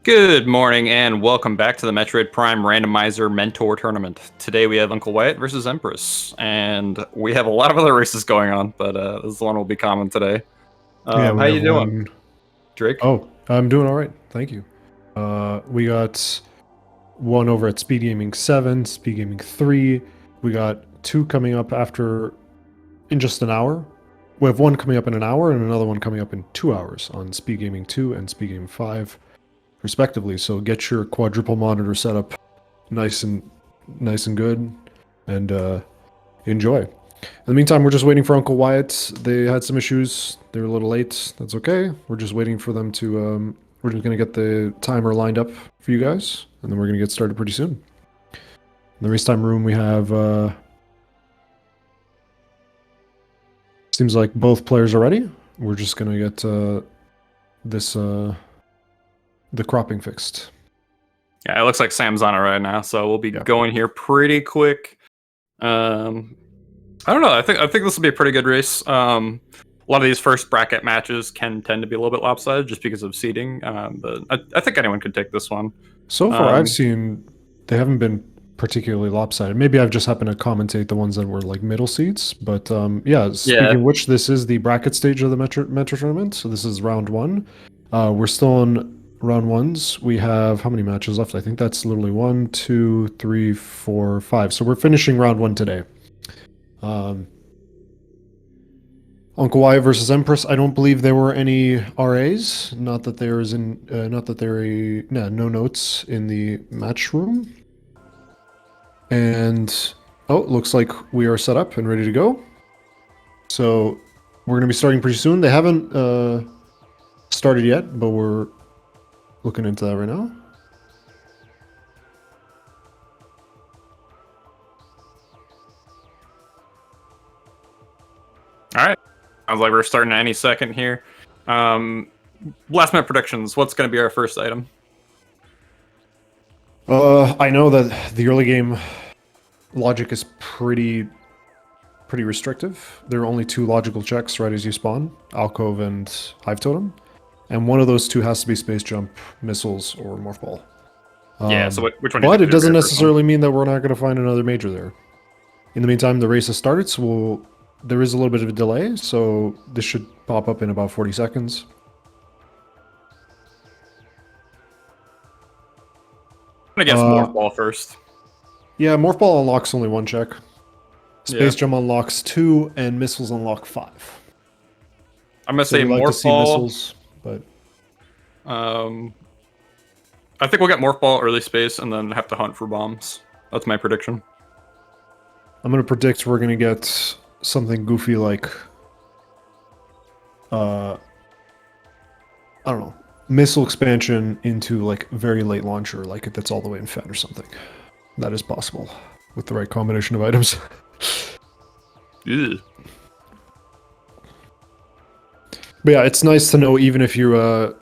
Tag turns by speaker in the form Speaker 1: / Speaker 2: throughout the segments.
Speaker 1: Good morning and welcome back to the Metroid Prime Randomizer Mentor Tournament. Today we have UncleWyatt versus Empress, and we have a lot of other races going on, but this one will be common today.
Speaker 2: Yeah, we
Speaker 1: how
Speaker 2: have
Speaker 1: you doing,
Speaker 2: one.
Speaker 1: Drake?
Speaker 2: Oh, I'm doing all right. Thank you. We got one over at SpeedGaming 7, SpeedGaming 3. We got two coming up in just an hour. We have one coming up in an hour and another one coming up in 2 hours on SpeedGaming 2 and SpeedGaming 5, respectively. So get your quadruple monitor setup nice and good, and enjoy. In the meantime, we're just waiting for UncleWyatt. They had some issues. They were a little late. That's okay. We're just waiting for them to. We're just going to get the timer lined up for you guys, and then we're going to get started pretty soon. In the race time room, we have. Seems like both players are ready. We're just going to get the cropping fixed.
Speaker 1: Yeah, it looks like Sam's on it right now, so we'll be going here pretty quick. I don't know. I think this will be a pretty good race. A lot of these first bracket matches can tend to be a little bit lopsided just because of seeding, but I think anyone could take this one.
Speaker 2: So far, I've seen they haven't been particularly lopsided. Maybe I've just happened to commentate the ones that were like middle seats, but yeah. Speaking of which, this is the bracket stage of the Metro tournament. So this is round one. We're still on round ones. We have how many matches left? I think that's literally 1, 2, 3, 4, 5. So we're finishing round one today. UncleWyatt versus Empress. I don't believe there were any RAs. Not that there is no notes in the match room. And looks like we are set up and ready to go. So we're going to be starting pretty soon. They haven't started yet, but we're looking into that right now.
Speaker 1: All right. Sounds like we're starting any second here. Last minute predictions. What's going to be our first item?
Speaker 2: I know that the early game logic is pretty restrictive. There are only 2 logical checks right as you spawn, Alcove and Hive Totem. And one of those 2 has to be Space Jump, Missiles, or Morph Ball.
Speaker 1: Yeah, so which one?
Speaker 2: But it doesn't necessarily mean that we're not going to find another major there. In the meantime, the race has started, so there is a little bit of a delay, so this should pop up in about 40 seconds.
Speaker 1: I'm going to guess Morph Ball first.
Speaker 2: Yeah, Morph Ball unlocks only 1 check. Space Jump unlocks 2, and Missiles unlock 5.
Speaker 1: I'm going to say Morph Ball.
Speaker 2: Missiles, but
Speaker 1: I think we'll get Morph Ball early space and then have to hunt for bombs. That's my prediction.
Speaker 2: I'm going to predict we're going to get something goofy like I don't know, missile expansion into like very late launcher, like if that's all the way in Fed or something. That is possible with the right combination of items.
Speaker 1: Ew.
Speaker 2: But yeah, it's nice to know even if you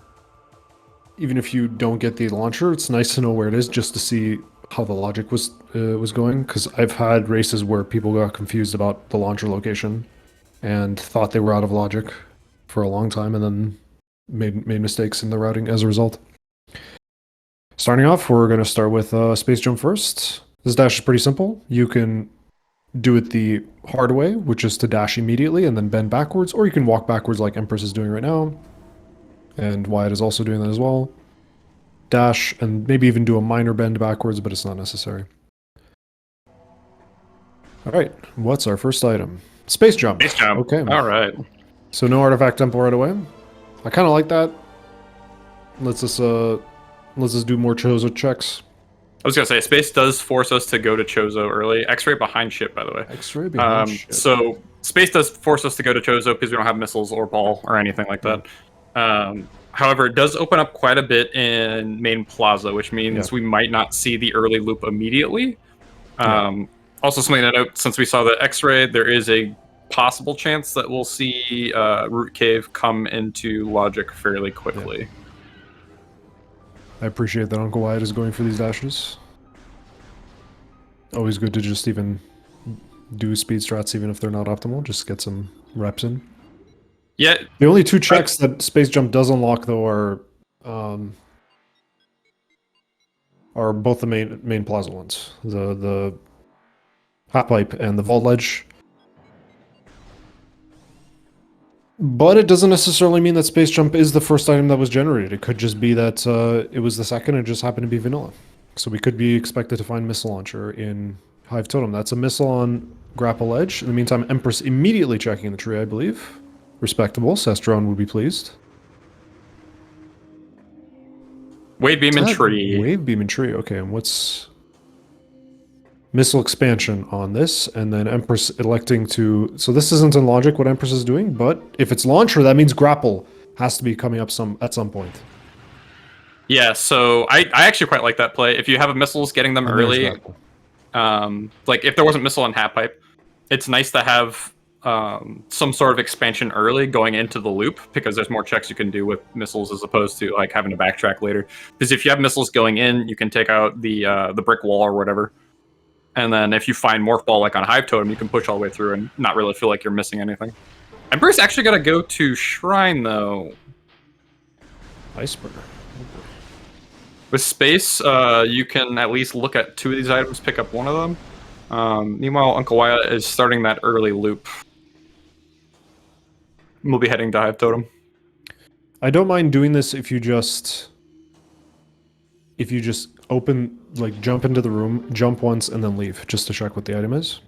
Speaker 2: don't get the launcher, it's nice to know where it is just to see how the logic was going, because I've had races where people got confused about the launcher location and thought they were out of logic for a long time and then made mistakes in the routing as a result. Starting off, we're going to start with Space Jump first. This dash is pretty simple. You can do it the hard way, which is to dash immediately and then bend backwards, or you can walk backwards like Empress is doing right now. And Wyatt is also doing that as well. Dash, and maybe even do a minor bend backwards, but it's not necessary. Alright, what's our first item? Space Jump.
Speaker 1: Space Jump.
Speaker 2: Okay.
Speaker 1: Alright.
Speaker 2: So no artifact tempo right away. I kind of like that. Let's just do more Chozo checks.
Speaker 1: I was going to say, space does force us to go to Chozo early. X-ray behind ship, by the way.
Speaker 2: X-ray behind ship.
Speaker 1: So space does force us to go to Chozo because we don't have missiles or ball or anything like that. However, it does open up quite a bit in main plaza, which means we might not see the early loop immediately. Also, something to note, since we saw the X-ray, there is a possible chance that we'll see Root Cave come into logic fairly quickly.
Speaker 2: I appreciate that UncleWyatt is going for these dashes. Always good to just even do speed strats even if they're not optimal, just get some reps in.
Speaker 1: Yeah.
Speaker 2: The only 2 checks that Space Jump does unlock, though, are are both the main plaza ones. The half pipe and the vault ledge. But it doesn't necessarily mean that space jump is the first item that was generated. It could just be that it was the second and it just happened to be vanilla. So we could be expected to find missile launcher in Hive Totem. That's a missile on grapple edge. In the meantime, Empress immediately checking the tree, I believe. Respectable. Sestron would be pleased.
Speaker 1: Wave beam and tree.
Speaker 2: Wave beam and tree. Okay, and what's missile expansion on this? And then Empress electing to. So this isn't in logic what Empress is doing, but if it's launcher, that means grapple has to be coming up at some point.
Speaker 1: Yeah, so I actually quite like that play. If you have missiles, getting them early, like if there wasn't missile on half pipe, it's nice to have some sort of expansion early going into the loop, because there's more checks you can do with missiles as opposed to like having to backtrack later. Because if you have missiles going in, you can take out the brick wall or whatever, and then if you find Morph Ball like on Hive Totem, you can push all the way through and not really feel like you're missing anything. Empress actually got to go to Shrine though.
Speaker 2: Iceberg.
Speaker 1: With space, you can at least look at 2 of these items, pick up one of them. Meanwhile, UncleWyatt is starting that early loop. We'll be heading to Hive Totem.
Speaker 2: I don't mind doing this if you just open, like jump into the room, jump once, and then leave, just to check what the item is.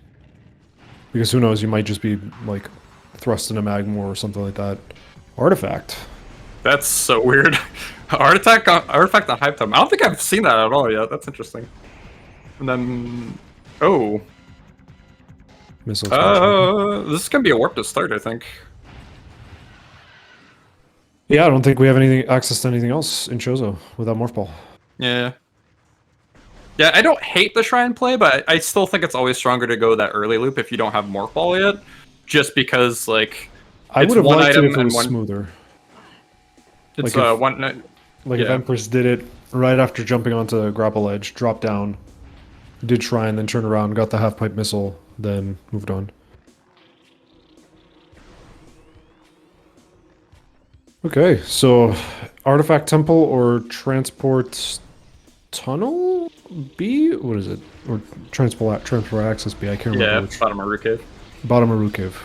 Speaker 2: Because who knows, you might just be like thrust in a magma or something like that. Artifact.
Speaker 1: That's so weird. Artifact on Hive Totem. I don't think I've seen that at all yet. That's interesting. And then, oh,
Speaker 2: Missile
Speaker 1: this is gonna be a warp to start, I think.
Speaker 2: Yeah, I don't think we have anything access to anything else in Chozo without Morph Ball.
Speaker 1: Yeah. Yeah, I don't hate the Shrine play, but I still think it's always stronger to go that early loop if you don't have Morph Ball yet. Just because, like,
Speaker 2: I would have liked it if it was smoother.
Speaker 1: It's
Speaker 2: if Empress did it right after jumping onto the grapple edge, dropped down, did Shrine, then turned around, got the half pipe missile, then moved on. Okay, so Artifact Temple or Transport Tunnel B? What is it? Or Transport Access B? I can't remember.
Speaker 1: Yeah,
Speaker 2: which.
Speaker 1: bottom of Root Cave.
Speaker 2: Bottom of Root Cave.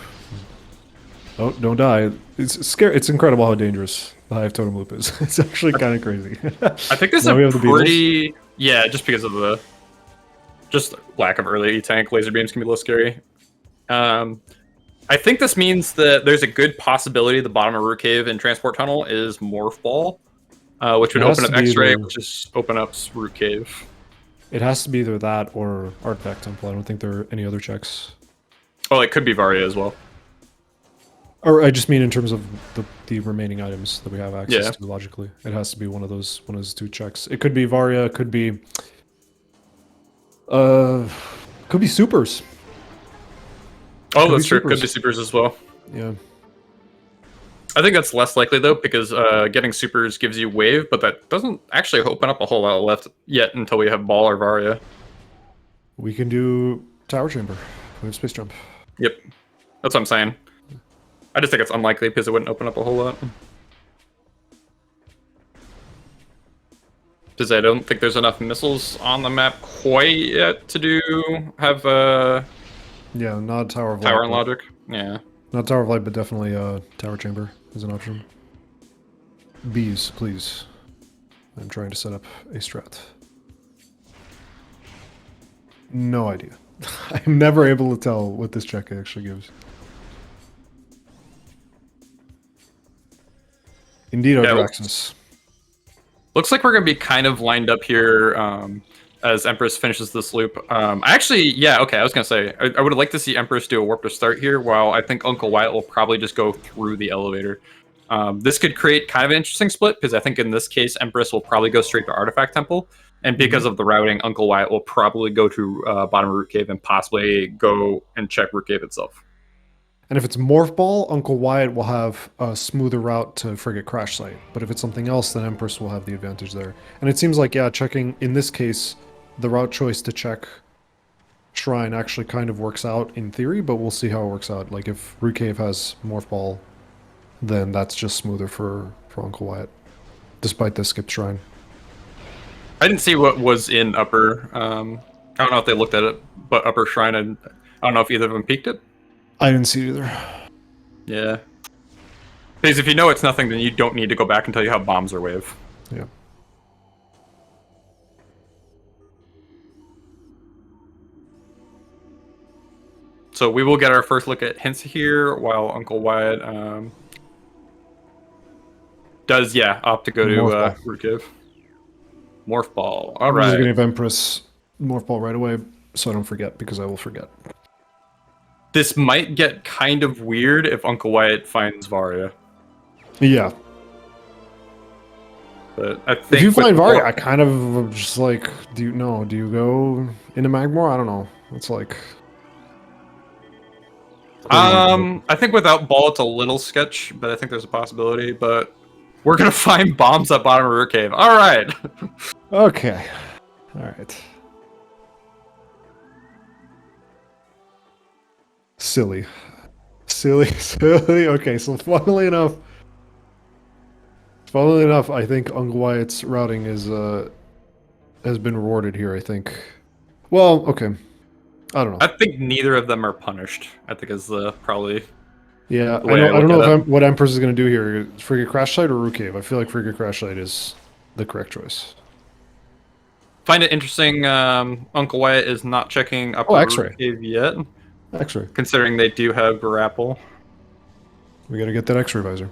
Speaker 2: Oh, don't die. It's scary. It's incredible how dangerous the Hive Totem Loop is. It's actually kind of crazy.
Speaker 1: I think this is a pretty... Yeah, just because of the... Just lack of early E-Tank. Laser beams can be a little scary. I think this means that there's a good possibility the bottom of Root Cave and Transport Tunnel is Morph Ball, which would open up X-Ray, which just open up Root Cave. It
Speaker 2: has to be either that or Artifact Temple. I don't think there are any other checks.
Speaker 1: Oh, it could be Varia as well.
Speaker 2: Or I just mean in terms of the remaining items that we have access to logically. It has to be one of those 2 checks. It could be Varia, it could be supers.
Speaker 1: Oh, that's true. Could be supers as well.
Speaker 2: Yeah.
Speaker 1: I think that's less likely though, because getting supers gives you wave, but that doesn't actually open up a whole lot left yet until we have Ball or Varia.
Speaker 2: We can do Tower Chamber. We have Space Jump.
Speaker 1: Yep. That's what I'm saying. I just think it's unlikely because it wouldn't open up a whole lot. Because I don't think there's enough missiles on the map quite yet to have
Speaker 2: yeah, not Tower of Light.
Speaker 1: Tower and Logic. Yeah.
Speaker 2: Not Tower of Light, but definitely Tower Chamber is an option. Bees, please. I'm trying to set up a strat. No idea. I'm never able to tell what this check actually gives. Indeed, Ardraxis.
Speaker 1: Looks like we're going to be kind of lined up here as Empress finishes this loop. Actually, yeah, okay, I was going to say, I would like to see Empress do a warp to start here, while I think UncleWyatt will probably just go through the elevator. This could create kind of an interesting split, because I think in this case, Empress will probably go straight to Artifact Temple, and because of the routing, UncleWyatt will probably go to bottom of Root Cave and possibly go and check Root Cave itself.
Speaker 2: And if it's Morph Ball, UncleWyatt will have a smoother route to Frigate Crash Site. But if it's something else, then Empress will have the advantage there. And it seems like, yeah, checking, in this case, the route choice to check Shrine actually kind of works out in theory, but we'll see how it works out. Like, if Root Cave has Morph Ball, then that's just smoother for UncleWyatt, despite the skipped Shrine.
Speaker 1: I didn't see what was in upper. I don't know if they looked at it, but upper shrine, and I don't know if either of them peeked it.
Speaker 2: I didn't see it either.
Speaker 1: Yeah. Because if you know it's nothing, then you don't need to go back until you have bombs or wave.
Speaker 2: Yeah.
Speaker 1: So we will get our first look at hints here, while UncleWyatt does, opt to go to Root Cave. Morph Ball. All right.
Speaker 2: I'm just going to give Empress Morph Ball right away, so I don't forget, because I will forget.
Speaker 1: This might get kind of weird if UncleWyatt finds Varia.
Speaker 2: Yeah.
Speaker 1: But I think
Speaker 2: if you find Varia, I kind of just like, do you go into Magmor? I don't know. It's like...
Speaker 1: I think without Ball, it's a little sketch, but I think there's a possibility. But we're gonna find bombs at bottom of Root Cave. All right.
Speaker 2: Okay. All right. Silly. Okay, so funnily enough, I think UncleWyatt's routing is has been rewarded here. I think. Well, okay. I don't know.
Speaker 1: I think neither of them are punished. I think is probably.
Speaker 2: Yeah, I don't know what Empress is going to do here. Frigate Crash Site or Root Cave? I feel like Frigate Crash Site is the correct choice.
Speaker 1: Find it interesting. UncleWyatt is not checking upper Root Cave yet.
Speaker 2: X-ray.
Speaker 1: Considering they do have grapple.
Speaker 2: We got to get that X-ray visor.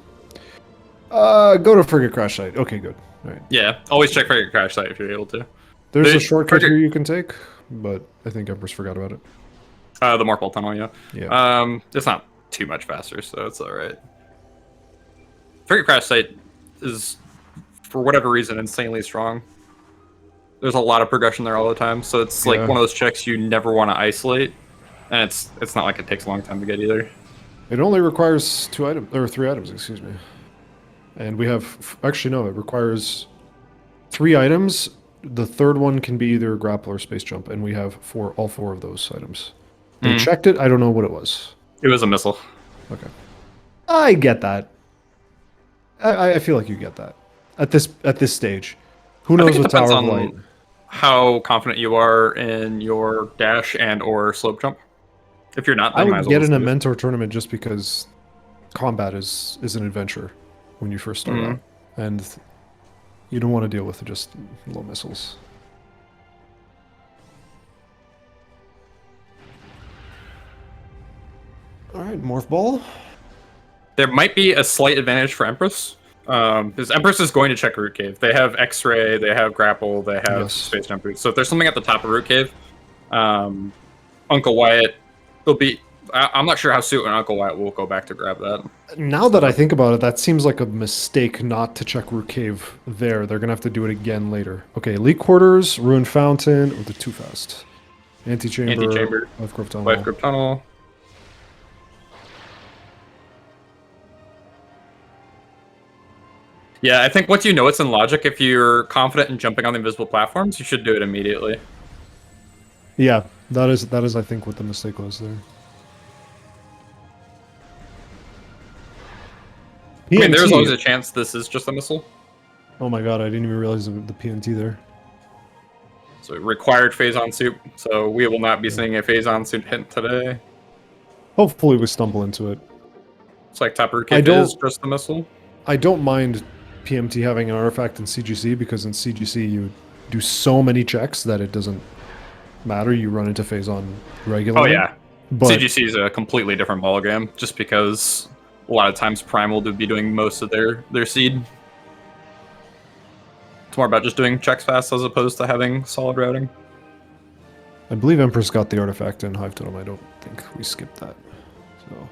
Speaker 2: Go to Frigate Crash Site. Okay, good. All right.
Speaker 1: Yeah, always check Frigate Crash Site if you're able to.
Speaker 2: There's a shortcut here you can take, but I think Empress forgot about it.
Speaker 1: The Morphle Tunnel, yeah.
Speaker 2: Yeah.
Speaker 1: It's not too much faster, so it's alright. Frigate Crash Site is, for whatever reason, insanely strong. There's a lot of progression there all the time, so it's like one of those checks you never want to isolate, and it's not like it takes a long time to get either.
Speaker 2: It only requires 3 items, excuse me. And we have, actually no, it requires 3 items. The third one can be either grapple or space jump, and we have all 4 of those items. They checked it, I don't know what it was.
Speaker 1: It was a missile.
Speaker 2: Okay. I get that. I feel like you get that. At this stage. Who knows what Tower of Light?
Speaker 1: How confident you are in your dash and or slope jump. If you're not, then
Speaker 2: I would get in a mentor tournament just because combat is an adventure when you first start out. And you don't want to deal with just low missiles. Alright, Morph Ball.
Speaker 1: There might be a slight advantage for Empress. Because Empress is going to check Root Cave. They have X-Ray, they have Grapple, they have Space Jump Boots. So if there's something at the top of Root Cave, UncleWyatt will be... I'm not sure how soon UncleWyatt will go back to grab that.
Speaker 2: Now that I think about it, that seems like a mistake not to check Root Cave there. They're going to have to do it again later. Okay, Elite Quarters, Ruined Fountain. Oh, they're too fast. Antechamber. Life Grove
Speaker 1: Tunnel. Yeah, I think once you know it's in logic, if you're confident in jumping on the invisible platforms, you should do it immediately.
Speaker 2: Yeah, that is I think what the mistake was there.
Speaker 1: I mean, there's always a chance this is just a missile.
Speaker 2: Oh my god, I didn't even realize the PNT there.
Speaker 1: So it required Phazon Soup, so we will not be seeing a Phazon Soup hint today.
Speaker 2: Hopefully we stumble into it.
Speaker 1: It's like top Root Cave is just the missile.
Speaker 2: I don't mind PMT having an artifact in CGC, because in CGC you do so many checks that it doesn't matter. You run into Phazon regularly.
Speaker 1: Oh yeah, but CGC is a completely different ballgame, just because a lot of times Prime will be doing most of their seed. It's more about just doing checks fast as opposed to having solid routing.
Speaker 2: I believe Empress got the artifact in Hive Totem. I don't think we skipped that. So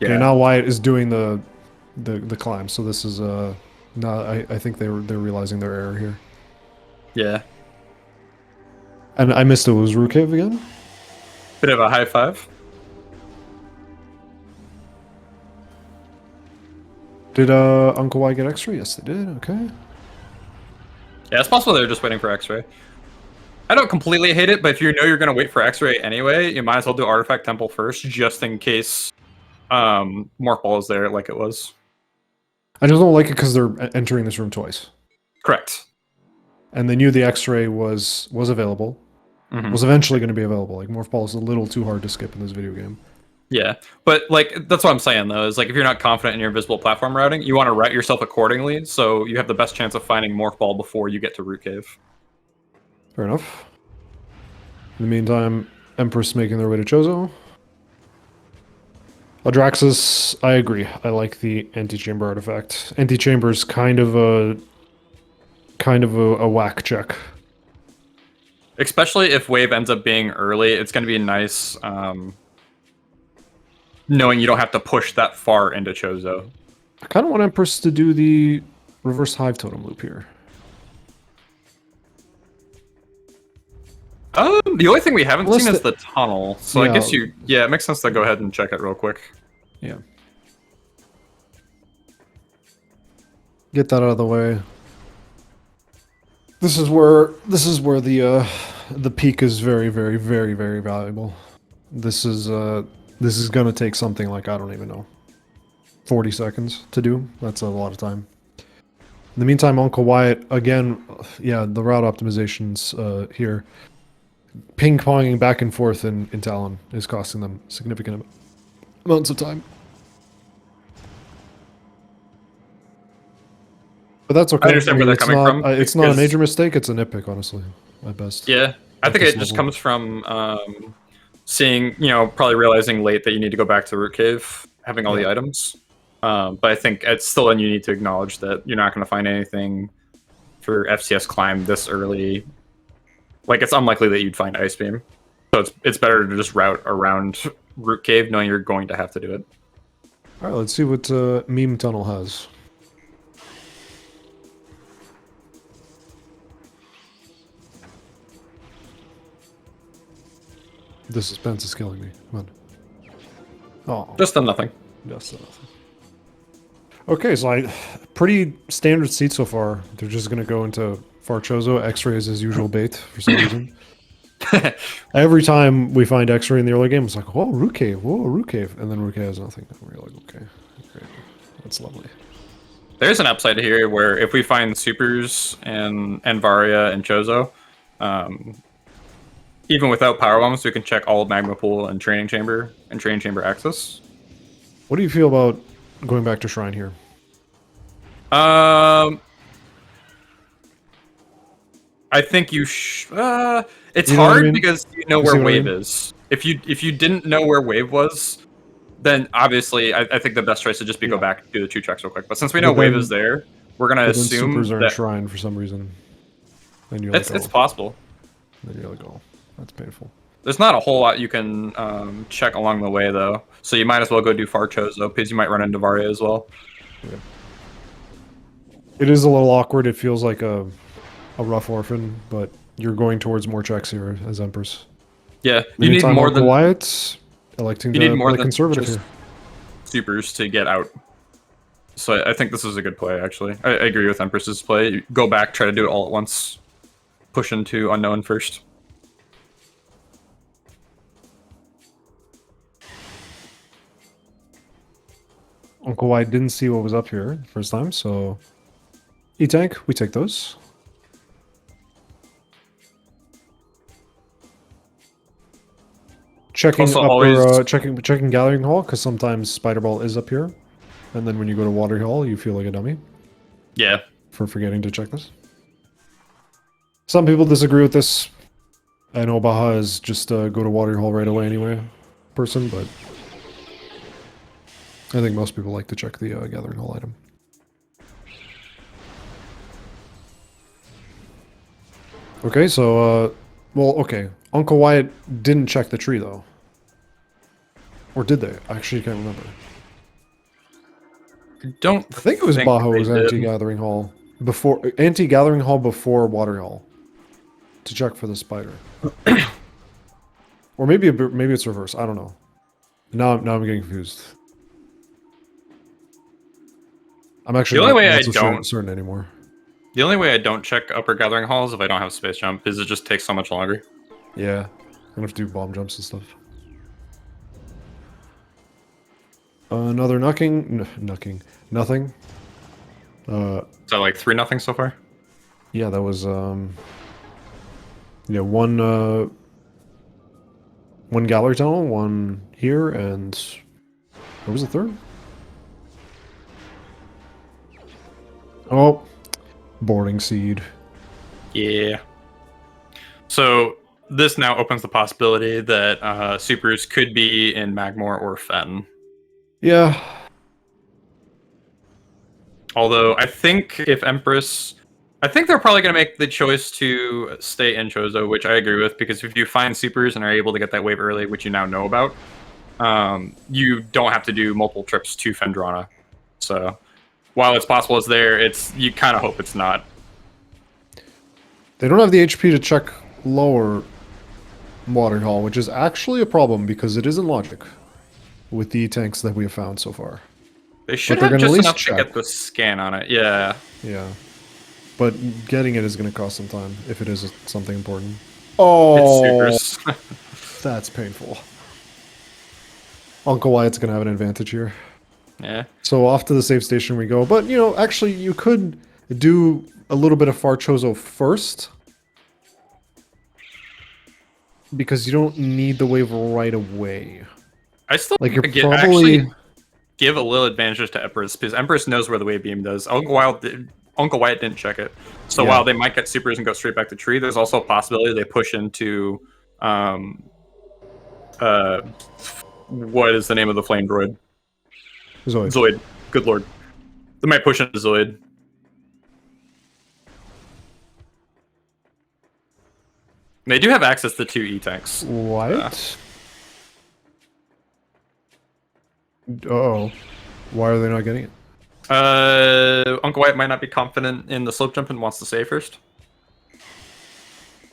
Speaker 2: yeah. Okay, now Wyatt is doing the climb. So this is now I think they're realizing their error here.
Speaker 1: Yeah.
Speaker 2: And I missed it. Was Root Cave again?
Speaker 1: Bit of a high five.
Speaker 2: Did UncleWyatt get X-ray? Yes, they did. Okay.
Speaker 1: Yeah, it's possible they're just waiting for X-ray. I don't completely hate it, but if you know you're going to wait for X-ray anyway, you might as well do Artifact Temple first, just in case Morph Ball is there like it was.
Speaker 2: I just don't like it because they're entering this room twice.
Speaker 1: Correct.
Speaker 2: and they knew the X-ray was available, was eventually going to be available. Like Morph Ball is a little too hard to skip in this video game.
Speaker 1: Yeah, but like that's what I'm saying though, is like if you're not confident in your visible platform routing, you want to route yourself accordingly, so you have the best chance of finding Morph Ball before you get to Root Cave.
Speaker 2: Fair enough. In the meantime, Empress making their way to Chozo. Adraxis, I agree. I like the anti-chamber artifact. Anti-chamber is kind of a whack check.
Speaker 1: Especially if wave ends up being early, it's going to be nice knowing you don't have to push that far into Chozo.
Speaker 2: I kind of want Empress to do the reverse hive totem loop here.
Speaker 1: The only thing we haven't seen is the tunnel, so
Speaker 2: yeah.
Speaker 1: I guess it makes sense to go ahead and check it real quick.
Speaker 2: Yeah. Get that out of the way. This is where the peak is very, very, very, very valuable. This is gonna take something like, I don't even know, 40 seconds to do. That's a lot of time. In the meantime, UncleWyatt, again, yeah, the route optimizations here, ping-ponging back and forth in Talon is costing them significant amounts of time. But that's okay.
Speaker 1: I understand where they're coming from.
Speaker 2: It's not a major mistake, it's a nitpick, honestly, at best.
Speaker 1: Yeah, I think it just comes from seeing, probably realizing late that you need to go back to the Root Cave, having all the items. But I think it's still then you need to acknowledge that you're not going to find anything for FCS climb this early. Like, it's unlikely that you'd find Ice Beam. So it's better to just route around Root Cave knowing you're going to have to do it.
Speaker 2: Alright, let's see what Meme Tunnel has. The suspense is killing me. Come on. Oh.
Speaker 1: Just a nothing.
Speaker 2: Just a nothing. Okay, so pretty standard seat so far. They're just gonna go into Far Chozo. X-ray is his usual bait for some reason. Every time we find X-ray in the early game, it's like, whoa, Root Cave, and then Root Cave has nothing. And we're like, okay, great. That's lovely.
Speaker 1: There's an upside here where if we find supers and Varia and Chozo, even without power bombs, we can check all of Magma Pool and Training Chamber access.
Speaker 2: What do you feel about going back to Shrine here?
Speaker 1: I think you it's hard because you know where Wave is. If you didn't know where Wave was, then obviously I think the best choice would just be go back and do the 2 checks real quick. But since we know Wave is there, we're gonna assume
Speaker 2: supers are
Speaker 1: that
Speaker 2: in Shrine for some reason. And you're
Speaker 1: it's possible.
Speaker 2: Then you're like, oh, that's painful.
Speaker 1: There's not a whole lot you can check along the way, though. So you might as well go do Far Chozo, because you might run into Varia as well.
Speaker 2: Yeah. It is a little awkward. It feels like a rough orphan, but you're going towards more checks here as Empress.
Speaker 1: Yeah, you need more than
Speaker 2: Wyatt's electing to play conservative here.
Speaker 1: Supers to get out. So I think this is a good play, actually. I agree with Empress's play. Go back, try to do it all at once. Push into Unknown first.
Speaker 2: UncleWyatt didn't see what was up here the first time, so E-Tank, we take those. Checking checking Gathering Hall, because sometimes Spider Ball is up here, and then when you go to Water Hall, you feel like a dummy.
Speaker 1: Yeah.
Speaker 2: For forgetting to check this. Some people disagree with this. I know Baja is just go to Water Hall right away anyway person, but I think most people like to check the Gathering Hall item. Okay, so, well, okay. UncleWyatt didn't check the tree, though. Or did they? I actually can't remember.
Speaker 1: I
Speaker 2: think it was Baja was anti-Gathering Hall before Water Hall to check for the spider. Or maybe it's reverse. I don't know. Now I'm getting confused. I'm actually not certain anymore.
Speaker 1: The only way I don't check upper Gathering Hall is if I don't have Space Jump, is it just takes so much longer.
Speaker 2: Yeah, I'm gonna have to do bomb jumps and stuff. Another nothing.
Speaker 1: Is that like 3-0 so far?
Speaker 2: Yeah, that was yeah, one gallery tunnel, one here, and what was the third? Oh, boarding seed.
Speaker 1: Yeah. So this now opens the possibility that supers could be in Magmore or Fen.
Speaker 2: Yeah.
Speaker 1: Although I think if Empress, I think they're probably going to make the choice to stay in Chozo, which I agree with, because if you find supers and are able to get that wave early, which you now know about, you don't have to do multiple trips to Fendrana. So while it's possible it's there, you kind of hope it's not.
Speaker 2: They don't have the HP to check lower water hall, which is actually a problem because it isn't logic with the tanks that we have found so far.
Speaker 1: They should
Speaker 2: they're
Speaker 1: have
Speaker 2: gonna at
Speaker 1: just
Speaker 2: least
Speaker 1: enough
Speaker 2: check.
Speaker 1: to get the scan on it. Yeah.
Speaker 2: Yeah. But getting it is going to cost some time if it is something important. Oh,
Speaker 1: It's supers.
Speaker 2: that's painful. UncleWyatt's going to have an advantage here.
Speaker 1: Yeah.
Speaker 2: So off to the save station we go. But, you know, actually, you could do a little bit of Far Chozo first. Because you don't need the wave right away.
Speaker 1: I still
Speaker 2: like you're
Speaker 1: probably actually give a little advantage to Empress, because Empress knows where the wave beam does. UncleWyatt didn't check it. So while they might get supers and go straight back to tree, there's also a possibility they push into what is the name of the flame droid? Zoid. Good lord. They might push into Zoid. They do have access to 2 E-tanks.
Speaker 2: What? Uh-oh. Why are they not getting it?
Speaker 1: UncleWyatt might not be confident in the slope jump and wants to save first.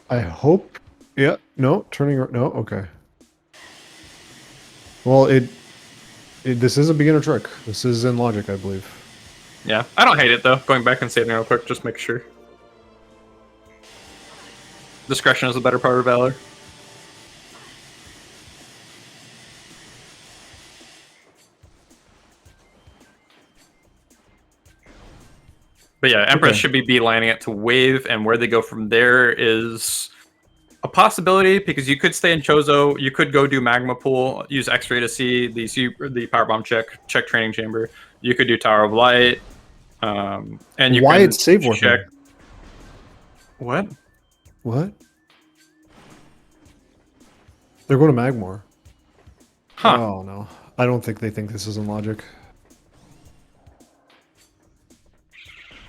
Speaker 2: I hope. Yeah. No. Turning. No. Okay. Well, this is a beginner trick. This is in logic, I believe.
Speaker 1: Yeah. I don't hate it, though. Going back and saving real quick, just make sure. Discretion is the better part of valor. But yeah, Empress should be beelining it to wave, and where they go from there is a possibility, because you could stay in Chozo, you could go do Magma Pool, use X-Ray to see the Power Bomb check Training Chamber. You could do Tower of Light, and you
Speaker 2: Wyatt
Speaker 1: can
Speaker 2: save
Speaker 1: check. What?
Speaker 2: What? They're going to Magmore.
Speaker 1: Huh.
Speaker 2: Oh no, I don't think they think this is in logic.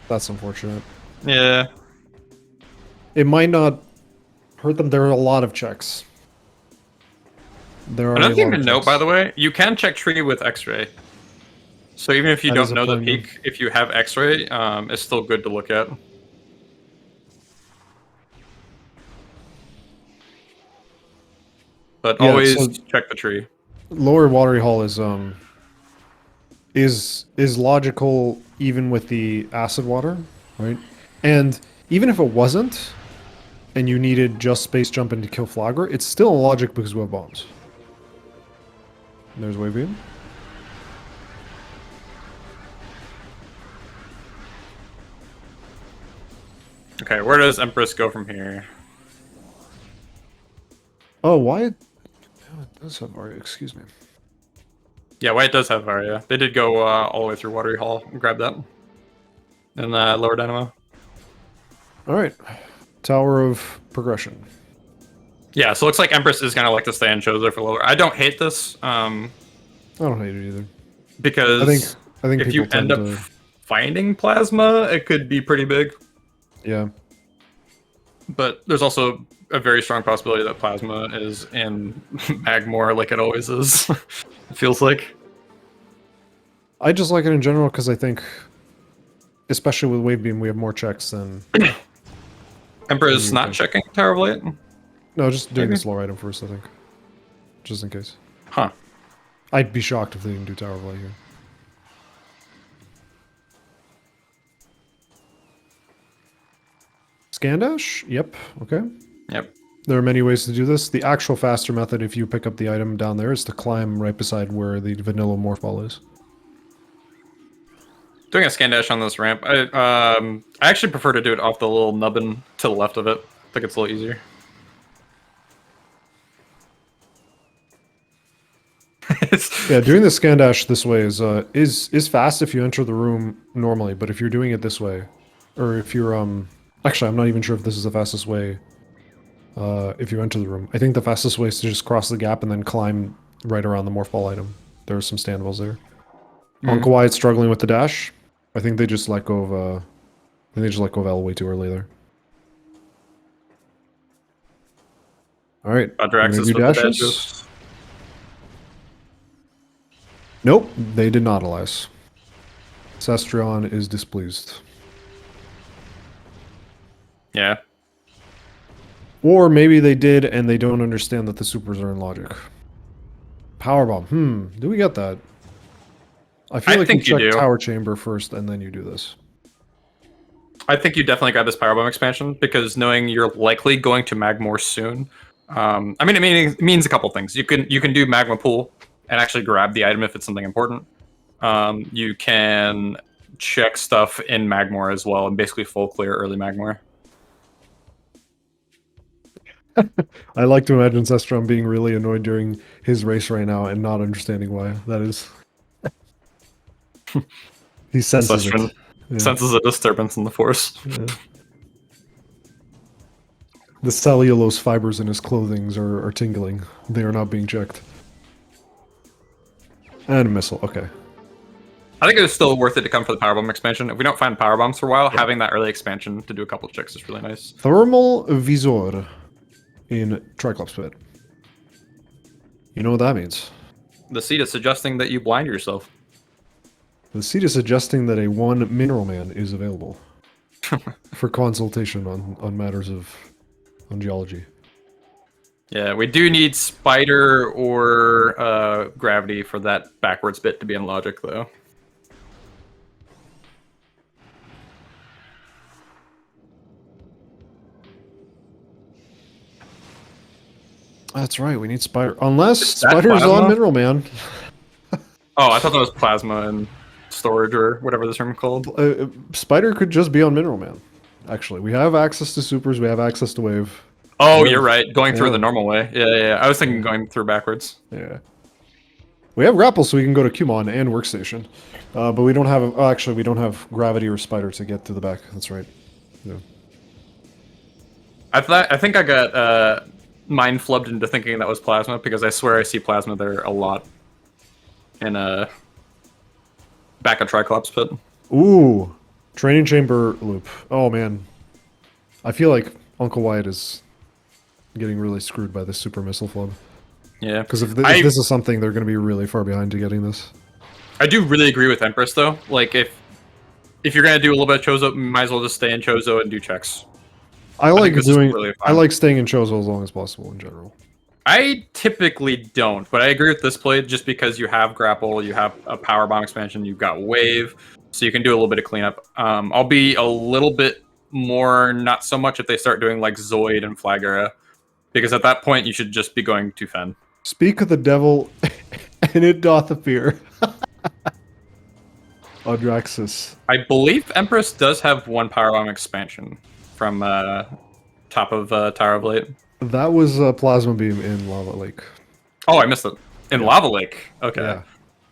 Speaker 2: That's unfortunate.
Speaker 1: Yeah.
Speaker 2: It might not hurt them. There are a lot of checks. There are
Speaker 1: another thing to note, by the way, you can check tree with X-Ray. So even if you don't know the peak, if you have X-Ray, it's still good to look at. But always check the tree.
Speaker 2: Lower watery hall is logical even with the acid water, right? And even if it wasn't, and you needed just space jumping to kill Flagger, it's still logic because we have bombs. There's wave beam.
Speaker 1: Okay, where does Empress go from here?
Speaker 2: Oh, Wyatt does have Varia, excuse me.
Speaker 1: Yeah, Wyatt does have Varia. They did go all the way through Watery Hall and grab that. And lower dynamo.
Speaker 2: Alright. Tower of Progression.
Speaker 1: Yeah, so it looks like Empress is gonna like to stay in Chozo for lower. I don't hate this.
Speaker 2: I don't hate it either.
Speaker 1: Because
Speaker 2: I think
Speaker 1: if you end up finding Plasma, it could be pretty big.
Speaker 2: Yeah.
Speaker 1: But there's also a very strong possibility that Plasma is in Magmore like it always is. It feels like.
Speaker 2: I just like it in general because I think, especially with Wave Beam, we have more checks than...
Speaker 1: Empress not checking Tower of Light?
Speaker 2: No, just doing this lower item first, I think. Just in case.
Speaker 1: Huh.
Speaker 2: I'd be shocked if they didn't do Tower of Light here. Scan dash? Yep. Okay.
Speaker 1: Yep.
Speaker 2: There are many ways to do this. The actual faster method, if you pick up the item down there, is to climb right beside where the vanilla morph ball is.
Speaker 1: Doing a scan dash on this ramp. I actually prefer to do it off the little nubbin to the left of it. I think it's a little easier.
Speaker 2: Yeah, doing the scan dash this way is fast if you enter the room normally, but if you're doing it this way, or if you're actually I'm not even sure if this is the fastest way. If you enter the room, I think the fastest way is to just cross the gap and then climb right around the morph ball item. There are some standables there. UncleWyatt's struggling with the dash. I think they just let go of I think they just let go of L way too early there. All right,
Speaker 1: Adraxis with the dashes.
Speaker 2: Nope, they did not, Elias. Cestrion is displeased.
Speaker 1: Yeah.
Speaker 2: Or maybe they did and they don't understand that the supers are in logic. Powerbomb. Do we get that? I feel like you check tower chamber first and then you do this.
Speaker 1: I think you definitely got this powerbomb expansion because knowing you're likely going to Magmor soon. I mean, it means a couple things. You can do Magma Pool and actually grab the item if it's something important. You can check stuff in Magmor as well and basically full clear early Magmor.
Speaker 2: I like to imagine Cestrion being really annoyed during his race right now and not understanding why. That is... he senses it. Yeah.
Speaker 1: Senses a disturbance in the force.
Speaker 2: Yeah. The cellulose fibers in his clothing are tingling. They are not being checked. And a missile, okay.
Speaker 1: I think it was still worth it to come for the powerbomb expansion. If we don't find powerbombs for a while, having that early expansion to do a couple of checks is really nice.
Speaker 2: Thermal Visor in Triclops Pit. You know what that means?
Speaker 1: The seed is suggesting that you blind yourself.
Speaker 2: The seed is suggesting that a 1 Mineral Man is available for consultation on matters of geology.
Speaker 1: Yeah, we do need Spider or Gravity for that backwards bit to be in logic, though.
Speaker 2: That's right, we need Spider. Unless Spider's on Mineral Man.
Speaker 1: Oh, I thought that was Plasma and Storage or whatever the term called.
Speaker 2: Spider could just be on Mineral Man. Actually, we have access to supers, we have access to wave.
Speaker 1: Oh, you're right. Going through the normal way. Yeah. I was thinking going through backwards.
Speaker 2: Yeah. We have grapple, so we can go to Kumon and Workstation. But we don't have... Oh, actually, we don't have Gravity or Spider to get to the back. That's right. Yeah.
Speaker 1: I think I got mind flubbed into thinking that was Plasma, because I swear I see Plasma there a lot. In back of Triclops Pit.
Speaker 2: Ooh. Training Chamber loop. Oh, man. I feel like UncleWyatt is getting really screwed by this super missile flub.
Speaker 1: Yeah.
Speaker 2: Because if this is something, they're going to be really far behind to getting this.
Speaker 1: I do really agree with Empress, though. Like, if you're going to do a little bit of Chozo, you might as well just stay in Chozo and do checks.
Speaker 2: I like staying in Chozo as long as possible in general.
Speaker 1: I typically don't, but I agree with this play just because you have grapple, you have a power bomb expansion, you've got wave, so you can do a little bit of cleanup. I'll be a little bit more not so much if they start doing like Zoid and Flagera, because at that point you should just be going to Fen.
Speaker 2: Speak of the devil, and it doth appear. Adraxis.
Speaker 1: I believe Empress does have one power bomb expansion from top of Tower of Light.
Speaker 2: That was a Plasma Beam in Lava Lake.
Speaker 1: Oh, I missed it. In Lava Lake. Okay.
Speaker 2: Yeah.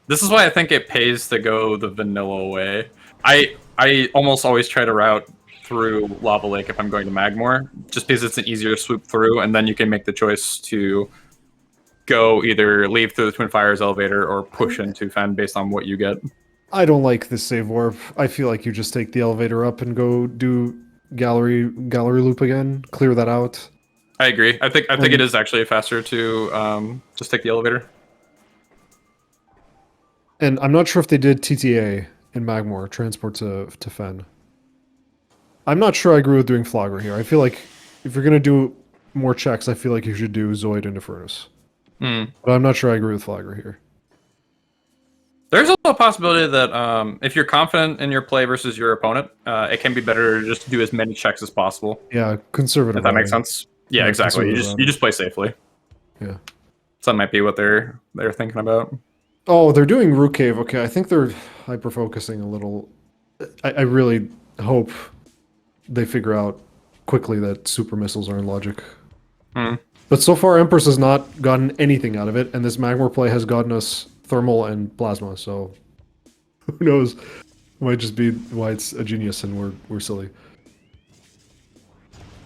Speaker 1: This is why I think it pays to go the vanilla way. I almost always try to route through Lava Lake if I'm going to Magmor, just because it's an easier swoop through, and then you can make the choice to go either leave through the Twin Fires elevator or push into Fen based on what you get.
Speaker 2: I don't like this save warp. I feel like you just take the elevator up and go do gallery loop again, clear that out.
Speaker 1: I agree. I think it is actually faster to just take the elevator.
Speaker 2: And I'm not sure if they did TTA in Magmor, transport to Fen. I'm not sure I agree with doing Flogger here. I feel like if you're going to do more checks, I feel like you should do Zoid into Furnace. But I'm not sure I agree with Flogger here.
Speaker 1: There's also a possibility that if you're confident in your play versus your opponent, it can be better to just do as many checks as possible.
Speaker 2: Yeah, conservative.
Speaker 1: If that makes sense. Yeah, exactly. You just play safely.
Speaker 2: Yeah.
Speaker 1: So that might be what they're thinking about.
Speaker 2: Oh, they're doing Root Cave. Okay, I think they're hyper-focusing a little I really hope they figure out quickly that super missiles are in logic.
Speaker 1: Mm.
Speaker 2: But so far, Empress has not gotten anything out of it, and this Magmor play has gotten us thermal and plasma. So who knows? Might just be why it's a genius and we're silly.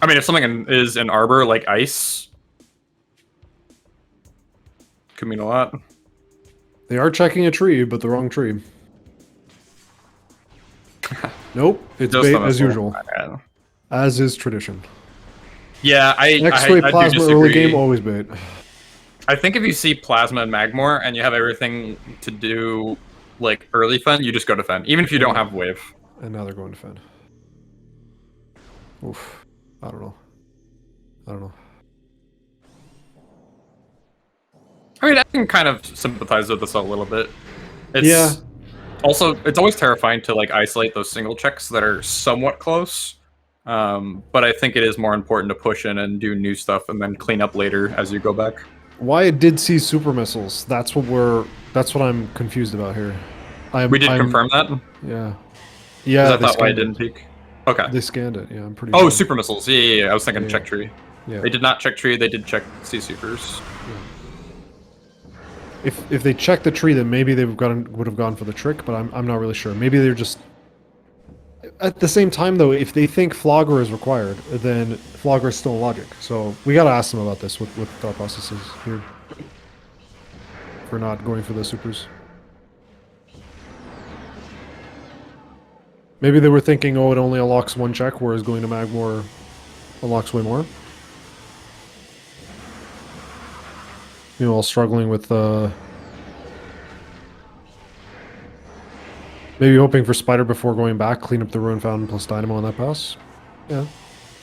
Speaker 1: I mean, if something is an arbor like ice, could mean a lot.
Speaker 2: They are checking a tree, but the wrong tree. Nope, it's
Speaker 1: Just
Speaker 2: bait as usual, as is tradition.
Speaker 1: Yeah,
Speaker 2: X-ray
Speaker 1: I do
Speaker 2: plasma
Speaker 1: disagree.
Speaker 2: early game always bait.
Speaker 1: I think if you see plasma and Magmor and you have everything to do like early Fen, you just go to Fen, even if you don't have wave.
Speaker 2: And now they're going to Fen. Oof. I don't know.
Speaker 1: I mean, I can kind of sympathize with this a little bit. It's
Speaker 2: Yeah.
Speaker 1: Also, it's always terrifying to like isolate those single checks that are somewhat close. But I think it is more important to push in and do new stuff and then clean up later as you go back.
Speaker 2: Wyatt did see super missiles. That's what I'm confused about here.
Speaker 1: We did confirm that?
Speaker 2: Yeah. Yeah,
Speaker 1: I thought Wyatt didn't peek. Okay.
Speaker 2: They scanned it, yeah, I'm pretty
Speaker 1: sure.
Speaker 2: sure.
Speaker 1: Super missiles. Yeah. I was thinking check tree.
Speaker 2: Yeah.
Speaker 1: They did not check tree, they did check sea supers.
Speaker 2: Yeah. If they checked the tree, then maybe they would have gone for the trick, but I'm not really sure. Maybe they're just... At the same time, though, if they think Flogger is required, then Flogger is still in logic. So we gotta ask them about this with thought processes here. For not going for the supers. Maybe they were thinking, oh, it only unlocks one check, whereas going to Magmor unlocks way more. You know, while struggling with maybe hoping for Spider before going back, clean up the Ruin Fountain plus Dynamo on that pass. Yeah,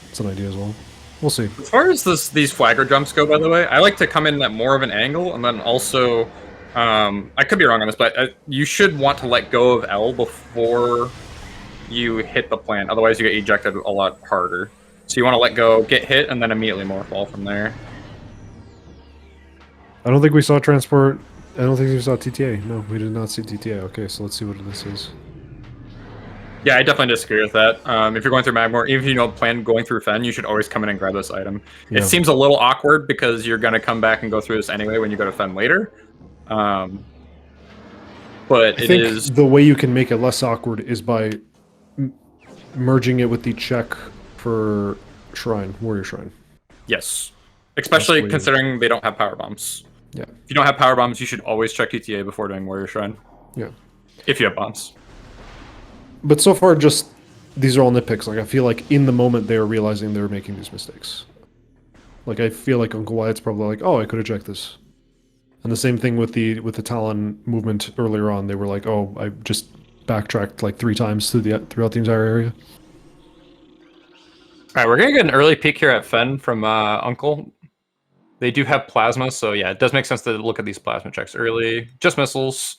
Speaker 2: it's an idea as well. We'll see.
Speaker 1: As far as these flagger jumps go, by the way, I like to come in at more of an angle, and then also, I could be wrong on this, but you should want to let go of L before you hit the plant. Otherwise, you get ejected a lot harder. So you want to let go, get hit, and then immediately more fall from there.
Speaker 2: I don't think we saw transport. I don't think we saw TTA. No, we did not see TTA. Okay, so let's see what this is.
Speaker 1: Yeah, I definitely disagree with that. If you're going through Magmor, even if you don't plan going through Fen, you should always come in and grab this item. Yeah. It seems a little awkward because you're going to come back and go through this anyway when you go to Fen later. But
Speaker 2: I think the way you can make it less awkward is by merging it with the check for Shrine, Warrior Shrine.
Speaker 1: Yes. Especially considering they don't have power bombs.
Speaker 2: Yeah.
Speaker 1: If you don't have power bombs, you should always check TTA before doing Warrior Shrine.
Speaker 2: Yeah.
Speaker 1: If you have bombs.
Speaker 2: But so far, just these are all nitpicks. Like, I feel like in the moment they were realizing they were making these mistakes. Like, I feel like UncleWyatt's probably like, oh, I could eject this. And the same thing with the Talon movement earlier on. They were like, oh, I just backtracked like 3 times throughout the entire area.
Speaker 1: All right, we're gonna get an early peek here at Fen from Uncle. They do have plasma, so yeah, it does make sense to look at these plasma checks early. Just missiles.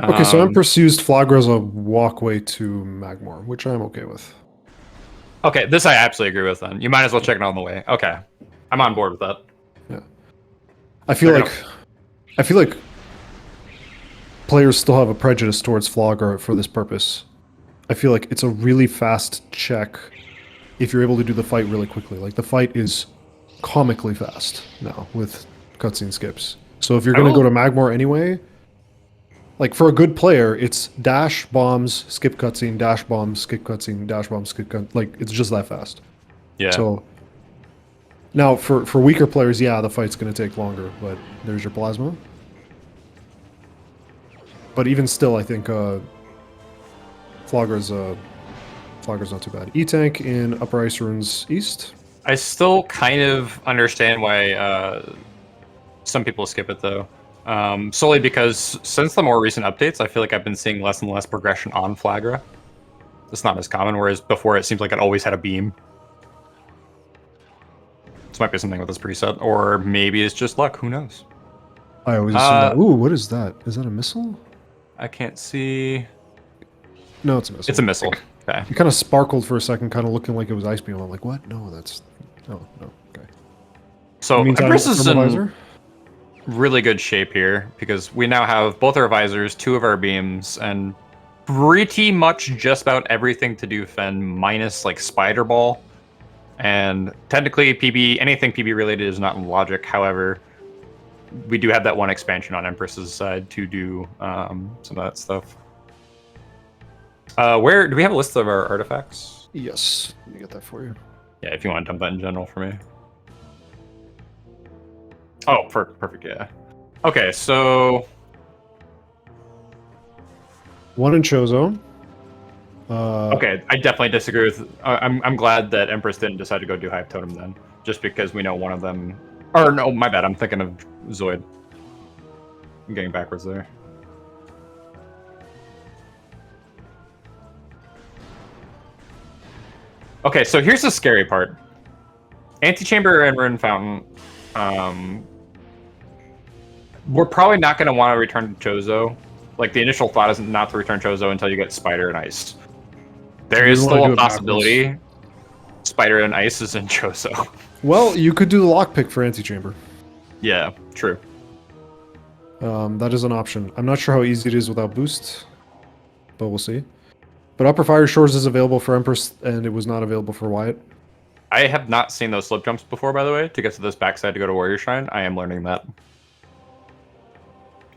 Speaker 2: Okay, so Empress used Flogger as a walkway to Magmor, which I'm okay with.
Speaker 1: Okay, this I absolutely agree with then. You might as well check it on the way. Okay. I'm on board with that.
Speaker 2: Yeah. I feel like players still have a prejudice towards Flogger for this purpose. I feel like it's a really fast check if you're able to do the fight really quickly. Like, the fight is comically fast now with cutscene skips. So if you're going to go to Magmor anyway, like, for a good player, it's dash, bombs, skip cutscene, dash, bombs, skip cutscene, dash, bombs, skip cutscene. Like, it's just that fast.
Speaker 1: Yeah.
Speaker 2: So, now, for weaker players, yeah, the fight's going to take longer, but there's your plasma. But even still, I think Flogger's not too bad. E-Tank in Upper Ice Ruins East.
Speaker 1: I still kind of understand why some people skip it, though. Solely because since the more recent updates, I feel like I've been seeing less and less progression on Flagra. It's not as common, whereas before it seems like it always had a beam. This might be something with this preset, or maybe it's just luck, who knows?
Speaker 2: I always assume that. Ooh, what is that? Is that a missile?
Speaker 1: I can't see...
Speaker 2: No, it's a missile.
Speaker 1: It's a missile. Okay.
Speaker 2: It kind of sparkled for a second, kind of looking like it was Ice Beam. I'm like, what? No, that's... Oh, no, okay.
Speaker 1: So, Empress is in really good shape here, because we now have both our visors, 2 of our beams, and pretty much just about everything to do Fen minus like Spider Ball. And technically anything PB related is not in logic. However, we do have that one expansion on Empress's side to do some of that stuff. Where do we have a list of our artifacts?
Speaker 2: Yes, let me get that for you.
Speaker 1: Yeah, if you want to dump that in general for me. Oh, perfect, yeah. Okay, so...
Speaker 2: One in Chozo.
Speaker 1: Okay, I definitely disagree with... I'm glad that Empress didn't decide to go do Hive Totem then. Just because we know one of them... Or no, my bad, I'm thinking of Zoid. I'm getting backwards there. Okay, so here's the scary part. Antechamber and Ruin Fountain. We're probably not going to want to return to Chozo. Like, the initial thought is not to return Chozo until you get Spider and Ice. There is still a possibility Spider and Ice is in Chozo.
Speaker 2: Well, you could do the lockpick for Antechamber.
Speaker 1: Yeah, true.
Speaker 2: That is an option. I'm not sure how easy it is without boost, but we'll see. But Upper Fire Shores is available for Empress, and it was not available for Wyatt.
Speaker 1: I have not seen those slip jumps before, by the way, to get to this backside to go to Warrior Shrine. I am learning that.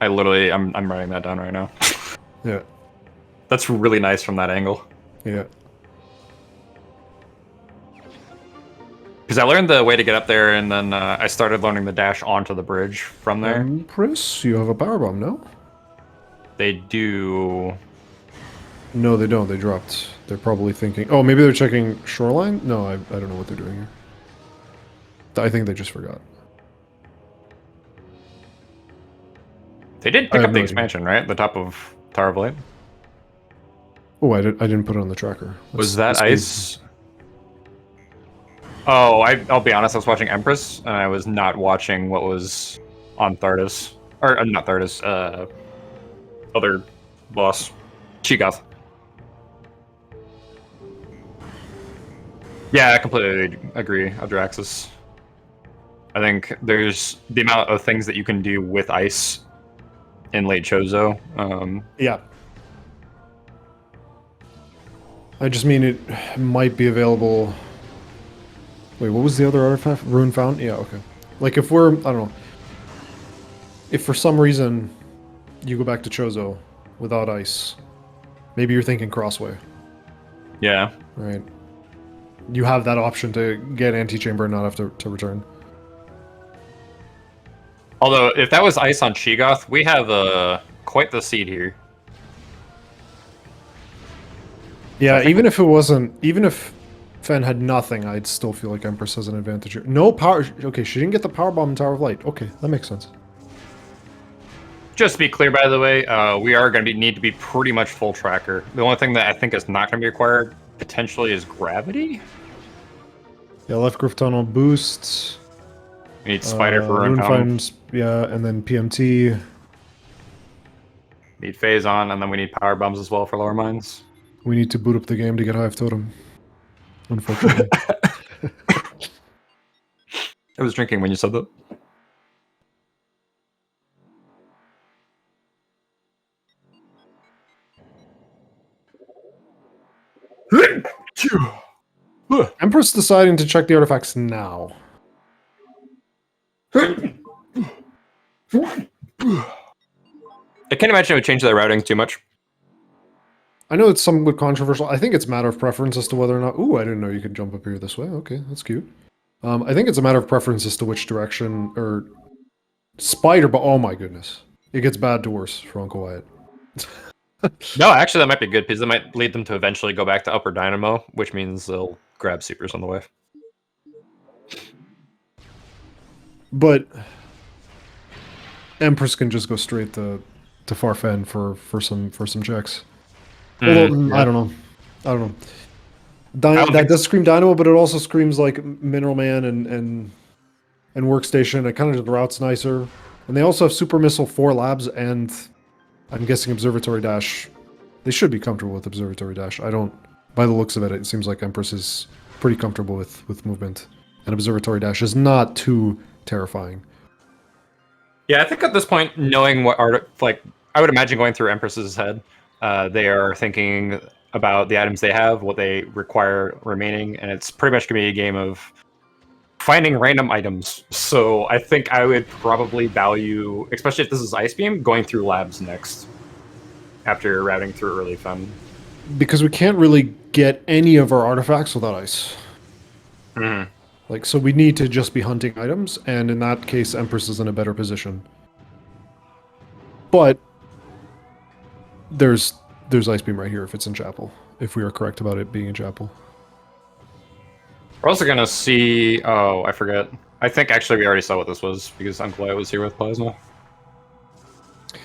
Speaker 1: I'm writing that down right now.
Speaker 2: Yeah.
Speaker 1: That's really nice from that angle.
Speaker 2: Yeah.
Speaker 1: Because I learned the way to get up there, and then I started learning the dash onto the bridge from there.
Speaker 2: Empress, you have a power bomb, no?
Speaker 1: They do...
Speaker 2: No, they don't. They dropped. They're probably thinking... Oh, maybe they're checking Shoreline? No, I don't know what they're doing here. I think they just forgot.
Speaker 1: They did pick up the expansion, right? The top of Tower of Light.
Speaker 2: Oh, I didn't put it on the tracker.
Speaker 1: Was that Ice? Oh, I'll be honest, I was watching Empress, and I was not watching what was on Thardis. Or, not Thardis, other boss. Chigoth. Yeah, I completely agree, Adraxis. I think there's the amount of things that you can do with Ice in late Chozo.
Speaker 2: Yeah. I just mean it might be available... Wait, what was the other artifact? Ruin Fountain? Yeah, okay. Like, if we're... I don't know. If for some reason you go back to Chozo without Ice, maybe you're thinking Crossway.
Speaker 1: Yeah.
Speaker 2: Right. You have that option to get Antechamber and not have to return.
Speaker 1: Although, if that was Ice on Chigoth, we have quite the seed here.
Speaker 2: Yeah, even if it wasn't... Even if Fen had nothing, I'd still feel like Empress has an advantage here. No power... Okay, she didn't get the power bomb in Tower of Light. Okay, that makes sense.
Speaker 1: Just to be clear, by the way, we are going to need to be pretty much full tracker. The only thing that I think is not going to be required, potentially, is Gravity.
Speaker 2: Yeah, left Griff Tunnel boosts.
Speaker 1: We need Spider for Ruin Fountain.
Speaker 2: Yeah, and then PMT.
Speaker 1: Need Phase on, and then we need Power Bombs as well for Lower Mines.
Speaker 2: We need to boot up the game to get Hive Totem. Unfortunately.
Speaker 1: I was drinking when you said that.
Speaker 2: Empress deciding to check the artifacts now.
Speaker 1: I can't imagine it would change their routing too much.
Speaker 2: I know it's somewhat controversial. I think it's a matter of preference as to whether or not... Ooh, I didn't know you could jump up here this way. Okay, that's cute. I think it's a matter of preference as to which direction... Or... Spider, but oh my goodness. It gets bad to worse for UncleWyatt.
Speaker 1: No, actually that might be good, because that might lead them to eventually go back to Upper Dynamo, which means they'll grab Supers on the way.
Speaker 2: But... Empress can just go straight to Farfen for some checks. Although, yeah. I don't know. That does scream Dynamo, but it also screams like Mineral Man and Workstation. It kind of just routes nicer. And they also have Super Missile 4 Labs, and I'm guessing Observatory Dash. They should be comfortable with Observatory Dash. I don't... By the looks of it, it seems like Empress is pretty comfortable with movement. And Observatory Dash is not too terrifying.
Speaker 1: Yeah, I think at this point, knowing what art... Like, I would imagine going through Empress's head... They are thinking about the items they have, what they require remaining, and it's pretty much going to be a game of finding random items. So I think I would probably value, especially if this is Ice Beam, going through labs next, after routing through early fun.
Speaker 2: Because we can't really get any of our artifacts without ice.
Speaker 1: Mm-hmm.
Speaker 2: Like, so we need to just be hunting items, and in that case, Empress is in a better position. But there's Ice Beam right here if it's in Chapel, if we are correct about it being in Chapel.
Speaker 1: We're also gonna see. Oh, I forget. I think actually we already saw what this was because UncleWyatt was here with Plasma.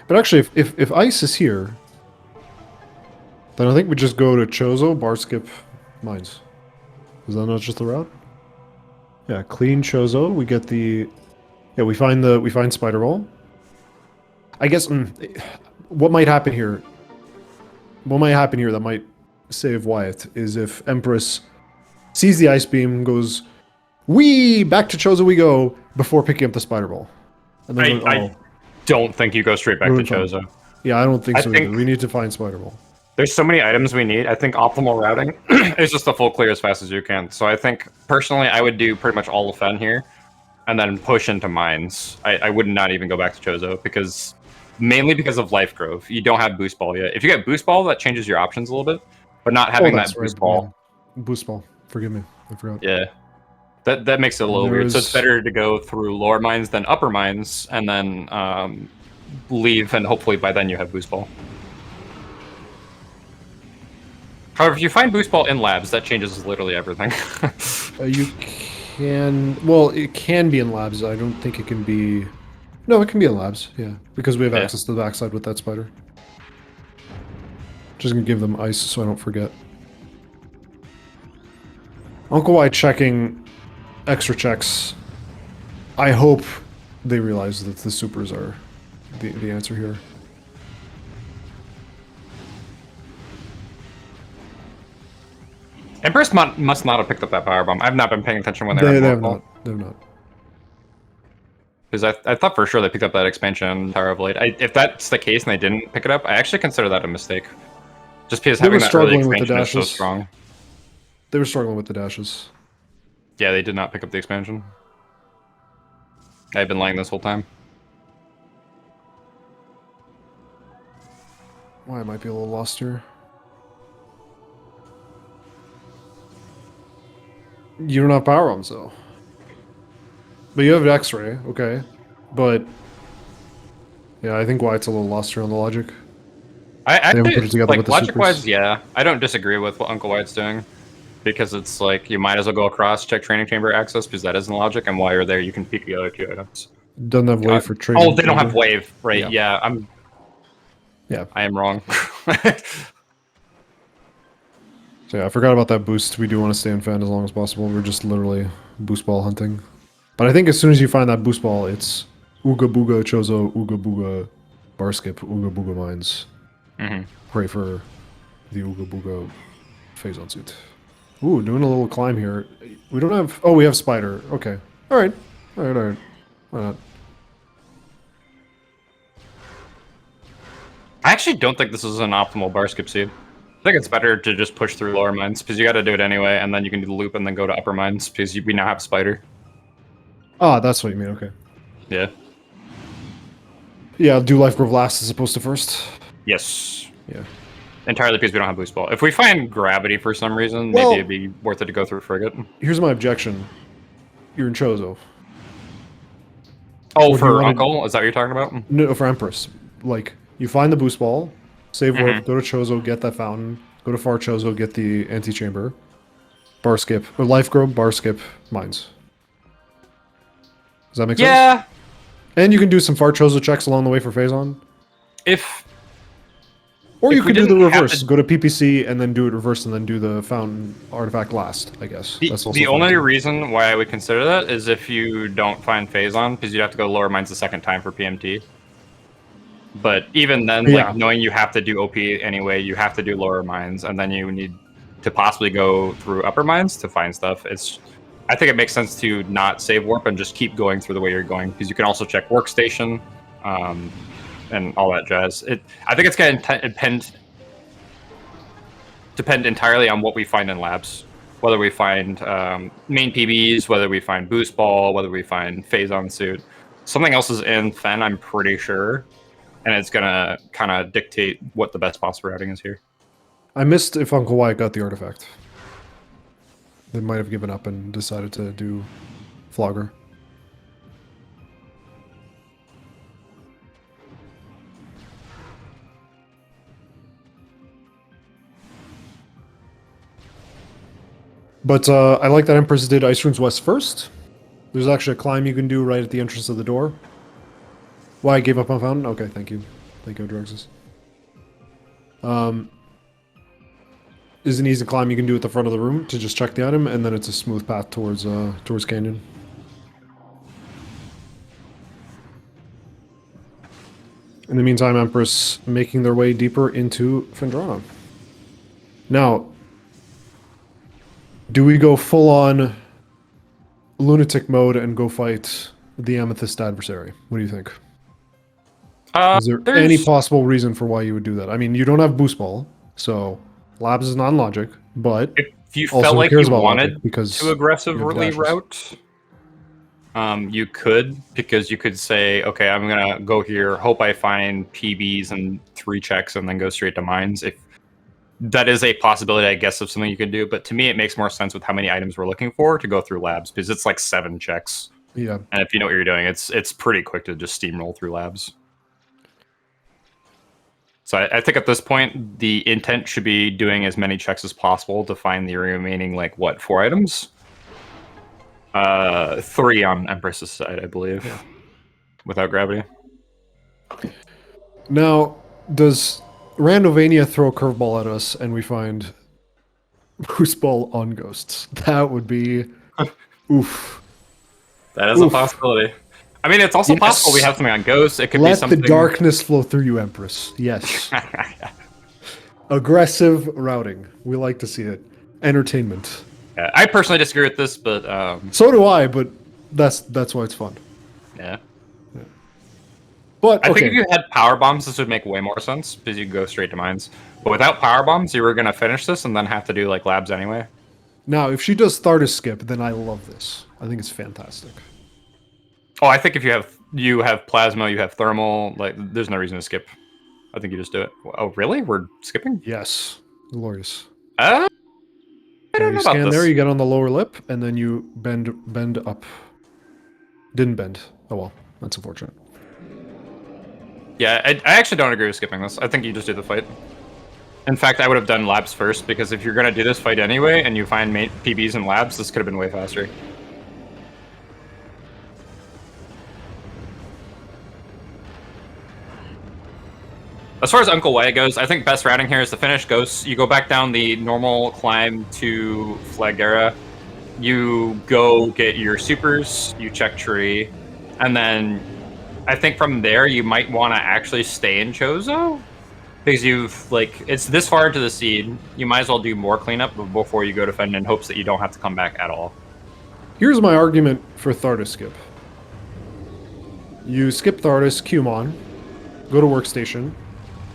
Speaker 2: But actually, if ice is here, then I think we just go to Chozo, bar skip, mines. Is that not just the route? Yeah, clean Chozo. We get the. Yeah, we find Spider Ball. I guess what might happen here. What might happen here that might save Wyatt is if Empress sees the Ice Beam, goes, "Wee, back to Chozo we go," before picking up the Spider Ball. And then
Speaker 1: I don't think you go straight back to Chozo.
Speaker 2: Yeah, I don't think so either. We need to find Spider Ball.
Speaker 1: There's so many items we need. I think optimal routing is just a full clear as fast as you can. So I think, personally, I would do pretty much all of Fen here, and then push into mines. I would not even go back to Chozo, mainly because of Life Grove. You don't have Boost Ball yet. If you get Boost Ball, that changes your options a little bit, but not having that Boost Ball.
Speaker 2: Yeah. Boost Ball. Forgive me. I forgot.
Speaker 1: Yeah. That makes it a little weird. So it's better to go through lower mines than upper mines, and then leave, and hopefully by then you have Boost Ball. However, if you find Boost Ball in labs, that changes literally everything.
Speaker 2: You can... Well, it can be in labs. I don't think it can be... No, it can be in labs, yeah. Because we have access to the backside with that spider. Just gonna give them ice so I don't forget. UncleWyatt checking extra checks. I hope they realize that the supers are the answer here.
Speaker 1: Empress must not have picked up that power bomb. I've not been paying attention when they
Speaker 2: have not. They have not.
Speaker 1: Because I thought for sure they picked up that expansion Tower of Light. If that's the case and they didn't pick it up, I actually consider that a mistake. Just because having that early expansion is so strong.
Speaker 2: They were struggling with the dashes.
Speaker 1: Yeah, they did not pick up the expansion. I've been lying this whole time.
Speaker 2: Why, I might be a little lost here. You don't have power bombs though. But you have an X-ray, okay. But yeah, I think Wyatt's a little lost here on the logic.
Speaker 1: I put it together like logic-wise, yeah. I don't disagree with what UncleWyatt's doing. Because it's like, you might as well go across, check training chamber access, because that isn't logic, and while you're there, you can peek the other two items.
Speaker 2: Doesn't have wave for training.
Speaker 1: Oh, they don't have wave, right? Yeah, I am wrong.
Speaker 2: So yeah, I forgot about that boost. We do want to stay in fan as long as possible. We're just literally boost ball hunting. But I think as soon as you find that boost ball, it's Ooga Booga Chozo, Ooga Booga bar skip, Ooga Booga mines. Pray for the Ooga Booga phase on suit. Ooh, doing a little climb here. We don't have... Oh, we have spider. Okay. Alright. Alright. Why not?
Speaker 1: I actually don't think this is an optimal bar skip seed. I think it's better to just push through lower mines, because you got to do it anyway, and then you can do the loop and then go to upper mines, because we now have spider.
Speaker 2: Ah, that's what you mean, okay.
Speaker 1: Yeah.
Speaker 2: Yeah, I'll do Life Grove last as opposed to first.
Speaker 1: Yes.
Speaker 2: Yeah.
Speaker 1: Entirely because we don't have boost ball. If we find gravity for some reason, maybe it'd be worth it to go through frigate.
Speaker 2: Here's my objection. You're in Chozo.
Speaker 1: Oh, for Uncle? Is that what you're talking about?
Speaker 2: No, for Empress. Like, you find the boost ball, save warp, go to Chozo, get that fountain, go to Far Chozo, get the antechamber, bar skip, or Life Grove, bar skip, mines. Does that make sense?
Speaker 1: Yeah.
Speaker 2: And you can do some Far Chozo checks along the way for Phazon. Or you could do the reverse. Go to PPC and then do it reverse and then do the fountain artifact last, I guess.
Speaker 1: The only reason why I would consider that is if you don't find Phazon, because you'd have to go lower mines the second time for PMT. But even then, like, knowing you have to do OP anyway, you have to do lower mines, and then you need to possibly go through upper mines to find stuff. I think it makes sense to not save warp and just keep going through the way you're going, because you can also check workstation, and all that jazz. I think it's going to depend depend entirely on what we find in labs. Whether we find main PBs, whether we find boost ball, whether we find phase-on suit. Something else is in Fen, I'm pretty sure. And it's going to kind of dictate what the best possible routing is here.
Speaker 2: I missed if UncleWyatt got the artifact. They might have given up and decided to do Flogger. But I like that Empress did Ice Runes West first. There's actually a climb you can do right at the entrance of the door. Why I gave up on Fountain? Okay, thank you. Thank you, Drugs. Is an easy climb you can do at the front of the room to just check the item, and then it's a smooth path towards Canyon. In the meantime, Empress making their way deeper into Fendrana. Now, do we go full-on lunatic mode and go fight the Amethyst adversary? What do you think? Is there any possible reason for why you would do that? I mean, you don't have boost ball, so labs is non-logic, but
Speaker 1: if you felt like you wanted to aggressively route, you could, because you could say, okay, I'm gonna go here, hope I find PBs and 3 checks, and then go straight to mines. If that is a possibility, I guess, of something you could do, but to me, it makes more sense with how many items we're looking for to go through labs, because it's like 7 checks.
Speaker 2: Yeah,
Speaker 1: and if you know what you're doing, it's pretty quick to just steamroll through labs. So I think at this point, the intent should be doing as many checks as possible to find the remaining, like, what, 4 items? 3 on Empress's side, I believe, without gravity.
Speaker 2: Now, does Randovania throw a curveball at us and we find boost ball on ghosts? That would be oof.
Speaker 1: That is a possibility. I mean, it's also possible we have something on ghosts. It could be something.
Speaker 2: Let the darkness flow through you, Empress. Yes. Aggressive routing. We like to see it. Entertainment.
Speaker 1: Yeah, I personally disagree with this, but
Speaker 2: so do I. But that's why it's fun.
Speaker 1: Yeah.
Speaker 2: But
Speaker 1: I think if you had power bombs, this would make way more sense because you could go straight to mines. But without power bombs, you were going to finish this and then have to do like labs anyway.
Speaker 2: Now, if she does Thardus skip, then I love this. I think it's fantastic.
Speaker 1: Oh, I think if you have plasma, you have thermal, like there's no reason to skip. I think you just do it. Oh, really? We're skipping?
Speaker 2: Yes. Glorious.
Speaker 1: I don't know about this.
Speaker 2: There, you get on the lower lip, and then you bend up. Didn't bend. Oh well, that's unfortunate.
Speaker 1: Yeah, I actually don't agree with skipping this. I think you just do the fight. In fact, I would have done labs first, because if you're going to do this fight anyway, and you find PBs and labs, this could have been way faster. As far as UncleWyatt goes, I think best routing here is to finish Ghosts. You go back down the normal climb to Flagera. You go get your supers, you check tree, and then I think from there you might want to actually stay in Chozo. Because you've, like, it's this far into the seed, you might as well do more cleanup before you go to Fend in hopes that you don't have to come back at all.
Speaker 2: Here's my argument for Thardus skip. You skip Thardus, Qmon, go to Workstation,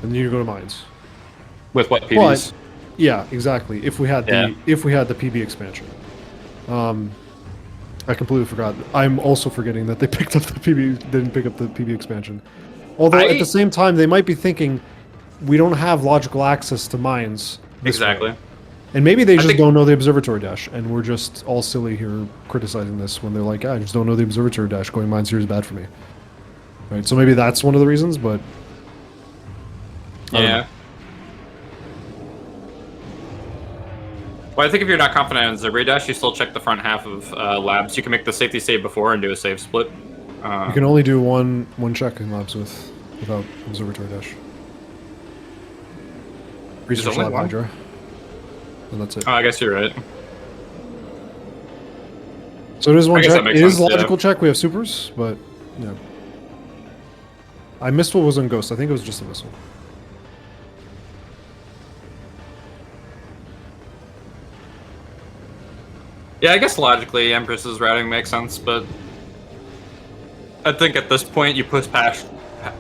Speaker 2: and then you go to mines.
Speaker 1: With what PBs?
Speaker 2: But, yeah, exactly. If we had the PB expansion, I completely forgot. I'm also forgetting that they picked up the PB. Didn't pick up the PB expansion. Although at the same time, they might be thinking we don't have logical access to mines.
Speaker 1: Exactly.
Speaker 2: Way. And maybe they just don't know the observatory dash, and we're just all silly here criticizing this when they're like, I just don't know the observatory dash. Going mines here is bad for me. Right. So maybe that's one of the reasons, but.
Speaker 1: Yeah. Well, I think if you're not confident in Zerberry Dash, you still check the front half of labs. You can make the safety save before and do a save split.
Speaker 2: You can only do one check in labs without Observatory Dash. Research Lab Hydra. And that's it.
Speaker 1: Oh, I guess you're right.
Speaker 2: So it is one check. It is a logical check. We have supers, but yeah. I missed what was on Ghost. I think it was just a missile.
Speaker 1: Yeah, I guess logically Empress's routing makes sense, but I think at this point you push past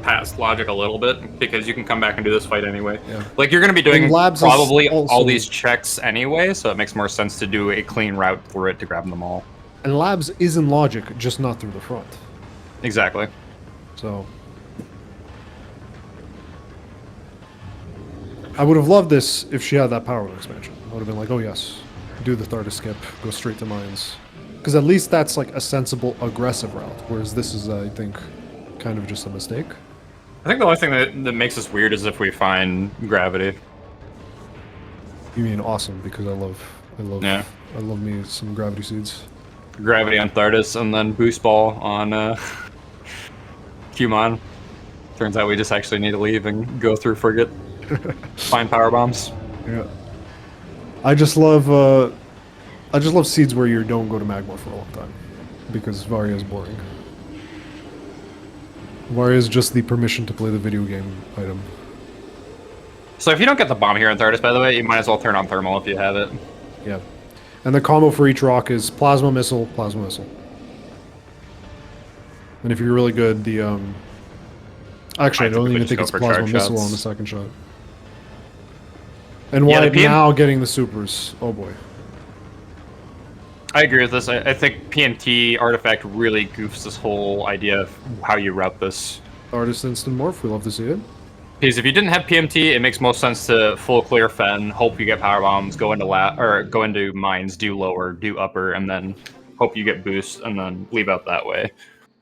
Speaker 1: past logic a little bit because you can come back and do this fight anyway.
Speaker 2: Yeah.
Speaker 1: Like you're going to be doing
Speaker 2: Labs
Speaker 1: probably
Speaker 2: also...
Speaker 1: all these checks anyway, so it makes more sense to do a clean route through it to grab them all.
Speaker 2: And Labs is in logic, just not through the front.
Speaker 1: Exactly.
Speaker 2: So I would have loved this if she had that power expansion. I would have been like, oh yes, do the Thardus skip, go straight to mines. Because at least that's like a sensible, aggressive route, whereas this is, I think, kind of just a mistake.
Speaker 1: I think the only thing that makes us weird is if we find gravity.
Speaker 2: You mean awesome, because I love me some gravity seeds.
Speaker 1: Gravity on Thardus, and then boost ball on Qmon. Turns out we just actually need to leave and go through Frigate. Find power bombs.
Speaker 2: Yeah. I just love seeds where you don't go to Magma for a long time. Because Varia is boring. Varia is just the permission to play the video game item.
Speaker 1: So if you don't get the bomb here in Thardus, by the way, you might as well turn on thermal if you have it.
Speaker 2: Yeah. And the combo for each rock is plasma missile, plasma missile. And if you're really good, the actually, I don't even think it's plasma missile on the second shot. And why now getting the supers? Oh boy.
Speaker 1: I agree with this. I think PMT artifact really goofs this whole idea of how you route this.
Speaker 2: Artist instant morph, we love to see it.
Speaker 1: Because if you didn't have PMT, it makes most sense to full clear Fen, hope you get power bombs, go into mines, do lower, do upper, and then hope you get boost, and then leave out that way.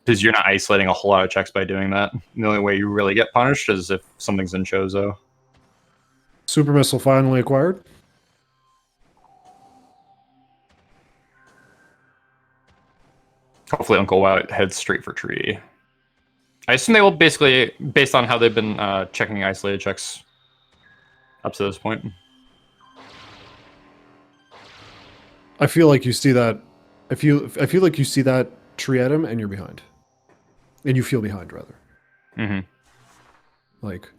Speaker 1: Because you're not isolating a whole lot of checks by doing that. The only way you really get punished is if something's in Chozo.
Speaker 2: Super missile finally acquired.
Speaker 1: Hopefully UncleWyatt heads straight for tree. I assume they will basically, based on how they've been checking isolated checks up to this point.
Speaker 2: I feel like you see that. I feel like you see that tree at him and you're behind. And you feel behind, rather.
Speaker 1: Mm-hmm.
Speaker 2: Like,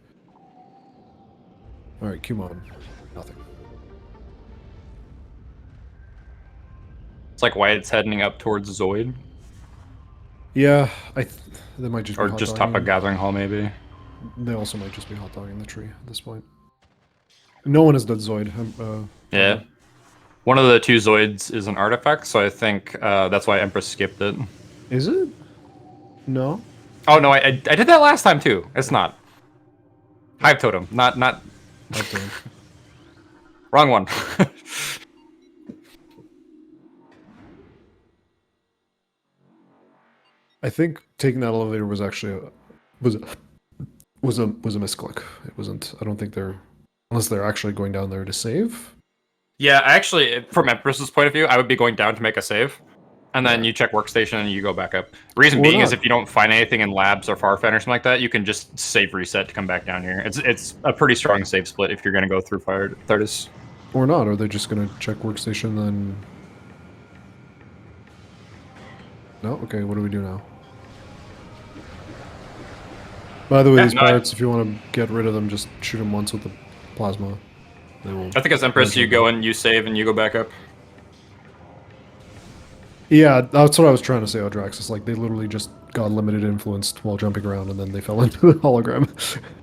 Speaker 2: all right, Qmon, nothing.
Speaker 1: It's like Wyatt's heading up towards Zoid.
Speaker 2: Yeah, they might just
Speaker 1: or
Speaker 2: be
Speaker 1: just top a gathering hall, maybe.
Speaker 2: They also might just be hot dogging the tree at this point. No one has done Zoid.
Speaker 1: Yeah. One of the two Zoids is an artifact, so I think that's why Empress skipped it.
Speaker 2: Is it? No.
Speaker 1: Oh no, I did that last time too. It's not. Hive Totem, not.
Speaker 2: Okay.
Speaker 1: Wrong one.
Speaker 2: I think taking that elevator was actually was a misclick. It wasn't. I don't think unless they're actually going down there to save.
Speaker 1: Yeah, actually, from Empress's point of view, I would be going down to make a save, and then you check workstation and you go back up. Reason being is if you don't find anything in labs or Farfen or something like that, you can just save reset to come back down here. It's a pretty strong save split if you're going to go through Thardus.
Speaker 2: Or not? Are they just going to check workstation then? No. Okay. What do we do now? By the way, these pirates, if you want to get rid of them, just shoot them once with the plasma. They will.
Speaker 1: I think as Empress, you go and you save and you go back up.
Speaker 2: Yeah, that's what I was trying to say, Odrax. It's like they literally just got limited influenced while jumping around, and then they fell into the hologram.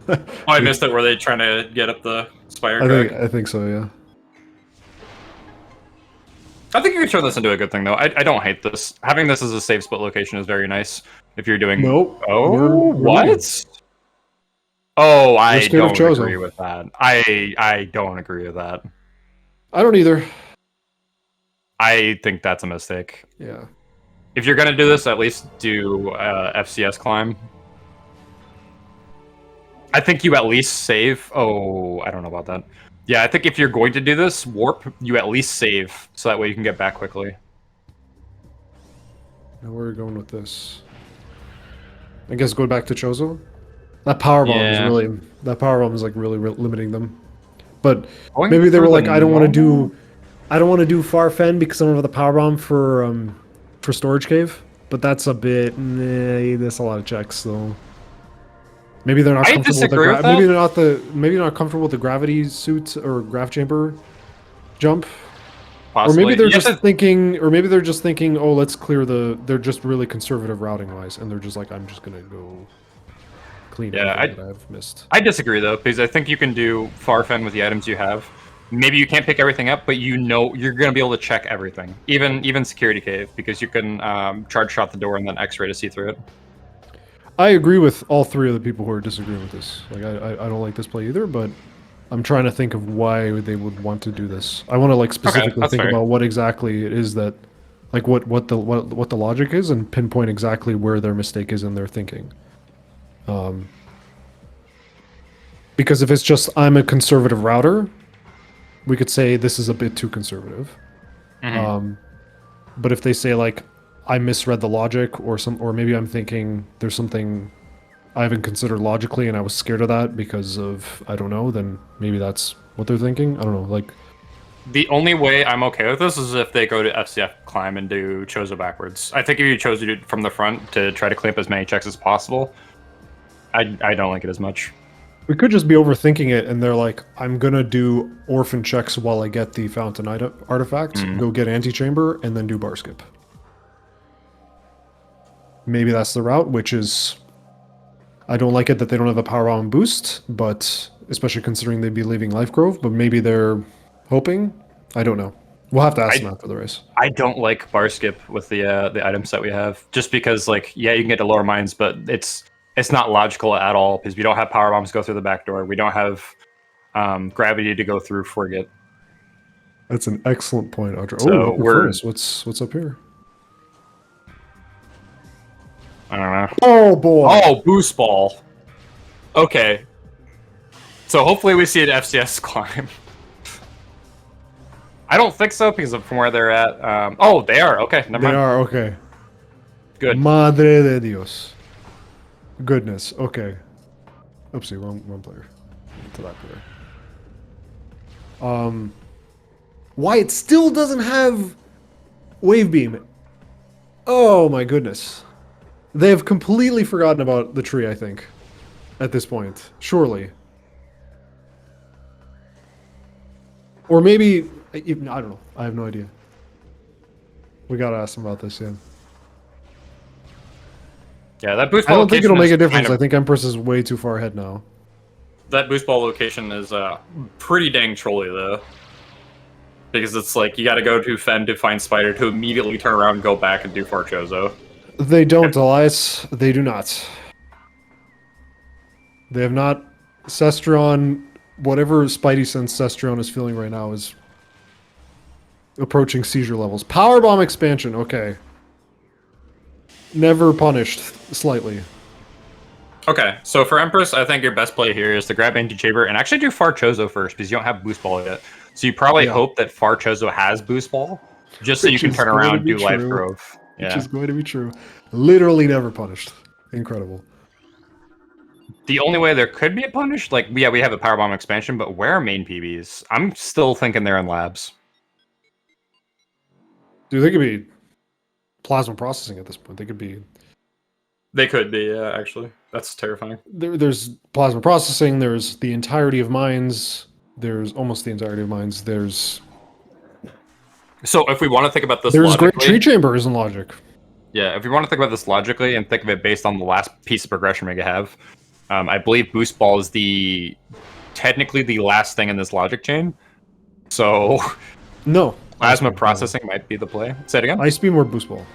Speaker 1: Oh, I missed it. Were they trying to get up the spire?
Speaker 2: I think so, yeah.
Speaker 1: I think you can turn this into a good thing, though. I don't hate this. Having this as a save split location is very nice. If you're doing...
Speaker 2: Nope.
Speaker 1: Oh, what? Oh, I don't agree with that. I don't agree with that.
Speaker 2: I don't either.
Speaker 1: I think that's a mistake.
Speaker 2: Yeah.
Speaker 1: If you're gonna do this, at least do FCS climb. I think you at least save... Oh, I don't know about that. Yeah, I think if you're going to do this, warp, you at least save, so that way you can get back quickly.
Speaker 2: Now where are we going with this? I guess going back to Chozo? That power bomb is really... That power bomb is like really limiting them. But maybe they were like, I don't want to do Farfen because I don't have the power bomb for storage cave. But that's a bit... that's a lot of checks, so... Maybe they're not comfortable with the maybe they're not comfortable with the gravity suit or grav chamber jump. Possibly. Or maybe they're just thinking, oh, let's clear the... They're just really conservative routing wise, and they're just like, I'm just gonna go... clean
Speaker 1: Yeah,
Speaker 2: anything that I've missed.
Speaker 1: I disagree though, because I think you can do far fen with the items you have. Maybe you can't pick everything up, but you know you're gonna be able to check everything, even security cave, because you can charge shot the door and then X-ray to see through it.
Speaker 2: I agree with all three of the people who are disagreeing with this. Like, I don't like this play either, but I'm trying to think of why they would want to do this. I want to like specifically think about what exactly it is that, like, what the logic is, and pinpoint exactly where their mistake is in their thinking. Because if it's just I'm a conservative router, we could say this is a bit too conservative. But if they say like I misread the logic or maybe I'm thinking there's something I haven't considered logically and I was scared of that because of I don't know, then maybe that's what they're thinking. I don't know. Like
Speaker 1: the only way I'm okay with this is if they go to FCF climb and do Chozo backwards. I think if you chose to do it from the front to try to clean up as many checks as possible, I don't like it as much.
Speaker 2: We could just be overthinking it, and they're like, I'm gonna do orphan checks while I get the fountain artifact, go get antechamber, and then do bar skip. Maybe that's the route, which is... I don't like it that they don't have a power bomb boost, but especially considering they'd be leaving Life Grove, but maybe they're hoping? I don't know. We'll have to ask them after the race.
Speaker 1: I don't like bar skip with the item set we have, just because, like, yeah, you can get to lower mines, but it's not logical at all, because we don't have power bombs go through the back door. We don't have gravity to go through frigate.
Speaker 2: That's an excellent point, Audra.
Speaker 1: So
Speaker 2: oh, furnace. What's up here?
Speaker 1: I don't know.
Speaker 2: Oh boy!
Speaker 1: Oh, boost ball. Okay. So hopefully we see an FCS climb. I don't think so, because of from where they're at. Oh, they are. Okay, never mind.
Speaker 2: They are, okay.
Speaker 1: Good.
Speaker 2: Madre de Dios. Goodness, okay. Oopsie, wrong player. To that player. Why it still doesn't have wave beam? Oh my goodness. They have completely forgotten about the tree, I think. At this point. Surely. Or maybe... I don't know. I have no idea. We gotta ask them about this, yeah.
Speaker 1: Yeah, that boost ball
Speaker 2: I don't think it'll make a difference.
Speaker 1: Kind of,
Speaker 2: I think Empress is way too far ahead now.
Speaker 1: That boost ball location is pretty dang trolly, though. Because it's like, you gotta go to Fen to find Spider to immediately turn around and go back and do Far Chozo.
Speaker 2: They don't, Elias. They do not. They have not... Cestron... Whatever Spidey sense Cestron is feeling right now is... approaching seizure levels. Powerbomb expansion, okay. Never punished, slightly.
Speaker 1: Okay, so for Empress, I think your best play here is to grab Anti-Chamber and actually do Far Chozo first, because you don't have Boost Ball yet. So you probably hope that Far Chozo has Boost Ball, just so you can turn around and do Life Grove. Yeah.
Speaker 2: Which is going to be true. Literally never punished. Incredible.
Speaker 1: The only way there could be a punish, like, yeah, we have a Powerbomb expansion, but where are main PBs? I'm still thinking they're in labs.
Speaker 2: Dude, they could be plasma processing at this point. They could be...
Speaker 1: They could be, yeah, actually. That's terrifying.
Speaker 2: There's plasma processing, there's the entirety of mines, there's almost the entirety of mines, there's...
Speaker 1: So if we want to think about this
Speaker 2: there's
Speaker 1: logically...
Speaker 2: great tree chambers in logic.
Speaker 1: Yeah, if we want to think about this logically and think of it based on the last piece of progression we have, I believe Boost Ball is technically the last thing in this logic chain. So...
Speaker 2: No.
Speaker 1: Plasma processing might be the play. Say it again?
Speaker 2: Ice Beam or Boost Ball?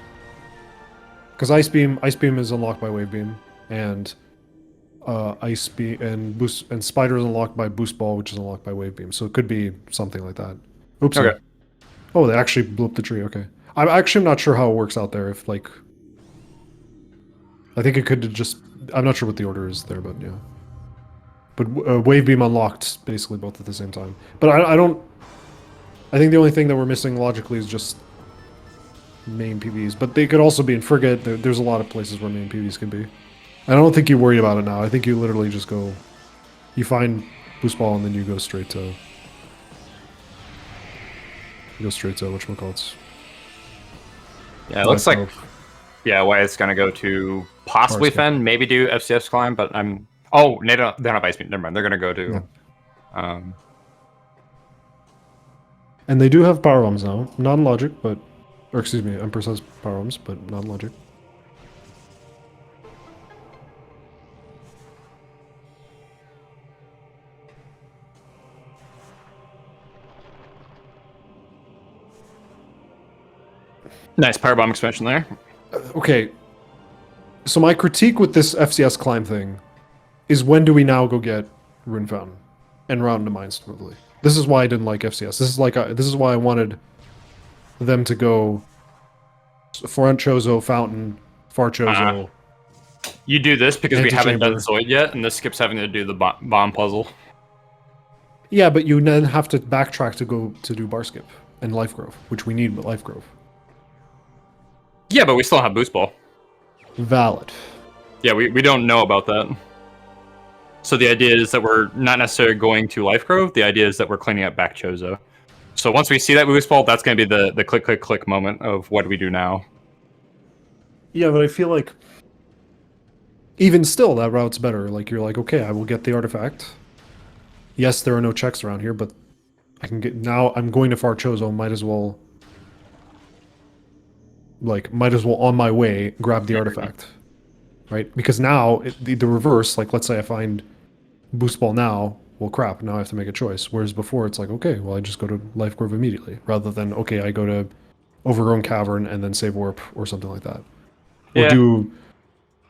Speaker 2: Because Ice Beam is unlocked by Wave Beam, and Ice Beam and Spider is unlocked by Boost Ball, which is unlocked by Wave Beam. So it could be something like that. Oops. Okay. Oh, they actually blew up the tree. Okay. I'm actually not sure how it works out there. If like, I think it could just. I'm not sure what the order is there, but yeah. But Wave Beam unlocked basically both at the same time. But I don't. I think the only thing that we're missing logically is just main PBs. But they could also be in Frigate. There's a lot of places where main PBs can be. I don't think you worry about it now. I think you literally just go... You find Boost Ball and then you go straight to... whatchamacallits.
Speaker 1: Yeah, it looks like... Yeah, Wyatt's going to go to possibly Fen, maybe do FCS climb, but I'm... Oh, they're not Ice Beam. Never mind. They're going to go to... Yeah.
Speaker 2: And they do have power bombs now. Not in logic, but... Or excuse me, Empress has power bombs, but not in logic.
Speaker 1: Nice Powerbomb expansion there.
Speaker 2: Okay. So my critique with this FCS climb thing is when do we now go get Rune Fountain and Round to Mine smoothly? This is why I didn't like FCS. This is why I wanted them to go Front Chozo, Fountain, Far Chozo.
Speaker 1: You do this because we haven't done
Speaker 2: Antechamber.
Speaker 1: Zoid yet, and this skips having to do the bomb puzzle.
Speaker 2: Yeah, but you then have to backtrack to go to do Bar Skip and Life Grove, which we need with Life Grove.
Speaker 1: Yeah, but we still have Boost Ball.
Speaker 2: Valid.
Speaker 1: Yeah, we don't know about that. So the idea is that we're not necessarily going to Life Grove. The idea is that we're cleaning up back Chozo. So once we see that Boost Ball, that's going to be the click, click, click moment of what do we do now.
Speaker 2: Yeah, but I feel like even still, that route's better. Like, you're like, okay, I will get the artifact. Yes, there are no checks around here, but I can get... Now I'm going to Far Chozo, might as well on my way grab the artifact. Right? Because now, the reverse, like, let's say I find Boost Ball now, well, crap, now I have to make a choice. Whereas before, it's like, okay, well, I just go to Life Grove immediately, rather than, okay, I go to Overgrown Cavern and then save Warp or something like that.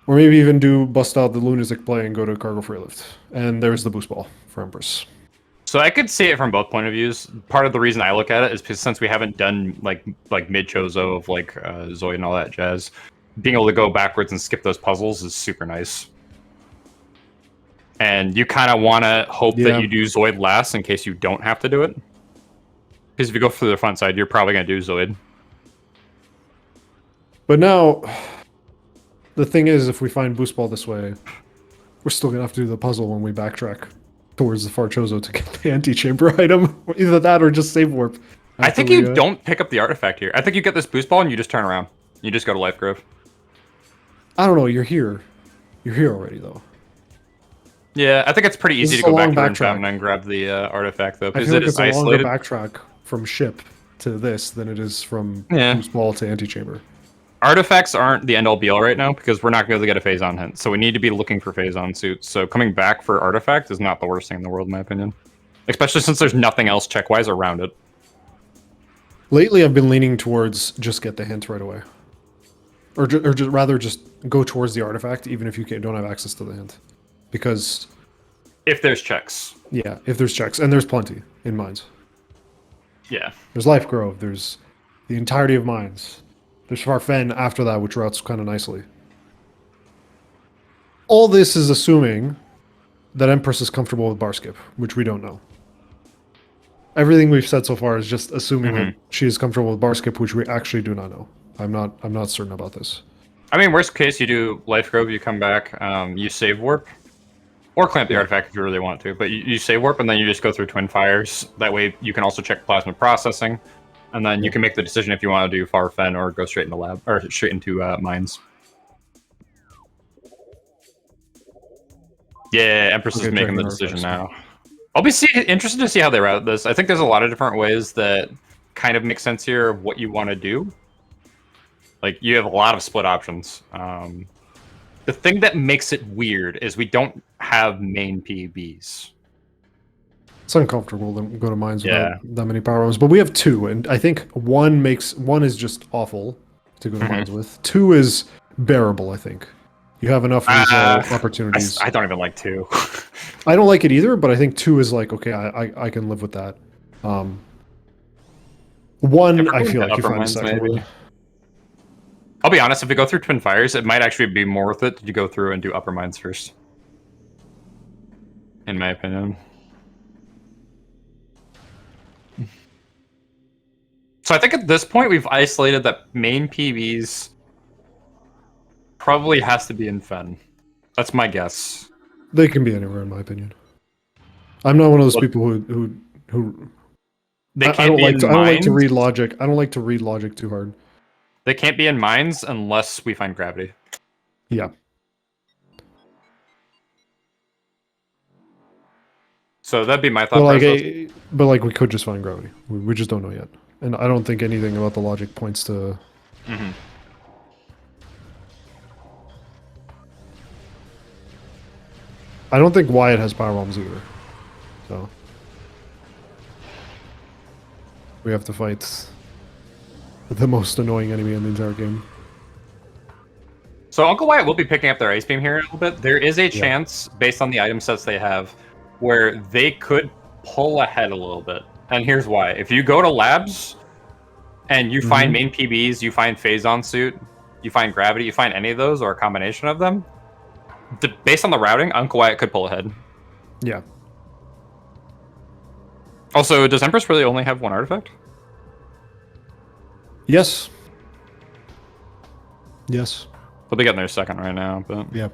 Speaker 2: Or maybe even bust out the Lunatic Play and go to Cargo Freelift. And there's the Boost Ball for Empress.
Speaker 1: So I could see it from both point of views. Part of the reason I look at it is because since we haven't done like mid Chozo of like Zoid and all that jazz, being able to go backwards and skip those puzzles is super nice. And you kind of want to hope that you do Zoid last in case you don't have to do it. Because if you go through the front side, you're probably going to do Zoid.
Speaker 2: But now, the thing is, if we find Boost Ball this way, we're still going to have to do the puzzle when we backtrack towards the Far Chozo to get the Antechamber item. Either that or just save Warp.
Speaker 1: I think you don't pick up the artifact here. I think you get this Boost Ball and you just turn around. You just go to Life Grove.
Speaker 2: I don't know, you're here. You're here already, though.
Speaker 1: Yeah, I think it's pretty easy to go back to Rune Fountain and grab the artifact, though, because it is isolated.
Speaker 2: It's a longer backtrack from ship to this than it is from Boost Ball to Antechamber.
Speaker 1: Artifacts aren't the end-all be-all right now, because we're not going to get a Phazon hint, so we need to be looking for Phazon suits. So coming back for Artifact is not the worst thing in the world, in my opinion. Especially since there's nothing else check-wise around it.
Speaker 2: Lately, I've been leaning towards just get the hint right away. Or rather, just go towards the artifact, even if you don't have access to the hint. Because...
Speaker 1: if there's checks.
Speaker 2: Yeah, if there's checks. And there's plenty in Mines.
Speaker 1: Yeah.
Speaker 2: There's Life Grove. There's the entirety of Mines. There's Farfen after that, which routes kind of nicely. All this is assuming that Empress is comfortable with Bar Skip, which we don't know. Everything we've said so far is just assuming that she is comfortable with Bar Skip, which we actually do not know. I'm not certain about this.
Speaker 1: I mean, worst case, you do Life Grove, you come back, you save Warp. Or clamp the artifact if you really want to. But you save Warp, and then you just go through Twin Fires. That way, you can also check Plasma Processing. And then you can make the decision if you want to do Farfen or go straight into lab or straight into Mines. Yeah, Empress is making the decision now. I'll be interested to see how they route this. I think there's a lot of different ways that kind of make sense here of what you want to do. Like, you have a lot of split options. The thing that makes it weird is we don't have main PBs.
Speaker 2: It's uncomfortable to go to Mines without that many power arms, but we have two, and I think one is just awful to go to Mines with. Two is bearable, I think. You have enough opportunities.
Speaker 1: I don't even like two.
Speaker 2: I don't like it either, but I think two is like, okay, I can live with that. One, I feel like you find a second one.
Speaker 1: I'll be honest, if we go through Twin Fires, it might actually be more worth it to go through and do Upper Mines first. In my opinion. So I think at this point we've isolated that main PBs probably has to be in Fen. That's my guess.
Speaker 2: They can be anywhere, in my opinion. I'm not one of those people who
Speaker 1: they can't I don't
Speaker 2: like to read logic. I don't like to read logic too hard.
Speaker 1: They can't be in Mines unless we find Gravity.
Speaker 2: Yeah.
Speaker 1: So that'd be my thought process.
Speaker 2: But we could just find Gravity. We just don't know yet. And I don't think anything about the logic points to... I don't think Wyatt has power bombs either. So... we have to fight the most annoying enemy in the entire game.
Speaker 1: So UncleWyatt will be picking up their Ice Beam here in a little bit. There is a
Speaker 2: Yeah.
Speaker 1: chance, based on the item sets they have, where they could pull ahead a little bit. And here's why. If you go to labs and you find main PBs, you find Phazon suit, you find gravity, you find any of those or a combination of them, based on the routing, UncleWyatt could pull ahead.
Speaker 2: Yeah.
Speaker 1: Also, does Empress really only have one artifact?
Speaker 2: Yes. Yes.
Speaker 1: They'll be getting their second right now, but...
Speaker 2: Yeah.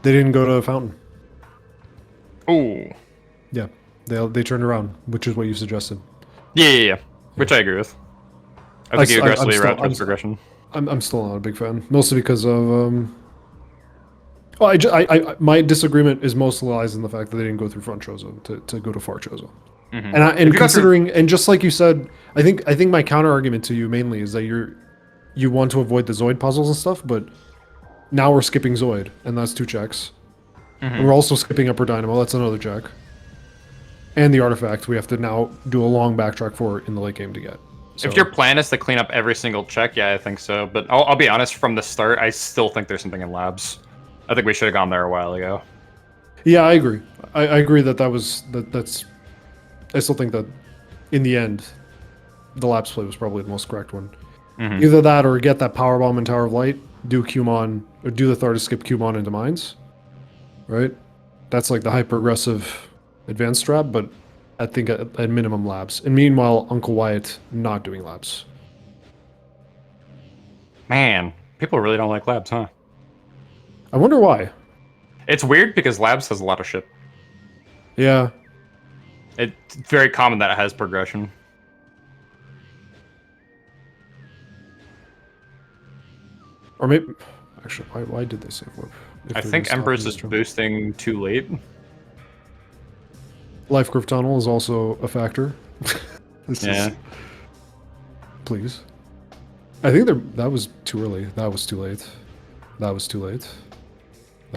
Speaker 2: They didn't go to Fountain.
Speaker 1: Ooh.
Speaker 2: Yeah. They turned around, which is what you suggested.
Speaker 1: Yeah. Which I agree with. I think you aggressively route towards progression.
Speaker 2: I'm still not a big fan, mostly because of my disagreement is mostly lies in the fact that they didn't go through front Chozo to go to far Chozo. And considering and just like you said, I think my counter argument to you mainly is that you want to avoid the Zoid puzzles and stuff, but now we're skipping Zoid, and that's 2 checks. And we're also skipping Upper Dynamo, that's another check. And the artifact we have to now do a long backtrack for in the late game to get. So,
Speaker 1: if your plan is to clean up every single check, yeah, I think so. But I'll be honest, from the start, I still think there's something in labs. I think we should have gone there a while ago.
Speaker 2: Yeah, I agree. I agree that's... I still think that, in the end, the labs play was probably the most correct one. Either that or get that power bomb in Tower of Light, do Qmon, or do the Thar to skip Qmon into mines. Right? That's like the hyper-aggressive advanced strat, but I think at minimum labs. And meanwhile, UncleWyatt not doing labs.
Speaker 1: Man, people really don't like labs, huh?
Speaker 2: I wonder why.
Speaker 1: It's weird because labs has a lot of shit.
Speaker 2: Yeah.
Speaker 1: It's very common that it has progression.
Speaker 2: Or maybe... Actually, why did they save whip?
Speaker 1: I think Empress is boosting too late.
Speaker 2: Life Curve Tunnel is also a factor. Please. I think that was too early. That was too late. That was too late.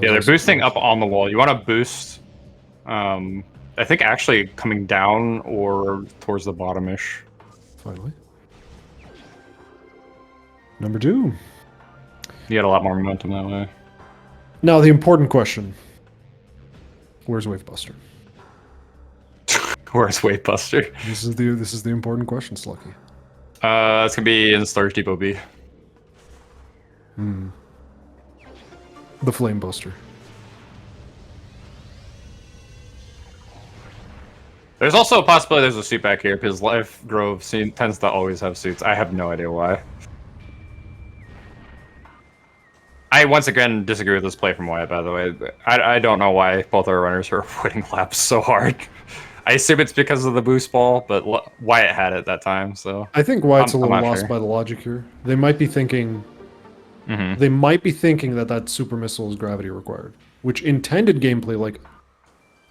Speaker 1: Yeah, they're boosting up on the wall. You want to boost, I think actually coming down or towards the bottom-ish.
Speaker 2: Finally. Number 2.
Speaker 1: You get a lot more momentum that way.
Speaker 2: Now the important question. Where's Wavebuster?
Speaker 1: Where's Wavebuster?
Speaker 2: This is the important question, Slucky.
Speaker 1: It's gonna be in Storage Depot B.
Speaker 2: The Flame Buster.
Speaker 1: There's also a possibility there's a suit back here, because Life Grove tends to always have suits. I have no idea why. I once again disagree with this play from Wyatt, by the way. I don't know why both our runners are avoiding laps so hard. I assume it's because of the boost ball, but Wyatt had it that time, so...
Speaker 2: I think Wyatt's a little lost by the logic here. They might be thinking... They might be thinking that super missile is gravity required. Which intended gameplay, like...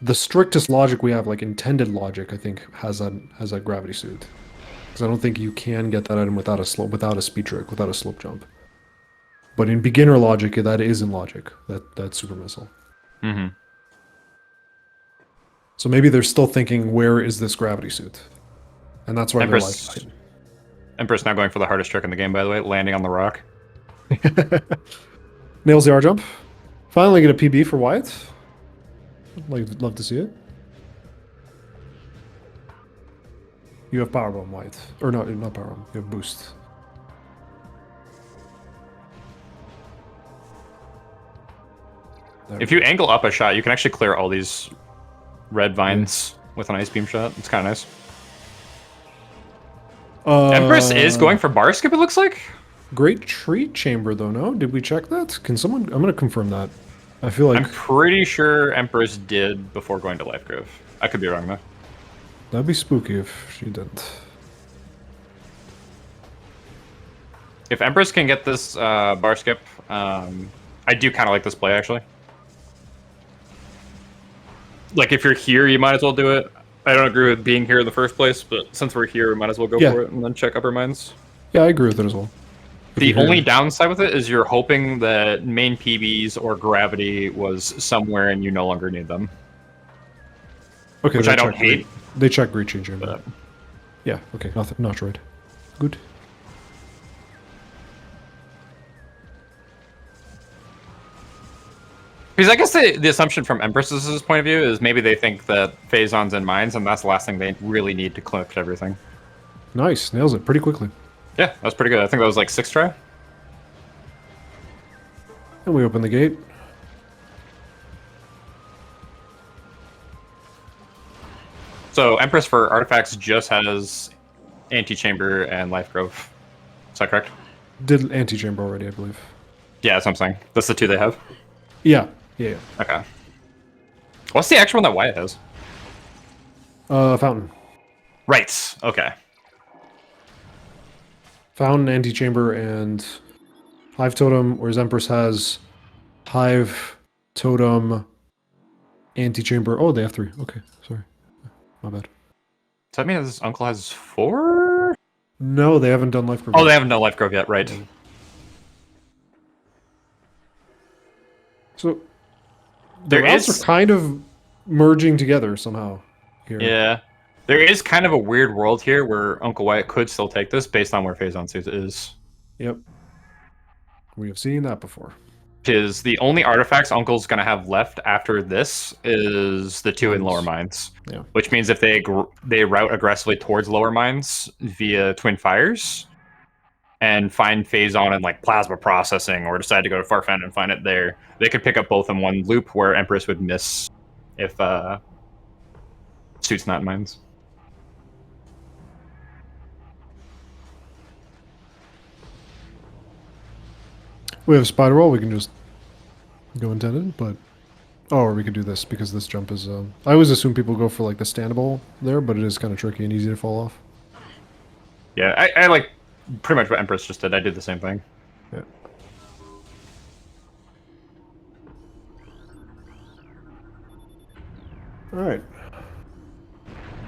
Speaker 2: The strictest logic we have, like intended logic, I think, has a gravity suit. Because I don't think you can get that item without a speed trick, without a slope jump. But in beginner logic, that is in logic, that super missile. So maybe they're still thinking, where is this gravity suit? And that's why
Speaker 1: Empress,
Speaker 2: they're like...
Speaker 1: Empress now going for the hardest trick in the game, by the way, landing on the rock.
Speaker 2: Nails the R-jump. Finally get a PB for Wyatt. Love to see it. You have Power Bomb, Wyatt. Or no, not Power Bomb. You have Boost.
Speaker 1: If you angle up a shot, you can actually clear all these red vines with an Ice Beam shot. It's kind of nice. Empress is going for bar skip, it looks like.
Speaker 2: Great Tree Chamber, though, no? Did we check that? Can someone... I'm going to confirm that. I feel like...
Speaker 1: I'm pretty sure Empress did before going to Life Grove. I could be wrong, though.
Speaker 2: That'd be spooky if she didn't.
Speaker 1: If Empress can get this bar skip, I do kind of like this play, actually. Like, if you're here, you might as well do it. I don't agree with being here in the first place, but since we're here, we might as well go for it and then check upper mines.
Speaker 2: Yeah, I agree with it as well.
Speaker 1: The only downside with it is you're hoping that main PBs or gravity was somewhere and you no longer need them.
Speaker 2: Okay,
Speaker 1: which I don't hate.
Speaker 2: They check Great Tree Chamber. Yeah, okay, not right. Good.
Speaker 1: Because I guess the assumption from Empress's point of view is maybe they think that Phazon's in mines, and that's the last thing they really need to collect everything.
Speaker 2: Nice, nails it pretty quickly.
Speaker 1: Yeah, that was pretty good. I think that was like 6th try.
Speaker 2: And we open the gate.
Speaker 1: So Empress for artifacts just has Antechamber and Life Grove. Is that correct?
Speaker 2: Did Antechamber already, I believe.
Speaker 1: Yeah, that's what I'm saying. That's the 2 they have?
Speaker 2: Yeah.
Speaker 1: Okay. What's the actual one that Wyatt has?
Speaker 2: Fountain.
Speaker 1: Right, okay.
Speaker 2: Fountain, Antechamber, and Hive Totem, whereas Empress has Hive, Totem, Antechamber. Oh, they have 3. Okay, sorry. My bad.
Speaker 1: Does that mean his uncle has 4?
Speaker 2: No, they haven't done Life Grove.
Speaker 1: Oh, they haven't done Life Grove yet, right.
Speaker 2: So, the routes are kind of merging together somehow here.
Speaker 1: Yeah. There is kind of a weird world here where UncleWyatt could still take this based on where Phazon Suit is.
Speaker 2: Yep. We have seen that before.
Speaker 1: Because the only artifacts Uncle's going to have left after this is the 2 in Lower Mines.
Speaker 2: Yeah.
Speaker 1: Which means if they route aggressively towards Lower Mines via Twin Fires and find Phazon in like Plasma Processing or decide to go to Farfetch'd and find it there, they could pick up both in one loop where Empress would miss if Suit's not in Mines.
Speaker 2: We have Spider Wall, we can just go intended, but... Oh, or we could do this, because this jump is... I always assume people go for, like, the standable there, but it is kind of tricky and easy to fall off.
Speaker 1: Yeah, I like pretty much what Empress just did. I did the same thing.
Speaker 2: Yeah. Alright.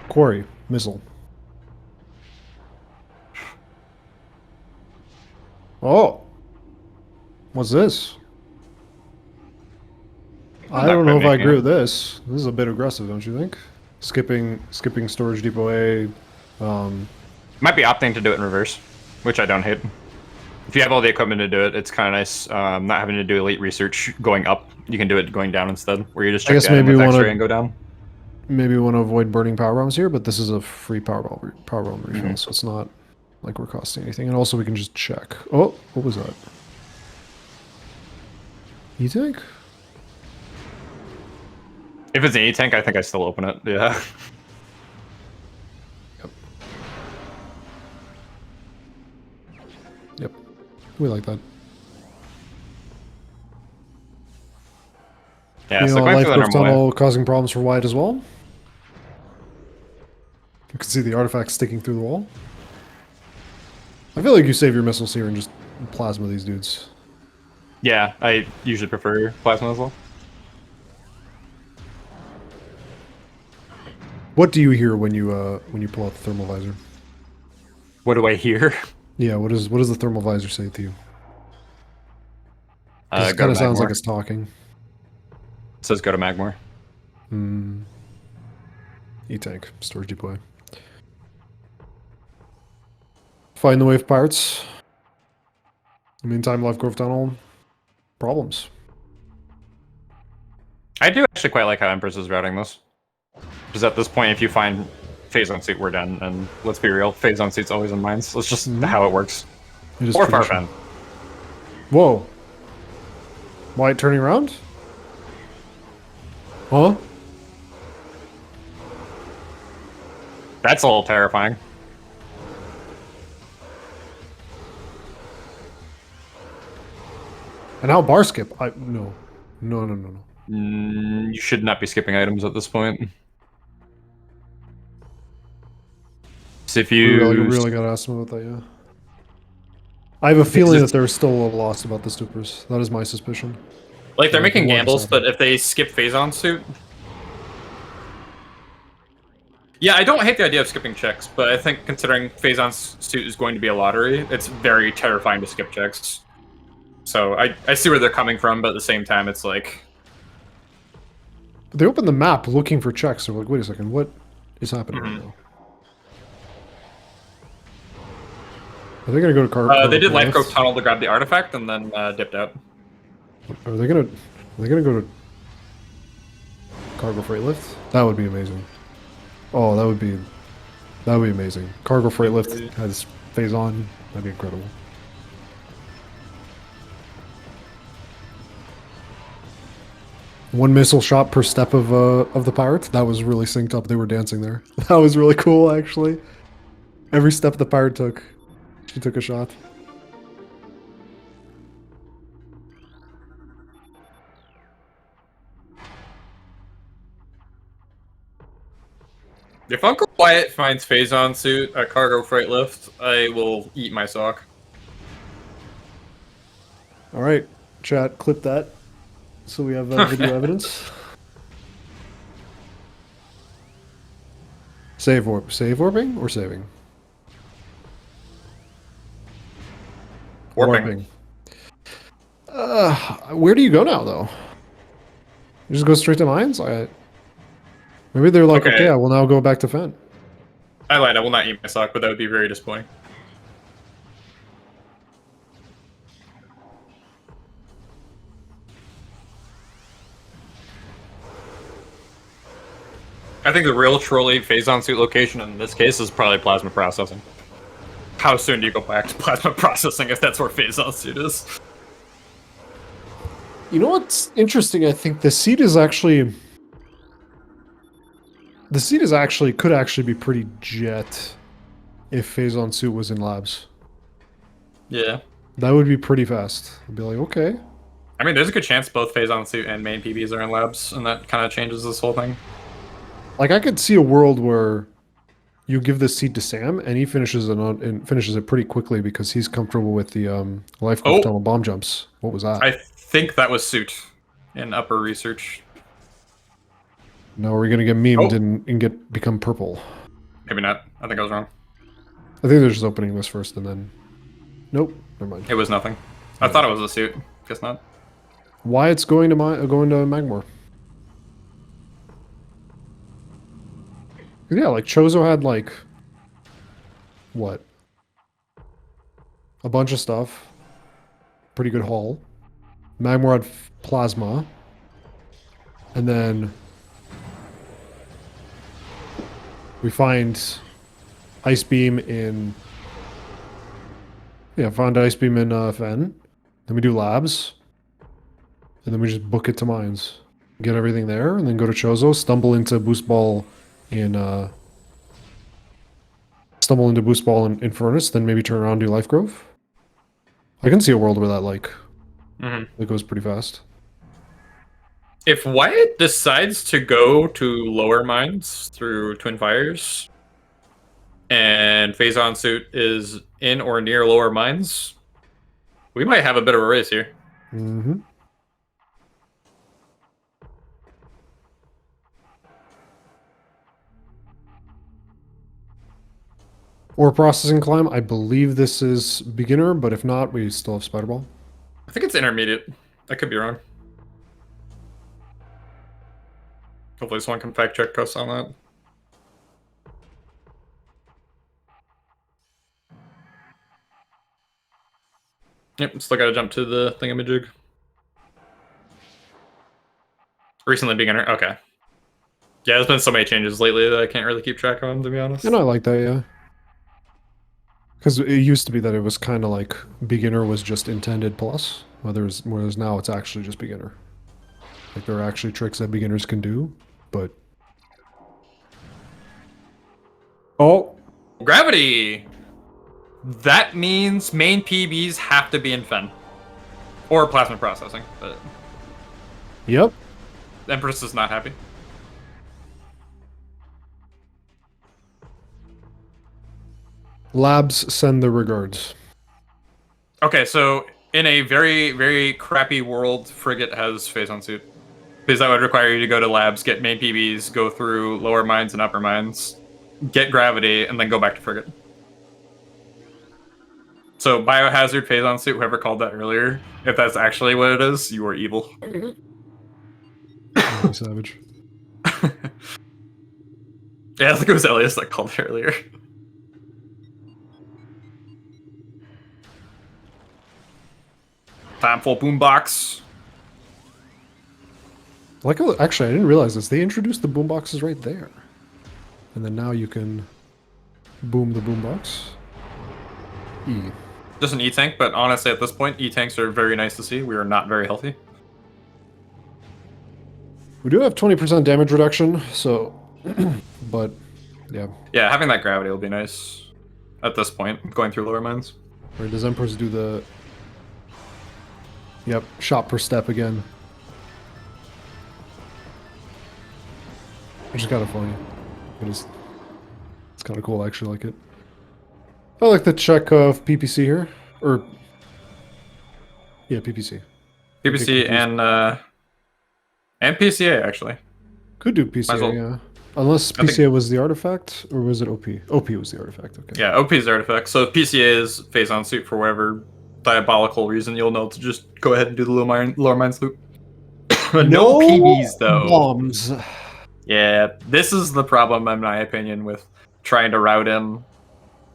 Speaker 2: Quarry. Missile. Oh! What's this? I don't know if I agree with this. This is a bit aggressive, don't you think? Skipping storage depot A.
Speaker 1: Might be opting to do it in reverse, which I don't hate. If you have all the equipment to do it, it's kind of nice not having to do elite research going up. You can do it going down instead, where you just check the item with X-ray and go down.
Speaker 2: Maybe we want to avoid burning power bombs here, but this is a free power bomb refill, so it's not like we're costing anything. And also we can just check. Oh, what was that? E-tank?
Speaker 1: If it's an E-tank, I think I still open it, yeah.
Speaker 2: Yep. We like that.
Speaker 1: Yeah, so going through the normal
Speaker 2: tunnel causing problems for Wyatt as well. You can see the artifacts sticking through the wall. I feel like you save your missiles here and just plasma these dudes.
Speaker 1: Yeah, I usually prefer plasma as well.
Speaker 2: What do you hear when you pull out the thermal visor?
Speaker 1: What do I hear?
Speaker 2: Yeah, what does the thermal visor say to you? It
Speaker 1: Go
Speaker 2: kind
Speaker 1: to
Speaker 2: of sounds
Speaker 1: Magmore.
Speaker 2: like it's talking.
Speaker 1: It says go to Magmore.
Speaker 2: E-tank, storage depot. Find the wave pirates. In the meantime, Life Grove Tunnel. Problems.
Speaker 1: I do actually quite like how Empress is routing this. Because at this point, if you find Phazon Suit, we're done. And let's be real, Phazon Suit's always in mines. That's just how it works.
Speaker 2: It is
Speaker 1: Or
Speaker 2: tradition.
Speaker 1: Farfetch'd.
Speaker 2: Whoa. Wyatt turning around? Huh?
Speaker 1: That's a little terrifying.
Speaker 2: And now bar skip. No.
Speaker 1: You should not be skipping items at this point. So if you
Speaker 2: really gotta ask them about that, yeah. I have a feeling that they're still a little lost about the supers. That is my suspicion.
Speaker 1: like they're making gambles, but if they skip Phazon Suit, yeah, I don't hate the idea of skipping checks, but I think considering Phazon's Suit is going to be a lottery, it's very terrifying to skip checks. So I see where they're coming from, but at the same time, it's like...
Speaker 2: But they opened the map looking for checks, so like, wait a second, what is happening right now? Are they gonna go to car?
Speaker 1: They did Life Grove Tunnel to grab the artifact and then dipped out.
Speaker 2: Are they gonna go to Cargo freight lift. That would be amazing. Oh, that would be amazing. Cargo freight lift has phase on. That'd be incredible. One missile shot per step of the pirates. That was really synced up. They were dancing there. That was really cool, actually. Every step the pirate took, she took a shot.
Speaker 1: If UncleWyatt finds Phazon suit at cargo freight lift, I will eat my sock.
Speaker 2: All right, chat, clip that, so we have video evidence. Save warping or saving?
Speaker 1: Warping.
Speaker 2: Where do you go now, though? You just go straight to mines? Maybe they're like, okay, I will now go back to Fen.
Speaker 1: I lied, I will not eat my sock, but that would be very disappointing. I think the real trolley Phazon suit location in this case is probably plasma processing. How soon do you go back to plasma processing if that's where Phazon suit is?
Speaker 2: You know what's interesting? I think the seed is actually... The seed is actually... could actually be pretty jet if Phazon suit was in labs.
Speaker 1: Yeah.
Speaker 2: That would be pretty fast. I'd be like, okay.
Speaker 1: I mean, there's a good chance both Phazon suit and main PBs are in labs, and that kind of changes this whole thing.
Speaker 2: Like, I could see a world where you give the seed to Sam, and he finishes it pretty quickly because he's comfortable with the life tunnel bomb jumps. What was that?
Speaker 1: I think that was suit in upper research.
Speaker 2: No, we're gonna get memed and become purple.
Speaker 1: Maybe not. I think I was wrong.
Speaker 2: I think they're just opening this first and then... Nope, never mind.
Speaker 1: It was nothing. I thought it was a suit. Guess not.
Speaker 2: Wyatt's going to Magmore. Yeah, like Chozo had like what? A bunch of stuff. Pretty good haul. Magmore had plasma. And then we find Ice Beam in... Yeah, found Ice Beam in Fen. Then we do labs. And then we just book it to mines. Get everything there, and then go to Chozo, stumble into Boost Ball in Furnace, then maybe turn around and do Life Grove. I can see a world where that like it goes pretty fast.
Speaker 1: If Wyatt decides to go to lower mines through Twin Fires, and Phazon suit is in or near lower mines, we might have a bit of a race here.
Speaker 2: Mm-hmm. Or processing climb. I believe this is beginner, but if not, we still have Spider Ball.
Speaker 1: I think it's intermediate. I could be wrong. Hopefully someone can fact check us on that. Yep, still gotta jump to the thingamajig. Recently beginner, okay. Yeah, there's been so many changes lately that I can't really keep track of them, to be honest.
Speaker 2: And I like that, yeah. Because it used to be that it was kind of like beginner was just intended plus, whereas now it's actually just beginner. Like there are actually tricks that beginners can do, but... Oh!
Speaker 1: Gravity! That means main PBs have to be in Fen. Or plasma processing, but...
Speaker 2: Yep.
Speaker 1: Empress is not happy.
Speaker 2: Labs send the regards.
Speaker 1: Okay, so in a very, very crappy world, Frigate has Phazon suit. Because that would require you to go to labs, get main PBs, go through lower mines and upper mines, get gravity, and then go back to Frigate. So biohazard Phazon suit, whoever called that earlier, if that's actually what it is, you are evil.
Speaker 2: Savage.
Speaker 1: Yeah, I think it was Elias that called it earlier. Time for boombox.
Speaker 2: Like, oh, actually, I didn't realize this. They introduced the boomboxes right there. And then now you can boom the boombox. E.
Speaker 1: Just an E-tank, but honestly, at this point, E-tanks are very nice to see. We are not very healthy.
Speaker 2: We do have 20% damage reduction, so... but, yeah.
Speaker 1: Yeah, having that gravity will be nice at this point, going through lower mines.
Speaker 2: Or does Empress do the... Yep, shot per step again. Which is kind of funny. It's kind of cool, I actually like it. I like the check of PPC here. Or... Yeah, PPC.
Speaker 1: PPC and PCA, actually.
Speaker 2: Could do PCA, well. Yeah. Unless PCA was the artifact, or was it OP? OP was the artifact, okay.
Speaker 1: Yeah, OP is the artifact. So if PCA is phase on suit for whatever diabolical reason, you'll know to just go ahead and do the lower mines loop. No PBs, though.
Speaker 2: Bombs.
Speaker 1: Yeah, this is the problem, in my opinion, with trying to route in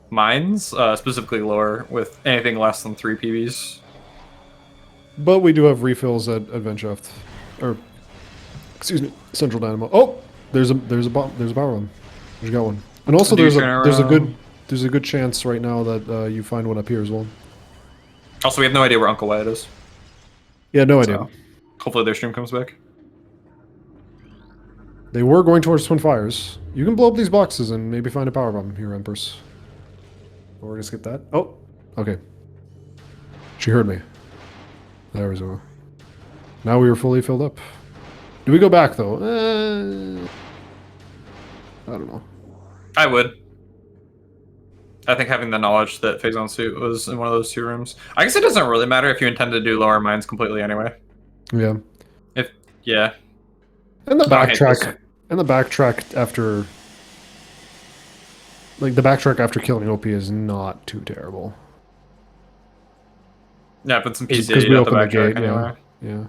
Speaker 1: mines, specifically lower, with anything less than 3 PBs.
Speaker 2: But we do have refills at Adventshaft. Or, excuse me, Central Dynamo. Oh! There's a bomb. There's a power bomb. There's got one. And also there's a good chance right now that you find one up here as well.
Speaker 1: Also, we have no idea where UncleWyatt is.
Speaker 2: Yeah, no idea.
Speaker 1: Hopefully their stream comes back.
Speaker 2: They were going towards Twin Fires. You can blow up these boxes and maybe find a power bomb here, Empress. Or we're gonna skip that. Oh, okay. She heard me. There we go. Now we are fully filled up. Do we go back though? I don't know.
Speaker 1: I would. I think having the knowledge that phase on suit was in one of those 2 rooms. I guess it doesn't really matter if you intend to do lower mines completely anyway.
Speaker 2: Yeah.
Speaker 1: Yeah.
Speaker 2: And the backtrack. And the backtrack after. Like the backtrack after killing OP is not too terrible.
Speaker 1: Yeah, but some PCA because we open the gate anyway.
Speaker 2: Yeah.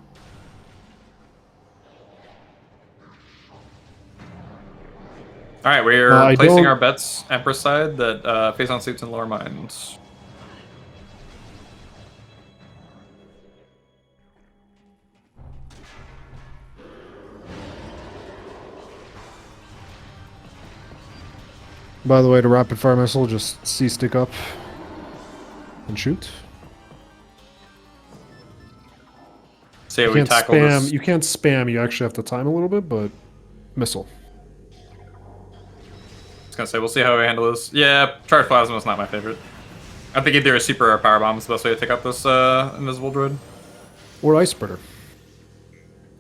Speaker 1: All right, we're placing our bets Empress side that phase on suits and lower mines.
Speaker 2: By the way, to rapid fire missile, just C stick up and shoot.
Speaker 1: Say we tackle this.
Speaker 2: You can't spam. You actually have to time a little bit, but missile.
Speaker 1: I was gonna say we'll see how we handle this. Yeah, charge plasma is not my favorite. I think either a super or a power bomb is the best way to take out this invisible droid.
Speaker 2: Or ice spreader.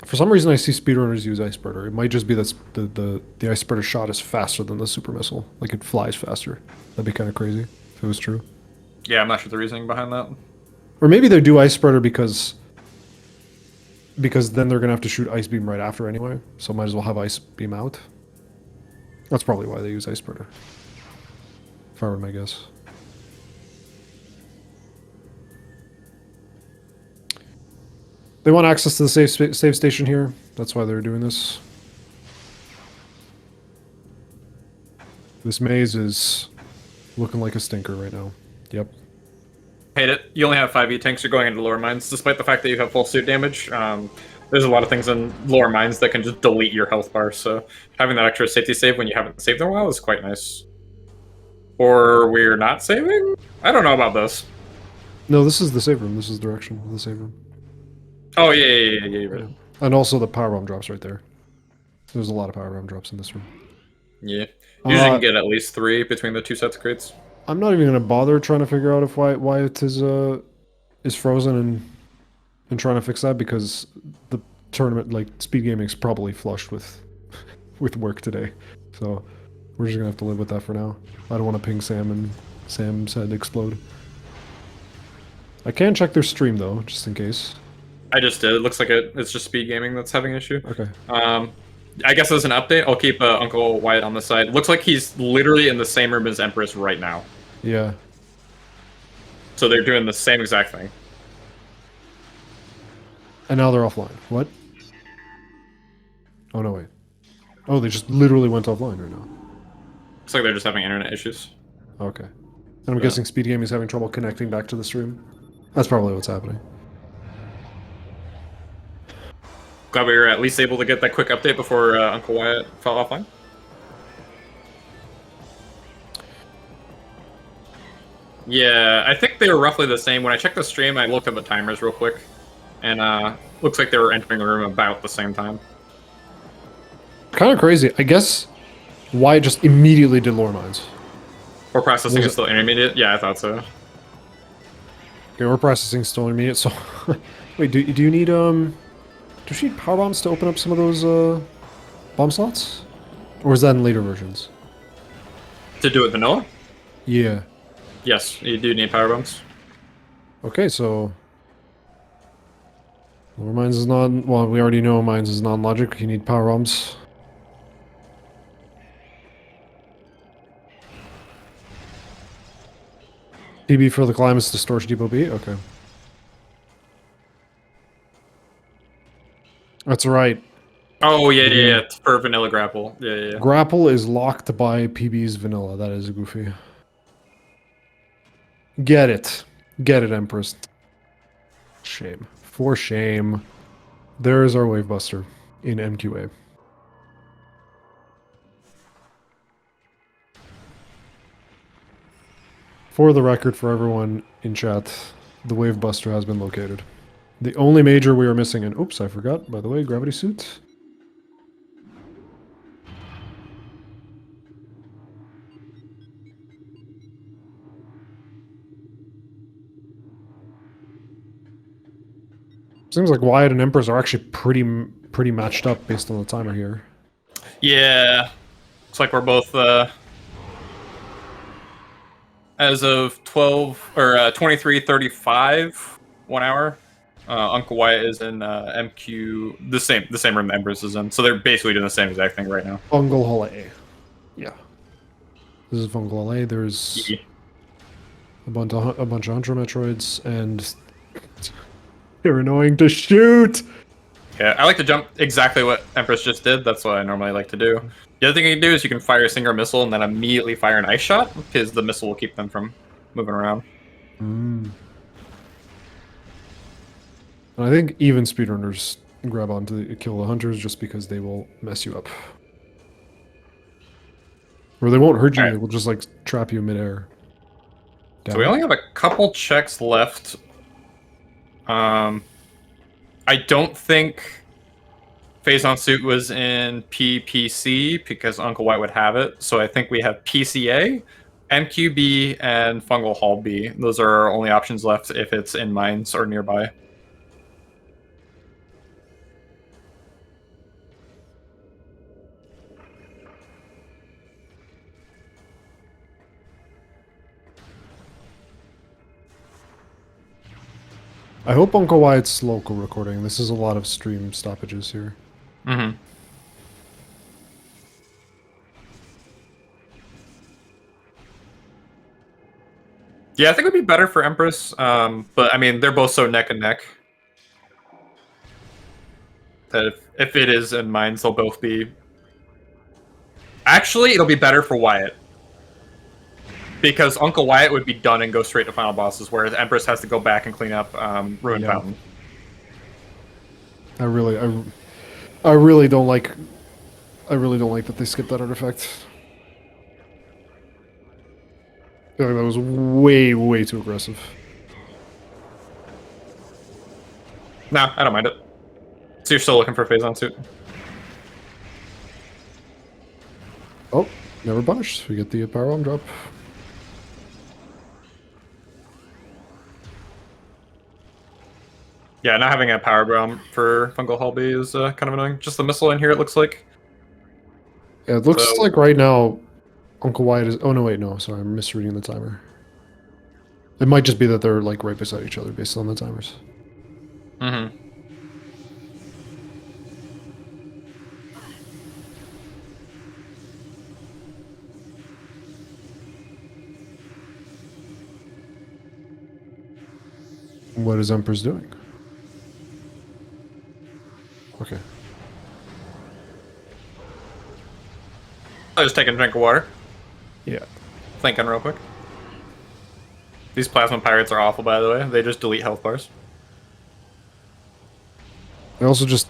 Speaker 2: For some reason, I see speedrunners use ice spreader. It might just be that the ice spreader shot is faster than the super missile. Like it flies faster. That'd be kind of crazy if it was true.
Speaker 1: Yeah, I'm not sure the reasoning behind that.
Speaker 2: Or maybe they do ice spreader because then they're gonna have to shoot ice beam right after anyway. So might as well have ice beam out. That's probably why they use ice spreader. If I were my guess. They want access to the save station here. That's why they're doing this. This maze is looking like a stinker right now. Yep.
Speaker 1: Hate it. You only have 5 E-tanks. You're going into lower mines, despite the fact that you have full suit damage. There's a lot of things in lower mines that can just delete your health bar, so having that extra safety save when you haven't saved in a while is quite nice. Or we're not saving? I don't know about this.
Speaker 2: No, this is the save room. This is the direction of the save room.
Speaker 1: Oh, yeah, you're right.
Speaker 2: Yeah. And also the power bomb drops right there. There's a lot of power bomb drops in this room.
Speaker 1: Yeah. Usually you can get at least 3 between the 2 sets of crates.
Speaker 2: I'm not even going to bother trying to figure out if why it is frozen and trying to fix that, because the tournament, like SpeedGaming, is probably flushed with work today. So we're just going to have to live with that for now. I don't want to ping Sam and Sam's head explode. I can check their stream though, just in case.
Speaker 1: I just did. It looks like it's just SpeedGaming that's having an issue.
Speaker 2: Okay.
Speaker 1: I guess as an update, I'll keep UncleWyatt on the side. Looks like he's literally in the same room as Empress right now.
Speaker 2: Yeah.
Speaker 1: So they're doing the same exact thing.
Speaker 2: And now they're offline. What? Oh, no, wait. Oh, they just literally went offline right now.
Speaker 1: Looks like they're just having internet issues.
Speaker 2: Okay. And I'm guessing SpeedGaming is having trouble connecting back to the stream. That's probably what's happening.
Speaker 1: Glad we were at least able to get that quick update before UncleWyatt fell offline. Yeah, I think they were roughly the same. When I checked the stream, I looked at the timers real quick, and looks like they were entering the room about the same time.
Speaker 2: Kind of crazy. I guess why just immediately did lore mines?
Speaker 1: Or processing is still intermediate? Yeah, I thought so.
Speaker 2: Okay, we're processing still intermediate, so... Wait, do you need, do you need power bombs to open up some of those, bomb slots? Or is that in later versions?
Speaker 1: To do it vanilla?
Speaker 2: Yeah.
Speaker 1: Yes, you do need power bombs.
Speaker 2: Okay, so... Lore mines is non... Well, we already know mines is non-logic. You need power bombs. PB for the climates to storage depot B? Okay. That's right.
Speaker 1: Oh, yeah. For vanilla grapple. Yeah.
Speaker 2: Grapple is locked by PB's vanilla. That is goofy. Get it. Get it, Empress. Shame. For shame. There is our Wave Buster in MQA. For the record, for everyone in chat, the Wave Buster has been located. The only major we are missing, and oops, I forgot, by the way, gravity suit. Seems like Wyatt and Empress are actually pretty matched up based on the timer here.
Speaker 1: Yeah. Looks like we're both, as of 23:35, 1 hour. UncleWyatt is in MQ, the same room the Empress is in. So they're basically doing the same exact thing right now.
Speaker 2: Fungal Hall A. Yeah. This is Fungal Hall A. There's a bunch of Hunter Metroids, and they're annoying to shoot!
Speaker 1: Yeah, I like to jump exactly what Empress just did. That's what I normally like to do. The other thing you can do is you can fire a single missile and then immediately fire an ice shot, because the missile will keep them from moving around.
Speaker 2: I think even speedrunners grab onto the kill the hunters just because they will mess you up. Or they won't hurt you, they will just like trap you midair.
Speaker 1: So we only have a couple checks left. I don't think Phazon Suit was in PPC because UncleWyatt would have it. So I think we have PCA, MQB, and Fungal Hall B. Those are our only options left if it's in mines or nearby.
Speaker 2: I hope UncleWyatt's local recording. This is a lot of stream stoppages here.
Speaker 1: Mm-hmm. Yeah, I think it would be better for Empress, but I mean, they're both so neck and neck that if it is in mines, they'll both be... Actually, it'll be better for Wyatt. Because UncleWyatt would be done and go straight to final bosses, whereas Empress has to go back and clean up Ruined Fountain.
Speaker 2: I really don't like that they skipped that artifact. I feel like that was way too aggressive.
Speaker 1: No, I don't mind it. So you're still looking for Phazon Suit?
Speaker 2: Oh, never punished. We get the power bomb drop.
Speaker 1: Yeah, not having a power bomb for Fungal Hall B is kind of annoying. Just the missile in here, it looks like.
Speaker 2: Yeah, it looks like right now UncleWyatt is... Oh, no, wait, no. Sorry, I'm misreading the timer. It might just be that they're, like, right beside each other based on the timers.
Speaker 1: Mm-hmm.
Speaker 2: What is Empress doing? Okay.
Speaker 1: I'll just take a drink of water.
Speaker 2: Yeah.
Speaker 1: Thinking real quick. These plasma pirates are awful, by the way. They just delete health bars.
Speaker 2: They also just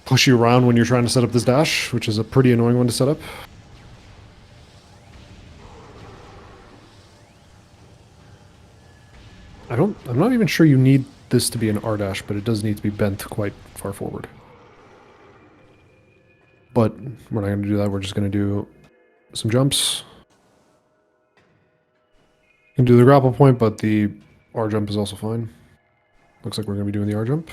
Speaker 2: push you around when you're trying to set up this dash, which is a pretty annoying one to set up. I'm not even sure you need this to be an R dash, but it does need to be bent quite far forward. But we're not going to do that. We're just going to do some jumps. You can do the grapple point, but the R jump is also fine. Looks like we're going to be doing the R jump.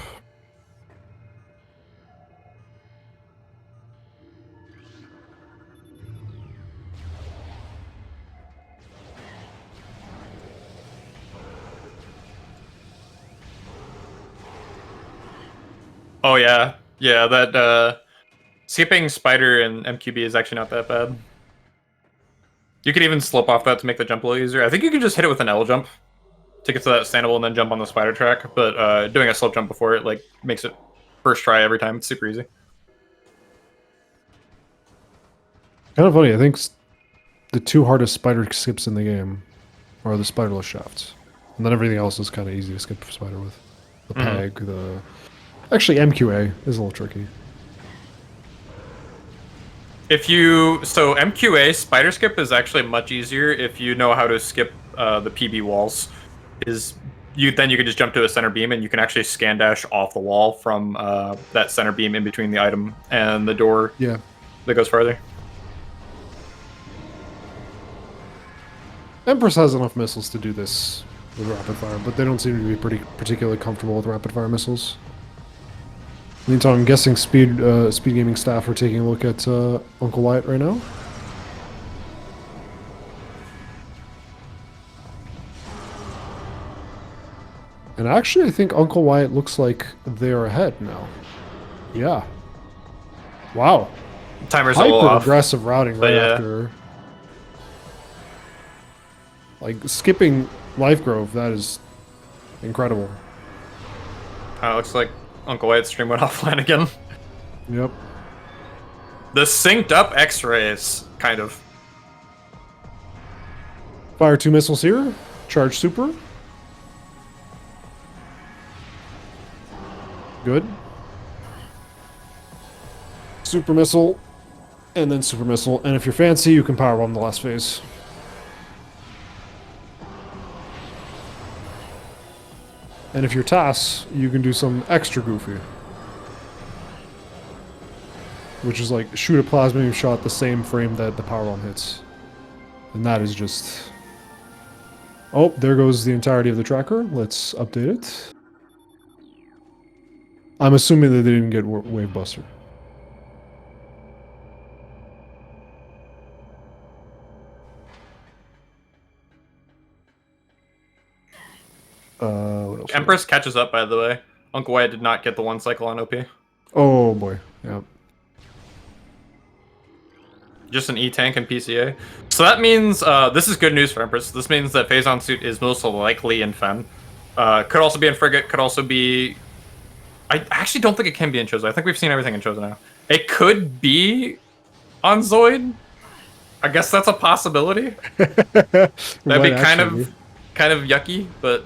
Speaker 1: Oh yeah, yeah. That skipping spider and MQB is actually not that bad. You could even slope off that to make the jump a little easier. I think you could just hit it with an L jump to get to that standable and then jump on the spider track. But doing a slope jump before it like makes it first try every time. It's super easy.
Speaker 2: Kind of funny. I think the two hardest spider skips in the game are the spiderless shafts, and then everything else is kind of easy to skip spider with. The peg, actually MQA is a little tricky.
Speaker 1: So MQA spider skip is actually much easier if you know how to skip the PB walls. Then you can just jump to a center beam and you can actually scan dash off the wall from that center beam in between the item and the door.
Speaker 2: Yeah,
Speaker 1: that goes farther.
Speaker 2: Empress has enough missiles to do this with rapid fire, but they don't seem to be particularly comfortable with rapid fire missiles. Meantime, I'm guessing SpeedGaming staff are taking a look at UncleWyatt right now. And actually, I think UncleWyatt looks like they're ahead now. Yeah. Wow.
Speaker 1: Timer's a little off.
Speaker 2: Aggressive routing right after. Like, skipping Life Grove, that is incredible.
Speaker 1: Looks like UncleWyatt's stream went offline again.
Speaker 2: Yep.
Speaker 1: The synced up X-rays, kind of.
Speaker 2: Fire 2 missiles here. Charge super. Good. Super missile. And then super missile. And if you're fancy, you can powerbomb the last phase. And if you're TAS, you can do some extra goofy. Which is like shoot a plasma beam shot the same frame that the powerbomb hits. And that is just... Oh, there goes the entirety of the tracker. Let's update it. I'm assuming that they didn't get Wave Buster. What else?
Speaker 1: Empress catches up, by the way. UncleWyatt did not get the 1 cycle on OP.
Speaker 2: Oh boy, yeah.
Speaker 1: Just an E-Tank and PCA. So that means, this is good news for Empress. This means that Phazon Suit is most likely in Fen. Could also be in Frigate, could also be... I actually don't think it can be in Chozo. I think we've seen everything in Chozo now. It could be on Zoid. I guess that's a possibility. That'd be kind of yucky, but...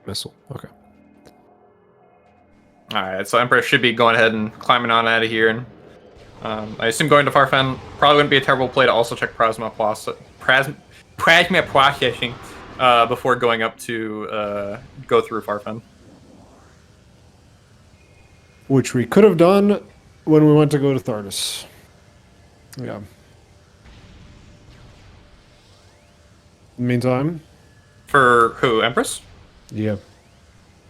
Speaker 2: Missile, okay.
Speaker 1: Alright, so Empress should be going ahead and climbing on out of here. And I assume going to Farfen probably wouldn't be a terrible play to also check plasma processing before going up to go through Farfen.
Speaker 2: Which we could have done when we went to go to Thardis. Yeah. In the meantime...
Speaker 1: For who, Empress?
Speaker 2: Yeah.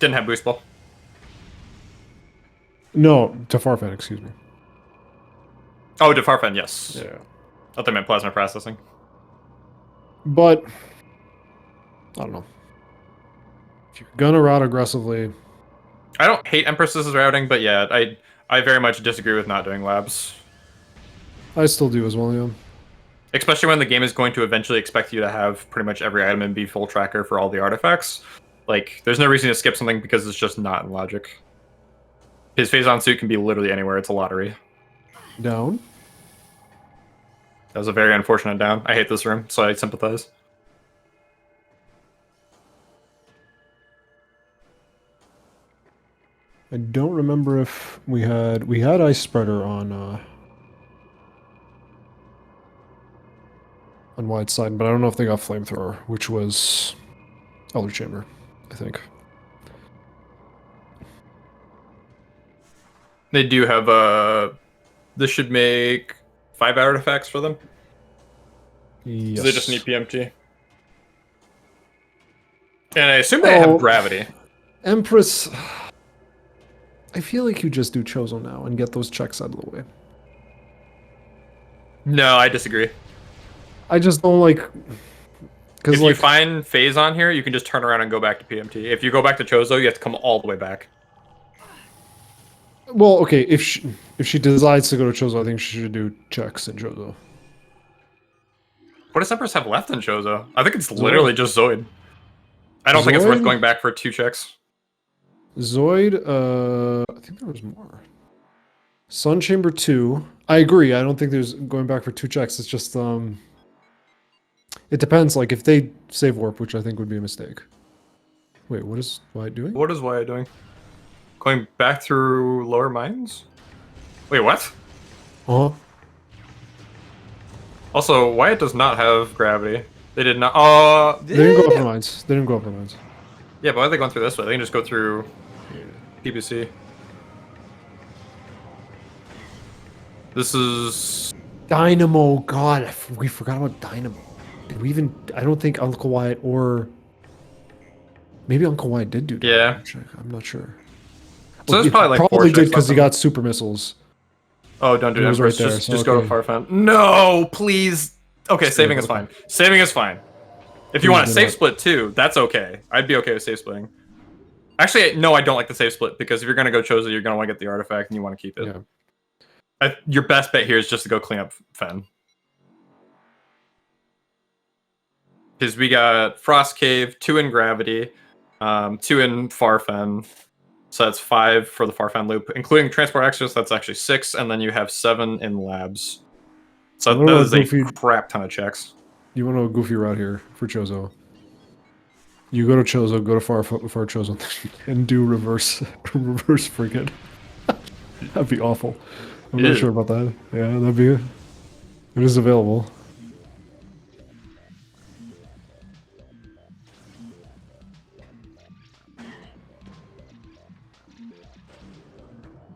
Speaker 1: Didn't have boost ball.
Speaker 2: No, to Farfen, excuse me.
Speaker 1: Oh, to Farfen, yes.
Speaker 2: Yeah.
Speaker 1: I thought they meant plasma processing.
Speaker 2: But, I don't know. If you're gonna route aggressively...
Speaker 1: I don't hate Empress's routing, but yeah, I very much disagree with not doing labs.
Speaker 2: I still do as well, yeah.
Speaker 1: Especially when the game is going to eventually expect you to have pretty much every item and be full tracker for all the artifacts. Like, there's no reason to skip something because it's just not in logic. His Phazon Suit can be literally anywhere, it's a lottery.
Speaker 2: Down.
Speaker 1: That was a very unfortunate down. I hate this room, so I sympathize.
Speaker 2: I don't remember if we had Ice Spreader on Wyatt's side, but I don't know if they got Flamethrower, which was Elder Chamber, I think.
Speaker 1: They do have this should make 5 artifacts for them.
Speaker 2: Yes.
Speaker 1: They just need PMT. And I assume they have gravity.
Speaker 2: Empress. I feel like you just do Chozo now and get those checks out of the way.
Speaker 1: No, I disagree.
Speaker 2: I just don't like.
Speaker 1: If you find Phase on here, you can just turn around and go back to PMT. If you go back to Chozo, you have to come all the way back.
Speaker 2: Well, okay, if she decides to go to Chozo, I think she should do checks in Chozo.
Speaker 1: What does Empress have left in Chozo? I think it's literally just Zoid. I don't think it's worth going back for 2 checks.
Speaker 2: Zoid, I think there was more. Sun Chamber 2. I agree. I don't think there's going back for 2 checks. It's just, it depends. Like, if they save warp, which I think would be a mistake. Wait, what is Wyatt doing?
Speaker 1: What is Wyatt doing? Going back through lower mines? Wait, what?
Speaker 2: Uh-huh.
Speaker 1: Also, Wyatt does not have gravity. They did not.
Speaker 2: They didn't go upper mines. They didn't go upper mines.
Speaker 1: Yeah, but why are they going through this way? They can just go through PPC. This is
Speaker 2: Dynamo. God, we forgot about Dynamo. Did we even? I don't think UncleWyatt or maybe UncleWyatt did do that.
Speaker 1: Yeah.
Speaker 2: I'm not sure.
Speaker 1: So there's probably like
Speaker 2: probably
Speaker 1: 4
Speaker 2: did because he got super missiles.
Speaker 1: Oh, don't do that.
Speaker 2: Right there,
Speaker 1: just go to Farfan. No, please. Okay, saving is fine. Saving is fine. If you want to save split too, that's okay. I'd be okay with save splitting. Actually, no, I don't like the save split because if you're gonna go Chozo, you're gonna want to get the artifact and you want to keep it. Yeah. Your best bet here is just to go clean up Fen. Because we got Frost Cave, 2 in Gravity, 2 in Farfen. So that's 5 for the Farfen loop, including Transport Access. That's actually 6, and then you have 7 in Labs. So that is a crap ton of checks.
Speaker 2: You want a goofy route here for Chozo? You go to Chozo, go to far Chozo, and do reverse frigate. That'd be awful. I'm not sure about that. Yeah, that'd be. It is available.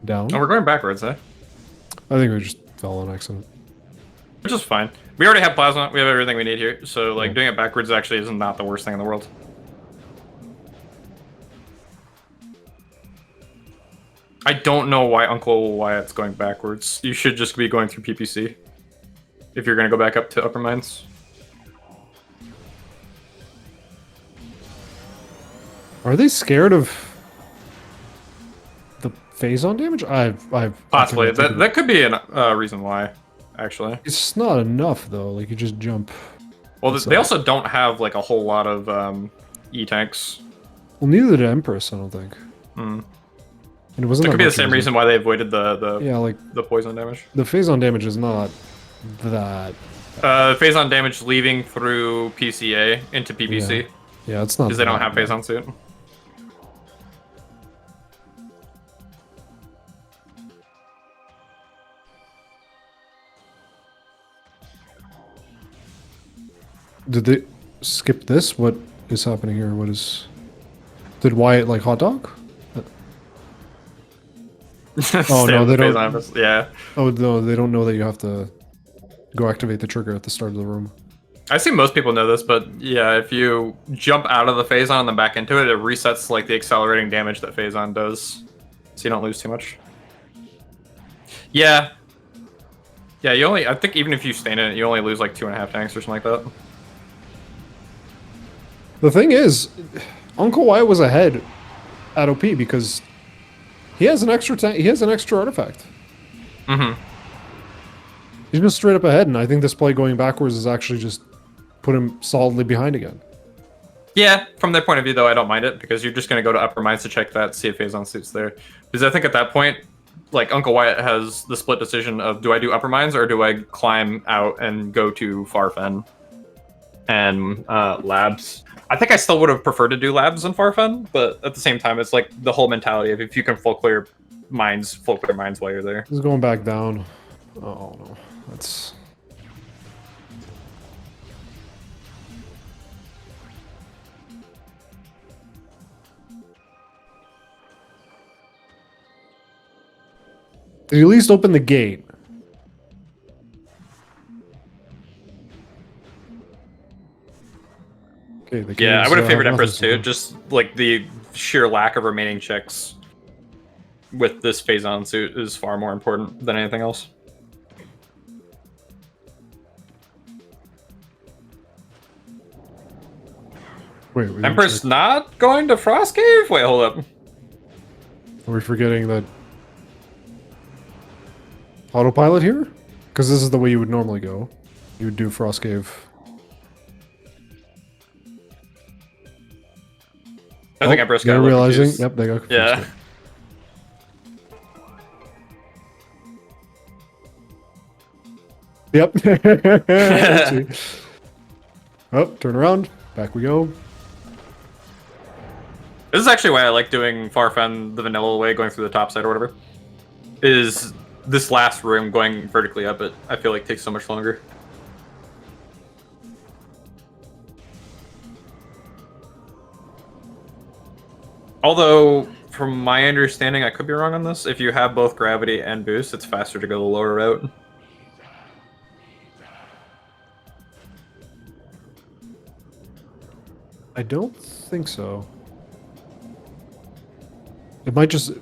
Speaker 2: Down.
Speaker 1: Oh, we're going backwards, eh?
Speaker 2: I think we just fell on accident.
Speaker 1: Which is fine. We already have plasma. We have everything we need here. So, like, doing it backwards actually is not the worst thing in the world. I don't know why UncleWyatt's going backwards. You should just be going through PPC. If you're going to go back up to upper mines.
Speaker 2: Are they scared of the phase-on damage?
Speaker 1: Possibly. That could be a reason why, actually.
Speaker 2: It's not enough, though. Like, you just jump.
Speaker 1: Well, they also don't have, like, a whole lot of E-tanks.
Speaker 2: Well, neither did Empress, I don't think.
Speaker 1: Hmm.
Speaker 2: And it wasn't
Speaker 1: that could be the same reason why they avoided the poison damage.
Speaker 2: The phase-on damage is not that...
Speaker 1: phase-on damage leaving through PCA into PPC.
Speaker 2: Yeah, it's not...
Speaker 1: Because they don't have phase-on suit.
Speaker 2: Did they skip this? What is happening here? What is... Did Wyatt like hot dog? Oh no, they don't.
Speaker 1: Yeah.
Speaker 2: Oh no, they don't know that you have to go activate the trigger at the start of the room.
Speaker 1: I see most people know this, but yeah, if you jump out of the phase-on and then back into it, it resets like the accelerating damage that phase-on does, so you don't lose too much. Yeah. Yeah, you only. I think even if you stay in it, you only lose like 2.5 tanks or something like that.
Speaker 2: The thing is, UncleWyatt was ahead at OP because he has an extra tank. He has an extra artifact.
Speaker 1: Mm-hmm.
Speaker 2: He's just straight up ahead, and I think this play going backwards is actually just put him solidly behind again.
Speaker 1: Yeah, from their point of view, though, I don't mind it because you're just going to go to upper mines to check that, see if phase-on suit's there. Because I think at that point, like UncleWyatt has the split decision of do I do upper mines or do I climb out and go to Farfen and labs. I think I still would have preferred to do labs in Farfen, but at the same time, it's like the whole mentality of if you can full clear mines while you're there.
Speaker 2: This is going back down. Oh no, that's. Did you at least open the gate? Okay, the
Speaker 1: Yeah, I would have favored Empress
Speaker 2: too.
Speaker 1: too, just like the sheer lack of remaining checks with this phase-on suit is far more important than anything else.
Speaker 2: Wait,
Speaker 1: Empress not going to Frost Cave? Wait, hold up.
Speaker 2: Are we forgetting that autopilot here? Because this is the way you would normally go. You would do Frost Cave.
Speaker 1: I think Empress got
Speaker 2: they're realizing.
Speaker 1: confused.
Speaker 2: Yep, they got confused.
Speaker 1: Yeah.
Speaker 2: Yep. Oh, turn around. Back we go.
Speaker 1: This is actually why I like doing Farfen the vanilla way, going through the top side or whatever. Is this last room going vertically up it, I feel like takes so much longer. Although, from my understanding, I could be wrong on this, if you have both gravity and boost, it's faster to go the lower route.
Speaker 2: I don't think so. It might just...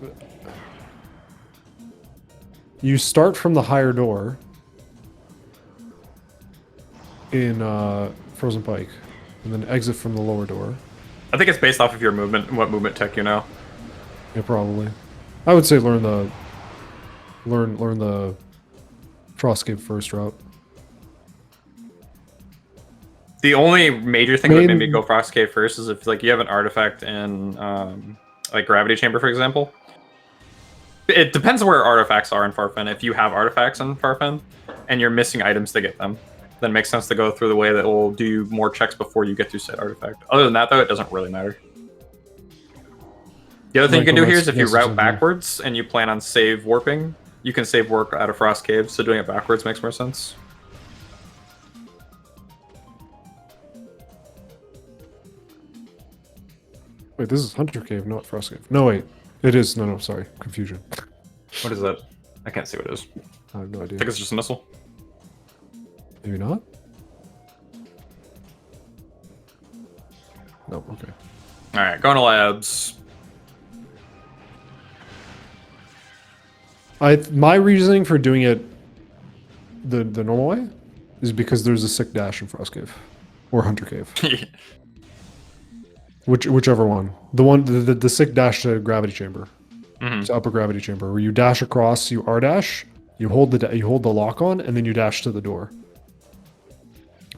Speaker 2: You start from the higher door in Frozen Pike, and then exit from the lower door.
Speaker 1: I think it's based off of your movement and what movement tech you know.
Speaker 2: Yeah, probably. I would say learn the Frostcave first route.
Speaker 1: The only major thing that made me go Frost Cave first is if like you have an artifact in like Gravity Chamber, for example. It depends where artifacts are in Farfen. If you have artifacts in Farfen and you're missing items to get them, then it makes sense to go through the way that will do more checks before you get to said artifact. Other than that, though, it doesn't really matter. The other thing you can do here is if you route backwards and you plan on save warping, you can save warp out of Frost Cave, so doing it backwards makes more sense.
Speaker 2: Wait, this is Hunter Cave, not Frost Cave. No, wait. It is. No, sorry. Confusion.
Speaker 1: What is that? I can't see what it is.
Speaker 2: I have no idea.
Speaker 1: I think it's just a missile.
Speaker 2: Maybe not? No, okay.
Speaker 1: Alright, going to labs.
Speaker 2: My reasoning for doing it the normal way is because there's a sick dash in Frost Cave. Or Hunter Cave. Whichever one. The sick dash to Gravity Chamber.
Speaker 1: Mm-hmm.
Speaker 2: To Upper Gravity Chamber, where you dash across, you R-dash, you hold the lock on, and then you dash to the door.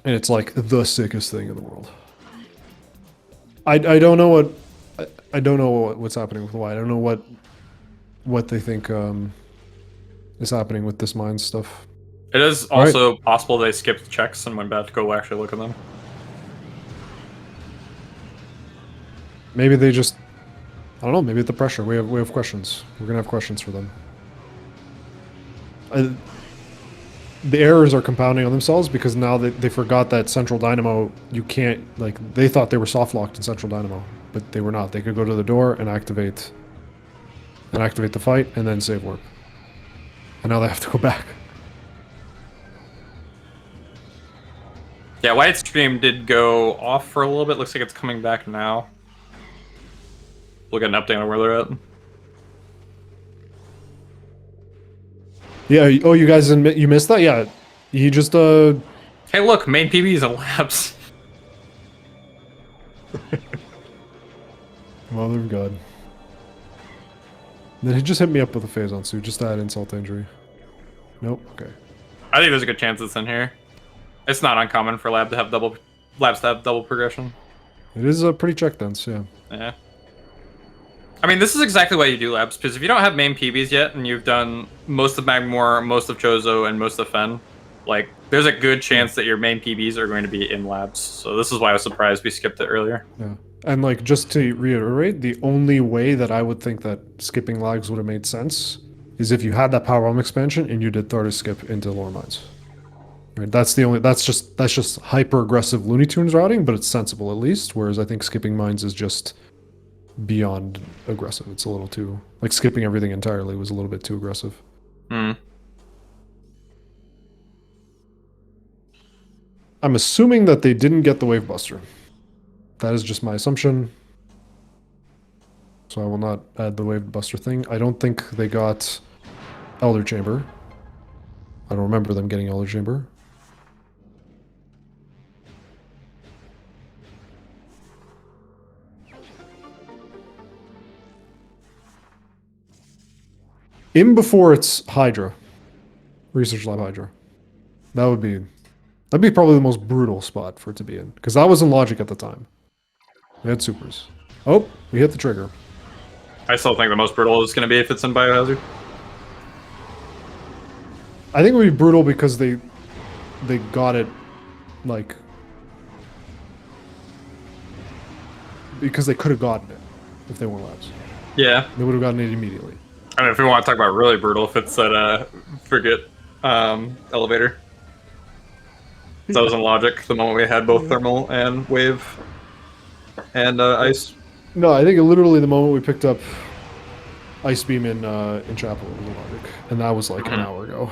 Speaker 2: And it's like the sickest thing in the world. I don't know what's happening with why. I don't know what they think is happening with this mine stuff.
Speaker 1: It is also possible they skipped checks and went back to go actually look at them.
Speaker 2: Maybe they just, I don't know, maybe it's the pressure. We have questions. We're gonna have questions for them. The errors are compounding on themselves because now they forgot that Central Dynamo, you can't, like, they thought they were soft locked in Central Dynamo, but they were not. They could go to the door and activate the fight and then save warp. And now they have to go back.
Speaker 1: Yeah, Wyatt's stream did go off for a little bit. Looks like it's coming back now. We'll get an update on where they're at.
Speaker 2: Yeah. Oh, you guys you missed that? Yeah. He just
Speaker 1: Hey, look, main PB's in labs.
Speaker 2: Mother of God. Then he just hit me up with a phase on suit, just to add insult to injury. Nope. Okay.
Speaker 1: I think there's a good chance it's in here. It's not uncommon for labs to have double progression.
Speaker 2: It is a pretty check dense, yeah.
Speaker 1: Yeah. I mean, this is exactly why you do labs, because if you don't have main PBs yet, and you've done most of Magmore, most of Chozo, and most of Fen, like, there's a good chance that your main PBs are going to be in labs. So this is why I was surprised we skipped it earlier.
Speaker 2: Yeah. And like, just to reiterate, the only way that I would think that skipping lags would have made sense is if you had that power bomb expansion and you did Thartis skip into lower mines. Right? That's just hyper aggressive Looney Tunes routing, but it's sensible at least. Whereas I think skipping mines is just beyond aggressive. It's a little too, like, skipping everything entirely was a little bit too aggressive.
Speaker 1: Hmm.
Speaker 2: I'm assuming that they didn't get the Wave Buster. That is just my assumption. So I will not add the Wave Buster thing. I don't think they got Elder Chamber. I don't remember them getting Elder Chamber. In before it's Hydra. Research Lab Hydra. That'd be probably the most brutal spot for it to be in. Because that was in Logic at the time. We had supers. Oh, we hit the trigger.
Speaker 1: I still think the most brutal is going to be if it's in Biohazard.
Speaker 2: I think it would be brutal because they got it, like... Because they could have gotten it if they weren't labs.
Speaker 1: Yeah.
Speaker 2: They would have gotten it immediately.
Speaker 1: I mean, if we want to talk about really brutal, if it's at Frigate Elevator. That was in Logic, the moment we had both Thermal and Wave and Ice.
Speaker 2: No, I think literally the moment we picked up Ice Beam in Chapel was in Logic. And that was like an hour ago.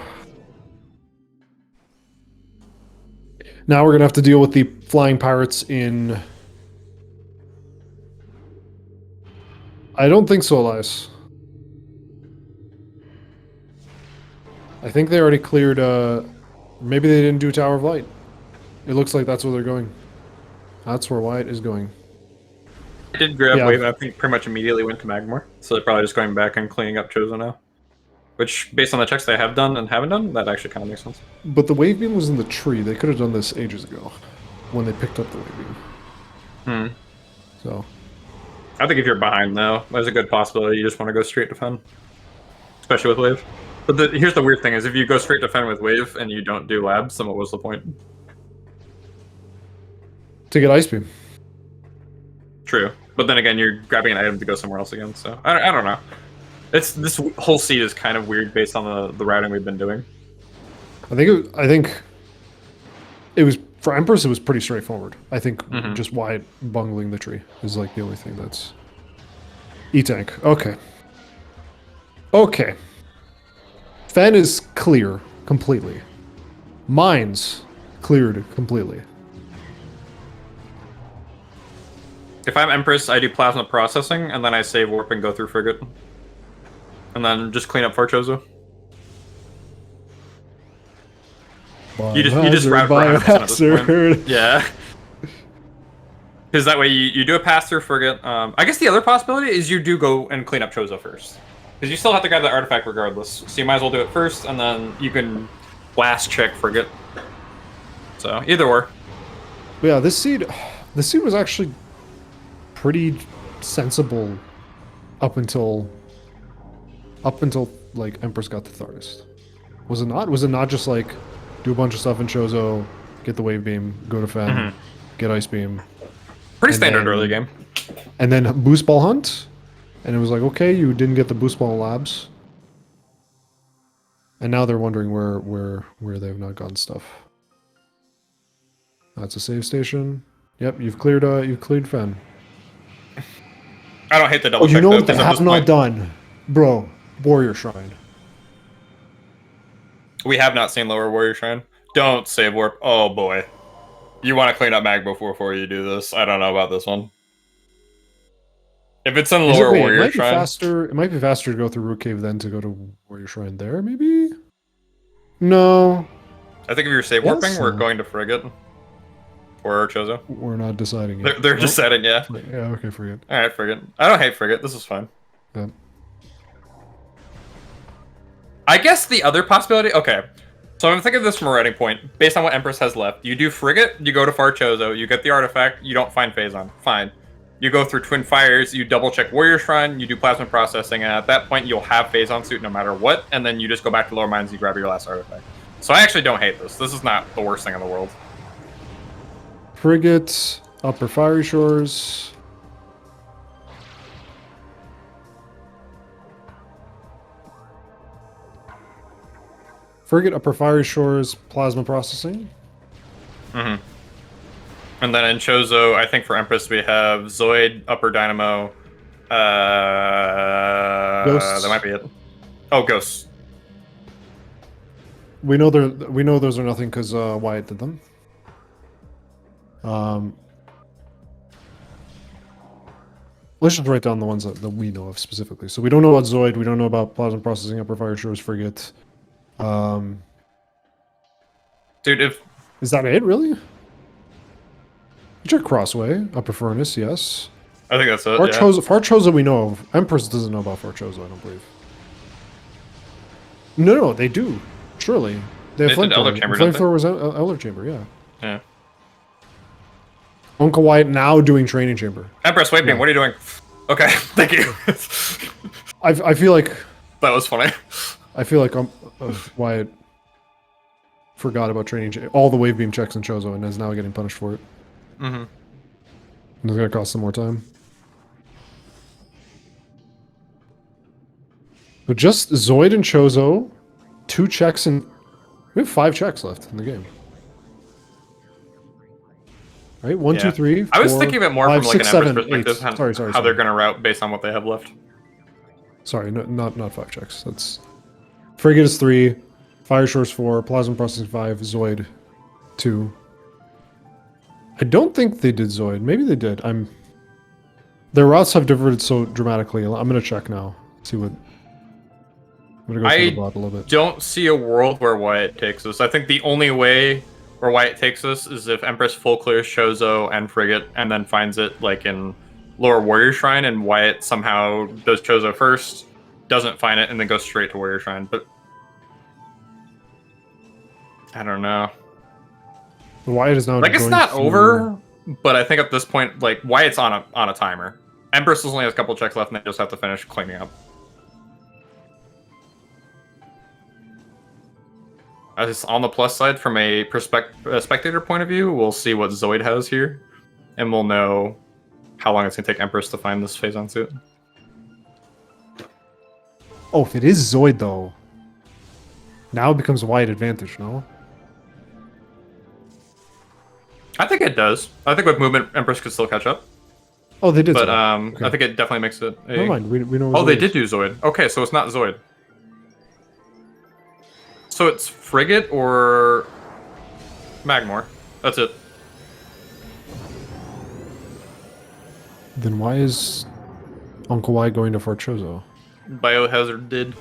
Speaker 2: Now we're going to have to deal with the Flying Pirates in... I don't think so, Elias. I think they already cleared, maybe they didn't do Tower of Light. It looks like that's where they're going. That's where Wyatt is going.
Speaker 1: I did grab Wave, I think pretty much immediately went to Magmore. So they're probably just going back and cleaning up Chozo now. Which, based on the checks they have done and haven't done, that actually kind of makes sense.
Speaker 2: But the Wave Beam was in the tree. They could have done this ages ago. When they picked up the Wave Beam. So...
Speaker 1: I think if you're behind, though, there's a good possibility you just want to go straight to Fen. Especially with Wave. But here's the weird thing, is if you go straight to Fen with Wave and you don't do labs, then what was the point?
Speaker 2: To get Ice Beam.
Speaker 1: True. But then again, you're grabbing an item to go somewhere else again, so... I don't know. This whole seed is kind of weird based on the routing we've been doing.
Speaker 2: I think it was... For Empress, it was pretty straightforward. I think just Wyatt bungling the tree is like the only thing that's... E-Tank. Okay. Okay. Fen is clear completely. Mines cleared completely.
Speaker 1: If I'm Empress, I do Plasma Processing, and then I save Warp and go through Frigate. And then just clean up Farchozo. You just route Biohazard. Yeah. Because that way you do a pass through Frigate. I guess the other possibility is you do go and clean up Chozo first. Because you still have to grab the artifact regardless. So you might as well do it first, and then you can blast check Frigate. So, either or.
Speaker 2: Yeah, this seed was actually pretty sensible up until like Empress got the Thartis. Was it not? Was it not just like do a bunch of stuff in Chozo, get the Wave Beam, go to Fen, get Ice Beam.
Speaker 1: Pretty standard early game.
Speaker 2: And then Boost Ball Hunt, and it was like, okay, you didn't get the Boost Ball Labs. And now they're wondering where they have not gotten stuff. That's a save station. Yep, you've cleared Fen.
Speaker 1: I don't hate the double check.
Speaker 2: You know what they have not done? Bro, Warrior Shrine.
Speaker 1: We have not seen Lower Warrior Shrine. Don't save Warp. Oh boy. You want to clean up Mag before you do this. I don't know about this one. If it's in Lower Warrior Shrine...
Speaker 2: It might be faster to go through Root Cave than to go to Warrior Shrine there, maybe? No.
Speaker 1: I think if you're save warping, we're going to Frigate. Or Chozo.
Speaker 2: We're not deciding yet.
Speaker 1: They're deciding, yeah.
Speaker 2: Yeah, okay, Frigate.
Speaker 1: Alright, Frigate. I don't hate Frigate. This is fine.
Speaker 2: Yeah.
Speaker 1: I guess the other possibility... Okay. So I'm thinking of this from a writing point. Based on what Empress has left, you do Frigate, you go to Far Chozo, you get the artifact, you don't find Phazon. Fine. You go through Twin Fires, you double check Warrior Shrine, you do Plasma Processing, and at that point you'll have Phase on Suit no matter what, and then you just go back to Lower Mines and you grab your last artifact. So I actually don't hate this. This is not the worst thing in the world.
Speaker 2: Frigate, Upper Fiery Shores. Frigate, Upper Fiery Shores, Plasma Processing.
Speaker 1: Mm-hmm. And then in Chozo, I think for Empress we have Zoid, Upper Dynamo.
Speaker 2: Ghosts.
Speaker 1: That might be it. Oh, Ghosts.
Speaker 2: We know those are nothing because Wyatt did them. Let's just write down the ones that we know of specifically. So we don't know about Zoid. We don't know about Plasma Processing, Upper Fire Shores, Frigate.
Speaker 1: Dude,
Speaker 2: is that it really? Check Crossway, Upper Furnace, yes.
Speaker 1: I think that's it.
Speaker 2: Farchosa we know of. Empress doesn't know about Farchosa, I don't believe. No, they do. Surely. They have
Speaker 1: Elder Chamber,
Speaker 2: Flamethrower was Elder Chamber, yeah.
Speaker 1: Yeah.
Speaker 2: UncleWyatt now doing Training Chamber.
Speaker 1: Empress, wait, what are you doing? Okay, thank you.
Speaker 2: I feel like...
Speaker 1: That was funny.
Speaker 2: I feel like Wyatt forgot about Training all the Wave Beam checks in Chozo and is now getting punished for it.
Speaker 1: Mm-hmm.
Speaker 2: And it's going to cost some more time. But just Zoid and Chozo, 2 checks and... We have 5 checks left in the game. Right? 1, 2, 3, 4,
Speaker 1: I was thinking of it more
Speaker 2: 5,
Speaker 1: from like
Speaker 2: 6,
Speaker 1: an Empress
Speaker 2: 7,
Speaker 1: perspective,
Speaker 2: 8. Sorry.
Speaker 1: How they're going to route based on what they have left.
Speaker 2: Sorry, not 5 checks. That's... Frigate is 3, Fire Shores 4, Plasma Processing 5, Zoid 2. I don't think they did Zoid. Maybe they did. Their routes have diverted so dramatically. I'm gonna check now. See what. I'm gonna go through the bot a little bit.
Speaker 1: Don't see a world where Wyatt takes us. I think the only way where Wyatt takes us is if Empress full clears Chozo and Frigate and then finds it like in Lower Warrior Shrine, and Wyatt somehow does Chozo first, doesn't find it, and then goes straight to Warrior Shrine. But I don't know.
Speaker 2: Wyatt is now
Speaker 1: like, it's not over, but I think at this point, like, Wyatt's on a timer. Empress only has a couple checks left, and they just have to finish cleaning up. As on the plus side, from a spectator point of view, we'll see what Zoid has here, and we'll know how long it's gonna take Empress to find this phase on suit.
Speaker 2: Oh, if it is Zoid though, now it becomes Wyatt advantage, no?
Speaker 1: I think it does. I think with movement, Empress could still catch up.
Speaker 2: Oh, they did.
Speaker 1: But okay. I think it definitely makes it.
Speaker 2: Never mind. We know.
Speaker 1: Oh, they did do Zoid. Okay, so it's not Zoid. So it's Frigate or Magmor. That's it.
Speaker 2: Then why is UncleWyatt going to Fort Chozo?
Speaker 1: Biohazard did.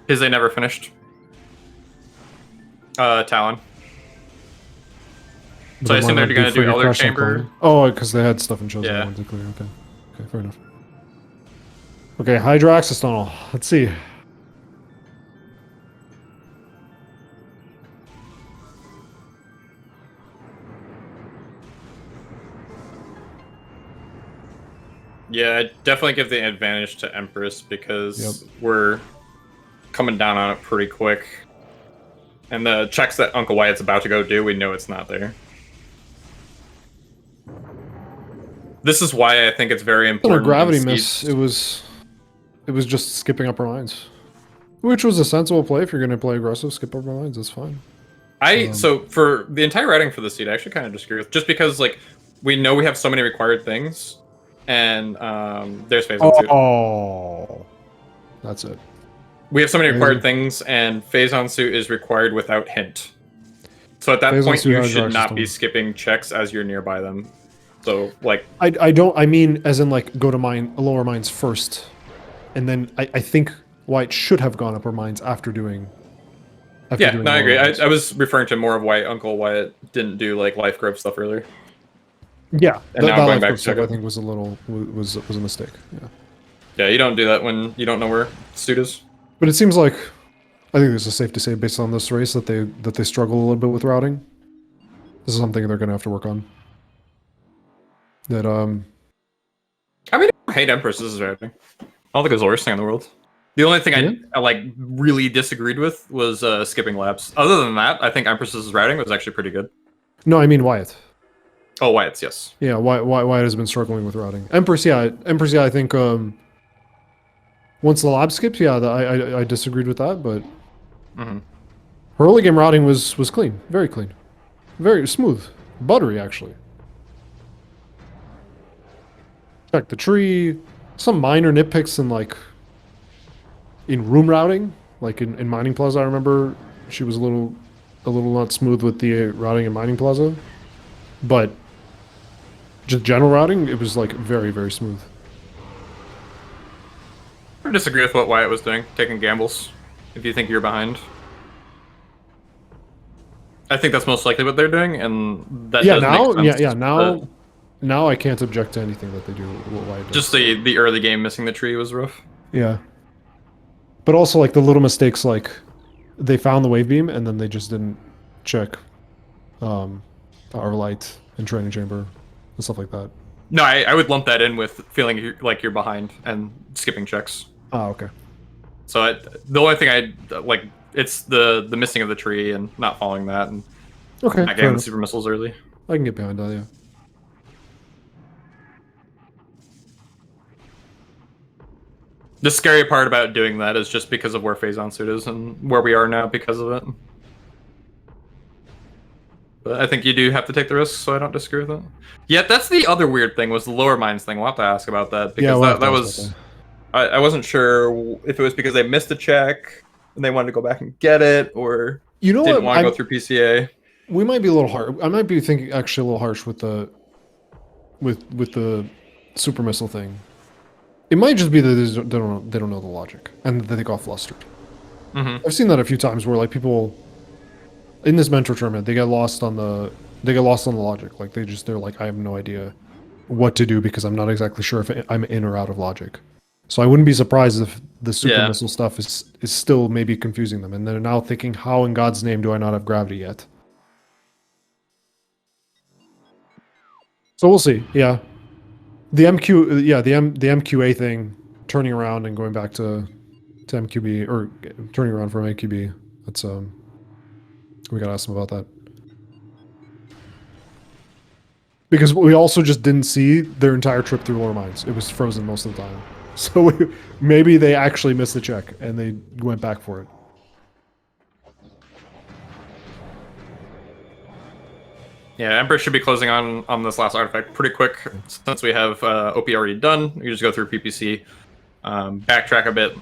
Speaker 1: His they never finished. Talon. So I assume they're going to do Elder Chamber.
Speaker 2: Oh, because they had stuff in Chozo.
Speaker 1: Yeah.
Speaker 2: Okay, fair enough. Okay, Hydroaxis Tunnel. Let's see.
Speaker 1: Yeah, I'd definitely give the advantage to Empress because we're coming down on it pretty quick. And the checks that UncleWyatt's about to go do, we know it's not there. This is why I think it's very important.
Speaker 2: On a gravity miss, it was just skipping upper lines, which was a sensible play. If you're going to play aggressive, skip upper lines. That's fine.
Speaker 1: So for the entire writing for the seed, I actually kind of disagree with, just because like we know we have so many required things, and there's phase on suit.
Speaker 2: Oh, that's it.
Speaker 1: We have so many required things, and phase on suit is required without hint. So at that point, you should not be skipping checks as you're nearby them. So, like...
Speaker 2: I mean, as in, like, go to lower mines first. And then I think Wyatt should have gone upper mines after doing...
Speaker 1: I agree. I was referring to more of why UncleWyatt didn't do, like, life growth stuff earlier.
Speaker 2: Yeah.
Speaker 1: And now going back to
Speaker 2: stuff, I think, was a mistake. Yeah.
Speaker 1: Yeah, you don't do that when you don't know where suit is.
Speaker 2: But it seems like... I think this is safe to say, based on this race, that they struggle a little bit with routing. This is something they're going to have to work on. That
Speaker 1: I mean, I hate Empress's routing. I don't think it was the worst thing in the world. The only thing I like really disagreed with was skipping laps. Other than that, I think Empress's routing was actually pretty good.
Speaker 2: No, I mean Wyatt.
Speaker 1: Oh, Wyatt's, yes.
Speaker 2: Yeah, Wyatt has been struggling with routing. Empress, yeah, I think once the lab skipped, yeah, I disagreed with that, but her early game routing was clean, very clean, very smooth, buttery actually. Check the tree, some minor nitpicks in like in room routing, like in Mining Plaza. I remember she was a little not smooth with the routing in Mining Plaza, but just general routing, it was like very, very smooth.
Speaker 1: I disagree with what Wyatt was doing, taking gambles. If you think you're behind, I think that's most likely what they're doing, and that does make sense.
Speaker 2: Now I can't object to anything that they do. What Wyatt does.
Speaker 1: Just the early game missing the tree was rough.
Speaker 2: Yeah, but also like the little mistakes, like they found the wave beam and then they just didn't check power light and training chamber and stuff like that.
Speaker 1: No, I would lump that in with feeling like you're behind and skipping checks.
Speaker 2: Oh, okay.
Speaker 1: So the only thing I like, it's the missing of the tree and not following that, and
Speaker 2: okay,
Speaker 1: not getting the super missiles early.
Speaker 2: I can get behind that, yeah.
Speaker 1: The scary part about doing that is just because of where Phazon Suit is and where we are now because of it. But I think you do have to take the risks, so I don't disagree with that. Yeah, that's the other weird thing, was the lower mines thing. We'll have to ask about that, because that was... I wasn't sure if it was because they missed a check and they wanted to go back and get it, or didn't want to go through PCA.
Speaker 2: We might be a little hard. I might be thinking actually a little harsh with the super missile thing. It might just be that they don't know the logic and that they got flustered. I've seen that a few times where like people in this mentor tournament, they get lost on the logic. Like they're like, I have no idea what to do because I'm not exactly sure if I'm in or out of logic. So I wouldn't be surprised if the super missile stuff is still maybe confusing them, and they're now thinking, how in God's name do I not have gravity yet? So we'll see. Yeah, the MQA thing, turning around and going back to MQB, or turning around from AQB. That's we gotta ask them about that. Because we also just didn't see their entire trip through lower mines. It was frozen most of the time. So maybe they actually missed the check and they went back for it.
Speaker 1: Yeah, Empress should be closing on this last artifact pretty quick, since we have OP already done. You just go through PPC, backtrack a bit.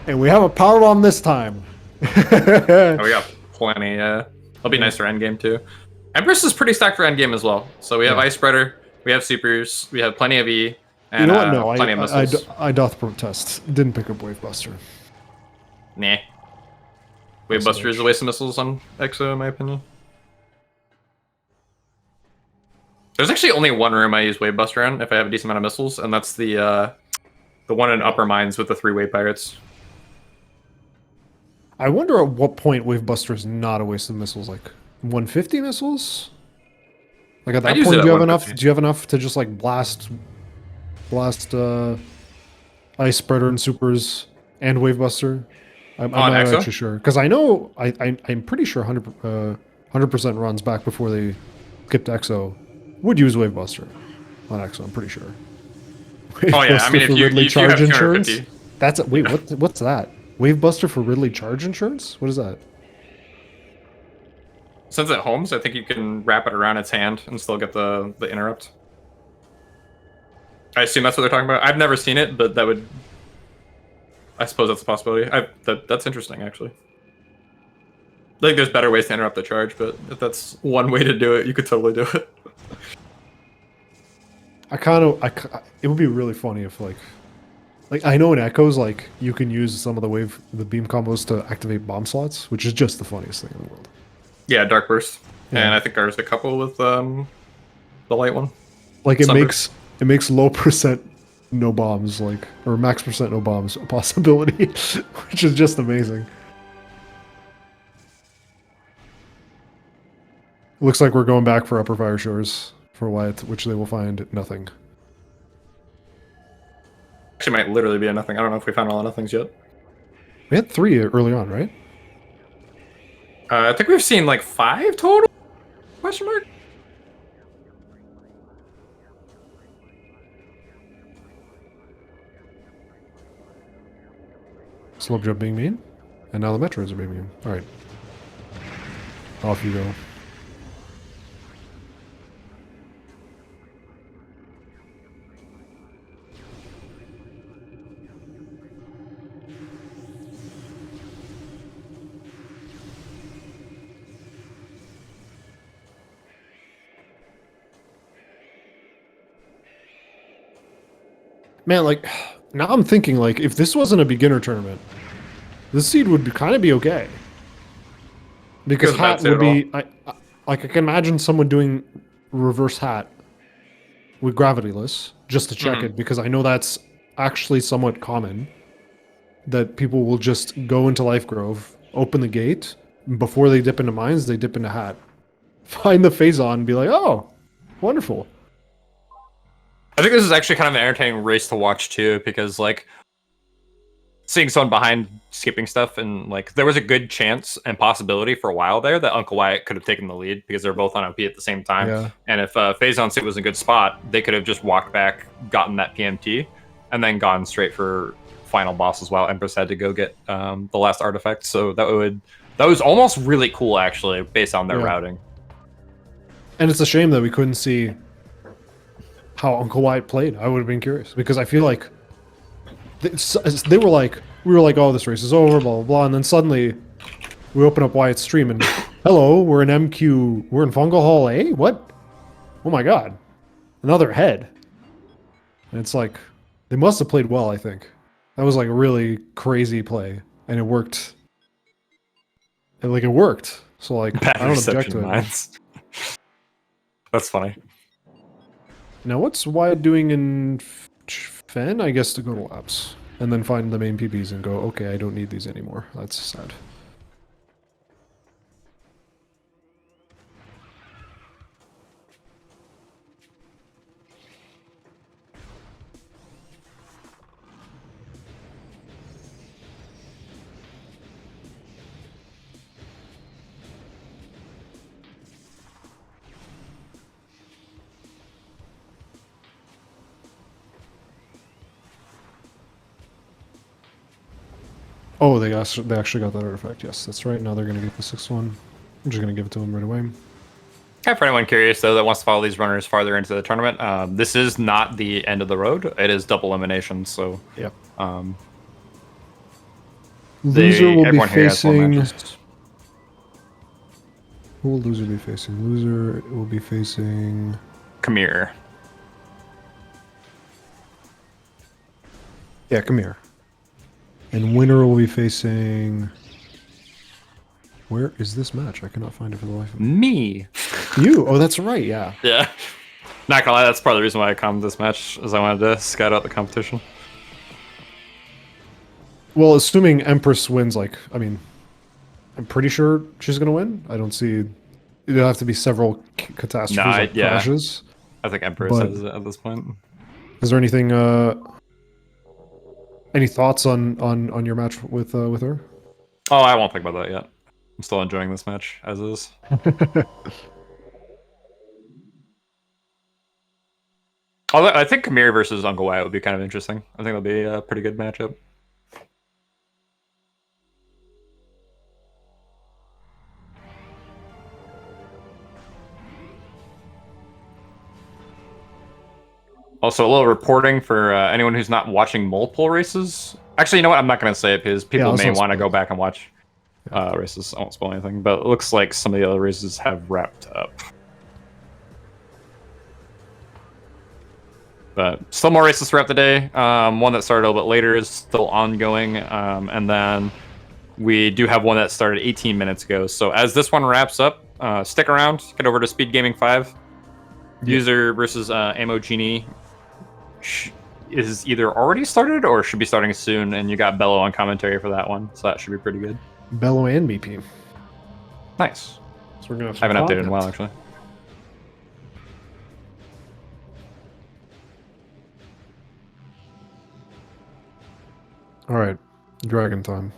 Speaker 2: And we have a power bomb this time.
Speaker 1: Oh, we got plenty. It'll be nice for endgame too. Empress is pretty stacked for endgame as well. So we have Ice Spreader, we have supers, we have plenty of E, and
Speaker 2: you know what? No,
Speaker 1: plenty of missiles.
Speaker 2: I doth protest. Didn't pick up Wave Buster.
Speaker 1: Nah. Wave Buster is a waste of missiles on EXO, in my opinion. There's actually only one room I use Wave Buster in if I have a decent amount of missiles, and that's the one in upper mines with the 3 wave pirates.
Speaker 2: I wonder at what point Wave Buster is not a waste of missiles. Like 150 missiles? Like at that point, do you have enough? Do you have enough to just like blast Ice Spreader and supers and Wave Buster? I'm not actually sure, because I know I'm pretty sure 100% runs back before they skipped EXO would use Wave Buster on EXO. I'm pretty sure.
Speaker 1: Oh yeah, I mean, if you
Speaker 2: charge insurance. That's wait, what's that? Wave Buster for Ridley charge insurance? What is that?
Speaker 1: Since it homes, I think you can wrap it around its hand and still get the interrupt. I assume that's what they're talking about. I've never seen it, but that would... I suppose that's a possibility. That's interesting, actually. I think there's better ways to interrupt the charge, but if that's one way to do it, you could totally do it.
Speaker 2: It would be really funny if like I know in Echoes, like you can use some of the beam combos to activate bomb slots, which is just the funniest thing in the world.
Speaker 1: Yeah, Dark Burst. Yeah. And I think there's a couple with the light one.
Speaker 2: Like it makes low percent no bombs, like, or max percent no bombs a possibility, which is just amazing. Looks like we're going back for Upper Fire Shores for Wyatt, which they will find nothing.
Speaker 1: Actually, might literally be a nothing. I don't know if we found all the nothings yet.
Speaker 2: We had 3 early on, right?
Speaker 1: I think we've seen like 5 total? Question mark?
Speaker 2: Slope jump being mean. And now the Metroids are being mean. Alright. Off you go. Man, like, now I'm thinking, like, if this wasn't a beginner tournament, this seed would kind of be okay. Because hat would be... I can imagine someone doing reverse hat with gravityless, just to check it, because I know that's actually somewhat common. That people will just go into Life Grove, open the gate, before they dip into mines, they dip into hat. Find the Phazon and be like, oh, wonderful.
Speaker 1: I think this is actually kind of an entertaining race to watch too, because like seeing someone behind skipping stuff, and like there was a good chance and possibility for a while there that UncleWyatt could have taken the lead because they're both on OP at the same time.
Speaker 2: Yeah.
Speaker 1: And if Phazon Suit was in a good spot, they could have just walked back, gotten that PMT, and then gone straight for final boss as well. Empress had to go get the last artifact, so that was almost really cool actually, based on their routing.
Speaker 2: And it's a shame that we couldn't see how UncleWyatt played. I would have been curious because I feel like we were like, oh, this race is over, blah blah blah, and then suddenly we open up Wyatt's stream and hello, we're in MQ, we're in Fungal Hall A. What? Oh my god, another head. And it's like they must have played well. I think that was like a really crazy play, and it worked. And like it worked. So like
Speaker 1: Bad
Speaker 2: I don't object to it.
Speaker 1: Mines. That's funny.
Speaker 2: Now what's Wyatt doing in Fen? I guess to go to labs. And then find the main PBs and go, okay, I don't need these anymore. That's sad. Oh, they actually got that artifact. Yes, that's right. Now they're going to get the 6th one. I'm just going to give it to them right away.
Speaker 1: Yeah, for anyone curious, though, that wants to follow these runners farther into the tournament, this is not the end of the road. It is double elimination, so...
Speaker 2: Yep.
Speaker 1: Loser
Speaker 2: will be facing... Who will loser be facing? Loser will be facing...
Speaker 1: Khmer.
Speaker 2: Yeah, Khmer. And winner will be facing... Where is this match? I cannot find it for the life of me.
Speaker 1: Me!
Speaker 2: You? Oh, that's right, yeah.
Speaker 1: Yeah. Not gonna lie, that's part of the reason why I come to this match, is I wanted to scout out the competition.
Speaker 2: Well, assuming Empress wins, like, I mean, I'm pretty sure she's gonna win. I don't see... It'll have to be several catastrophes, crashes.
Speaker 1: I think Empress has it at this point.
Speaker 2: Is there anything... Any thoughts on your match with her?
Speaker 1: Oh, I won't think about that yet. I'm still enjoying this match as is. Although I think Khmer versus UncleWyatt would be kind of interesting. I think it'll be a pretty good matchup. Also, a little reporting for anyone who's not watching multiple races. Actually, you know what? I'm not going to say it because people may want to go back and watch races. I won't spoil anything, but it looks like some of the other races have wrapped up. But still more races throughout the day. One that started a little bit later is still ongoing. And then we do have one that started 18 minutes ago. So as this one wraps up, stick around. Get over to SpeedGaming 5. User versus Ammo Genie is either already started or should be starting soon, and you got Bello on commentary for that one, so that should be pretty good.
Speaker 2: Bello and BP.
Speaker 1: Nice.
Speaker 2: So we're gonna have
Speaker 1: I haven't updated in a while, actually.
Speaker 2: All right, dragon time.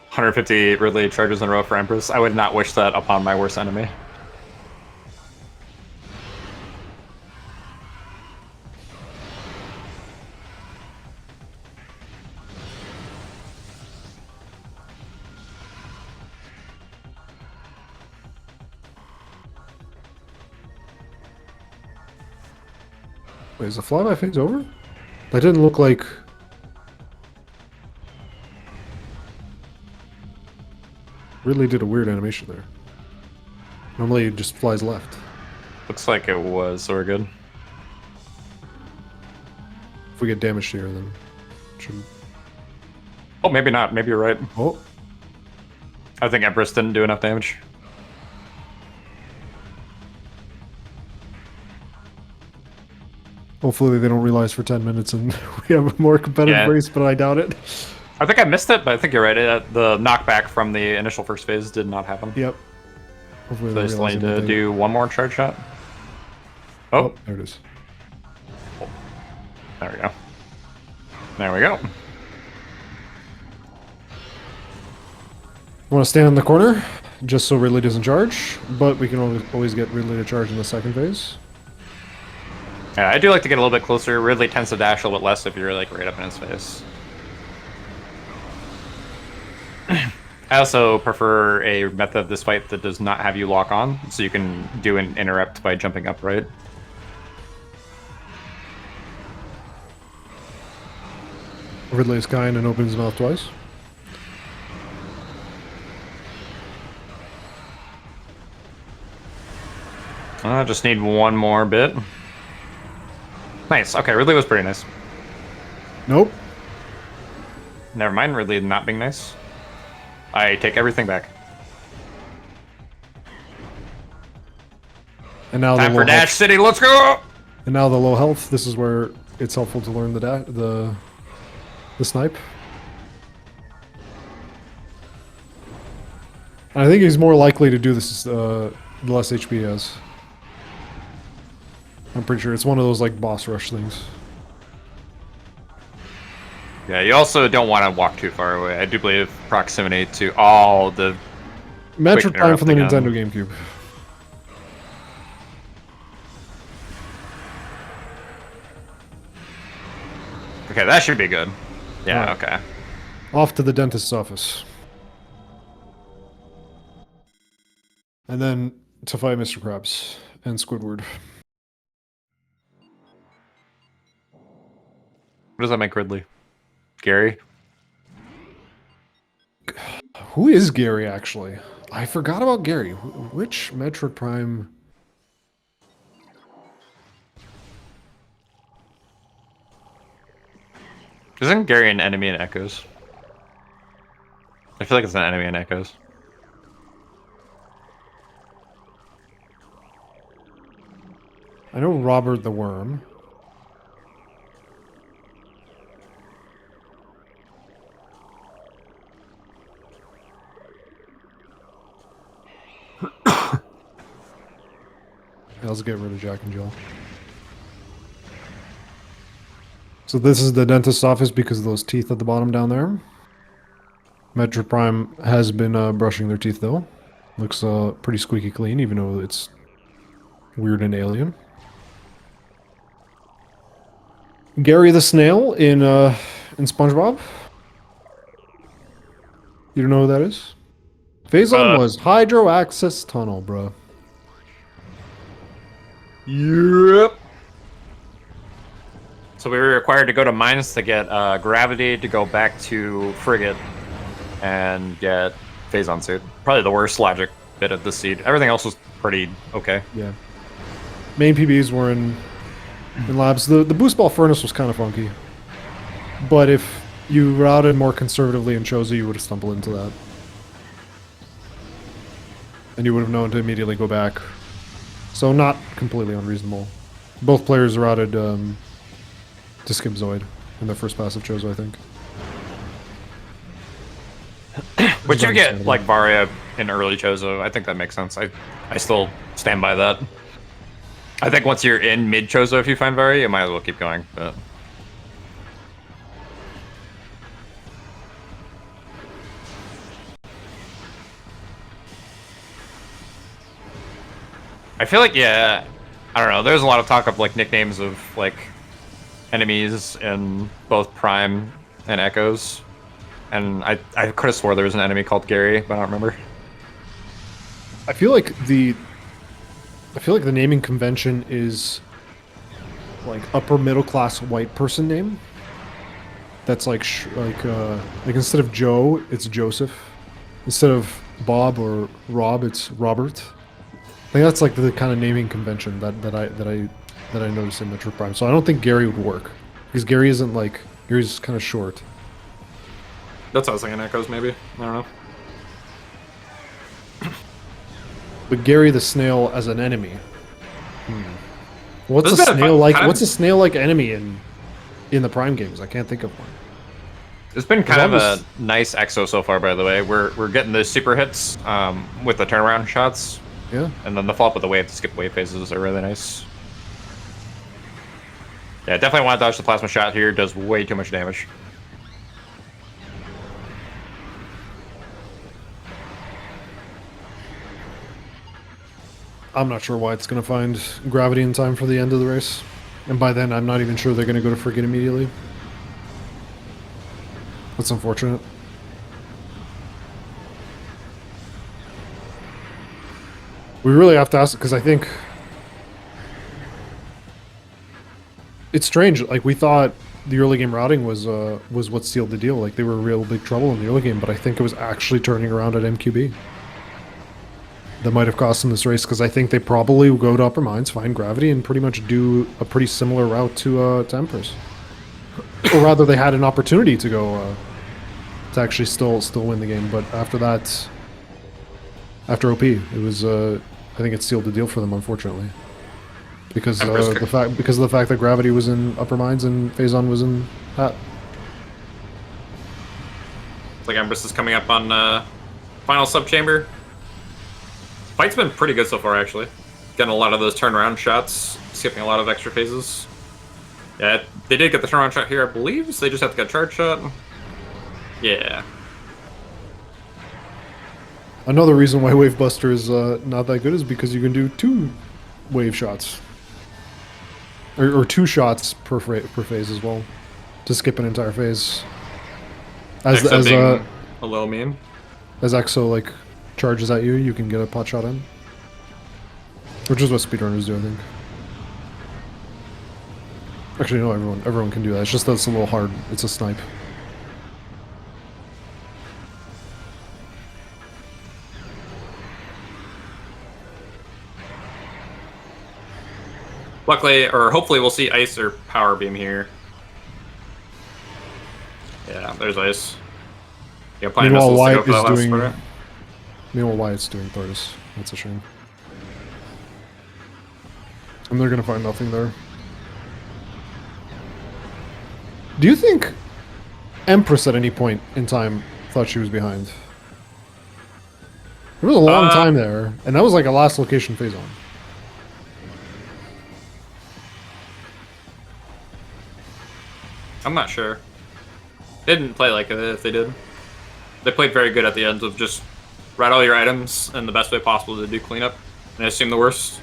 Speaker 1: 150 Ridley charges in a row for Empress. I would not wish that upon my worst enemy.
Speaker 2: Wait, is the flyby phase over? That didn't look like... Really did a weird animation there. Normally it just flies left.
Speaker 1: Looks like it was, so we're good.
Speaker 2: If we get damaged here, then... Should...
Speaker 1: Oh, maybe not. Maybe you're right.
Speaker 2: Oh.
Speaker 1: I think Empress didn't do enough damage.
Speaker 2: Hopefully they don't realize for 10 minutes and we have a more competitive race, but I doubt it.
Speaker 1: I think I missed it, but I think you're right. The knockback from the initial first phase did not happen.
Speaker 2: Yep. Hopefully
Speaker 1: so they still need to do one more charge shot. Oh,
Speaker 2: there it is.
Speaker 1: There we go. There we go.
Speaker 2: I want to stand in the corner, just so Ridley doesn't charge, but we can always get Ridley to charge in the second phase.
Speaker 1: Yeah, I do like to get a little bit closer. Ridley tends to dash a little bit less if you're like right up in his face. I also prefer a method of this fight that does not have you lock on, so you can do an interrupt by jumping up, right?
Speaker 2: Ridley is kind and opens his mouth twice.
Speaker 1: I just need one more bit. Nice. Okay, Ridley was pretty nice.
Speaker 2: Nope.
Speaker 1: Never mind, Ridley not being nice. I take everything back.
Speaker 2: And now
Speaker 1: time for Dash City, let's go!
Speaker 2: And now the low health, this is where it's helpful to learn the snipe. I think he's more likely to do this the less HP he has. I'm pretty sure it's one of those like boss rush things.
Speaker 1: Yeah, you also don't want to walk too far away. I do believe proximity to all the
Speaker 2: Metroid Prime from the Nintendo GameCube.
Speaker 1: Okay, that should be good. Yeah,
Speaker 2: right.
Speaker 1: Okay.
Speaker 2: Off to the dentist's office. And then to fight Mr. Krabs and Squidward.
Speaker 1: What does that make Ridley? Gary?
Speaker 2: Who is Gary, actually? I forgot about Gary. Which Metroid Prime...
Speaker 1: Isn't Gary an enemy in Echoes? I feel like it's an enemy in Echoes.
Speaker 2: I know Robert the Worm. Let's get rid of Jack and Jill. So this is the dentist's office because of those teeth at the bottom down there. Metroid Prime has been brushing their teeth though. Looks pretty squeaky clean, even though it's weird and alien. Gary the Snail in SpongeBob. You don't know who that is? Phazon was Hydro Access Tunnel, bro.
Speaker 1: Yep. So we were required to go to mines to get gravity to go back to frigate and get Phazon suit. Probably the worst logic bit of the seed. Everything else was pretty okay.
Speaker 2: Yeah. Main PBs were in labs. The boost ball furnace was kind of funky. But if you routed more conservatively in Chozo, you would have stumbled into that. And you would have known to immediately go back. So not completely unreasonable. Both players routed to skip Zoid in their first passive Chozo, I think.
Speaker 1: But you get like Varia in early Chozo, I think that makes sense. I still stand by that. I think once you're in mid Chozo, if you find Varia, you might as well keep going. But I feel like, yeah, I don't know. There's a lot of talk of like nicknames of like enemies in both Prime and Echoes, and I could have swore there was an enemy called Gary, but I don't remember.
Speaker 2: I feel like the naming convention is like upper middle class white person name. That's like like instead of Joe, it's Joseph. Instead of Bob or Rob, it's Robert. I think that's like the kind of naming convention that I noticed in Metro Prime. So I don't think Gary would work because Gary isn't like Gary's kind of short.
Speaker 1: That's what I was thinking. Echoes, maybe. I don't know.
Speaker 2: But Gary the snail as an enemy. What's
Speaker 1: This
Speaker 2: a
Speaker 1: has been a
Speaker 2: snail
Speaker 1: fun-
Speaker 2: like?
Speaker 1: kind of-
Speaker 2: What's a snail like enemy in the Prime games? I can't think of one.
Speaker 1: It's been kind of
Speaker 2: almost-
Speaker 1: a nice Exo so far, by the way. We're getting the super hits with the turnaround shots,
Speaker 2: Yeah.
Speaker 1: and then the follow up with the wave, the skip wave phases are really nice. Yeah, definitely want to dodge the plasma shot here. Does way too much damage.
Speaker 2: I'm not sure why it's going to find gravity in time for the end of the race. And by then, I'm not even sure they're going to go to frigate immediately. That's unfortunate. We really have to ask, because I think... It's strange, like we thought the early game routing was what sealed the deal. Like they were real big trouble in the early game, but I think it was actually turning around at MQB. That might have cost them this race, because I think they probably will go to Upper Mines, find gravity, and pretty much do a pretty similar route to Empress. Or rather, they had an opportunity to go to actually still win the game, but after that, after OP, it was I think it sealed the deal for them, unfortunately, because of the fact that gravity was in Upper Mines and Phazon was in Hat.
Speaker 1: It's like Empress is coming up on final sub chamber. Fight's been pretty good so far, actually. Getting a lot of those turnaround shots, skipping a lot of extra phases. Yeah, they did get the turnaround shot here, I believe, so they just have to get a charge shot. Yeah.
Speaker 2: Another reason why Wave Buster is not that good is because you can do 2 wave shots. Or 2 shots per phase as well. To skip an entire phase. As
Speaker 1: a little mean.
Speaker 2: As Exo like charges at you, you can get a pot shot in. Which is what speedrunners do, I think. Actually, no, everyone can do that. It's just that it's a little hard. It's a snipe.
Speaker 1: Luckily, or hopefully, we'll see ice or power beam here. Yeah, there's ice. Yeah, playing
Speaker 2: Meanwhile,
Speaker 1: missiles to go
Speaker 2: Wyatt
Speaker 1: for that
Speaker 2: is
Speaker 1: last
Speaker 2: doing.
Speaker 1: part.
Speaker 2: Meanwhile, Wyatt's doing Thordis. That's a shame. And they're gonna find nothing there. Do you think Empress at any point in time thought she was behind? There was a long time there, and that was like a last location phase on.
Speaker 1: I'm not sure. They didn't play like it if they did. They played very good at the end of just write all your items in the best way possible to do cleanup and assume the worst.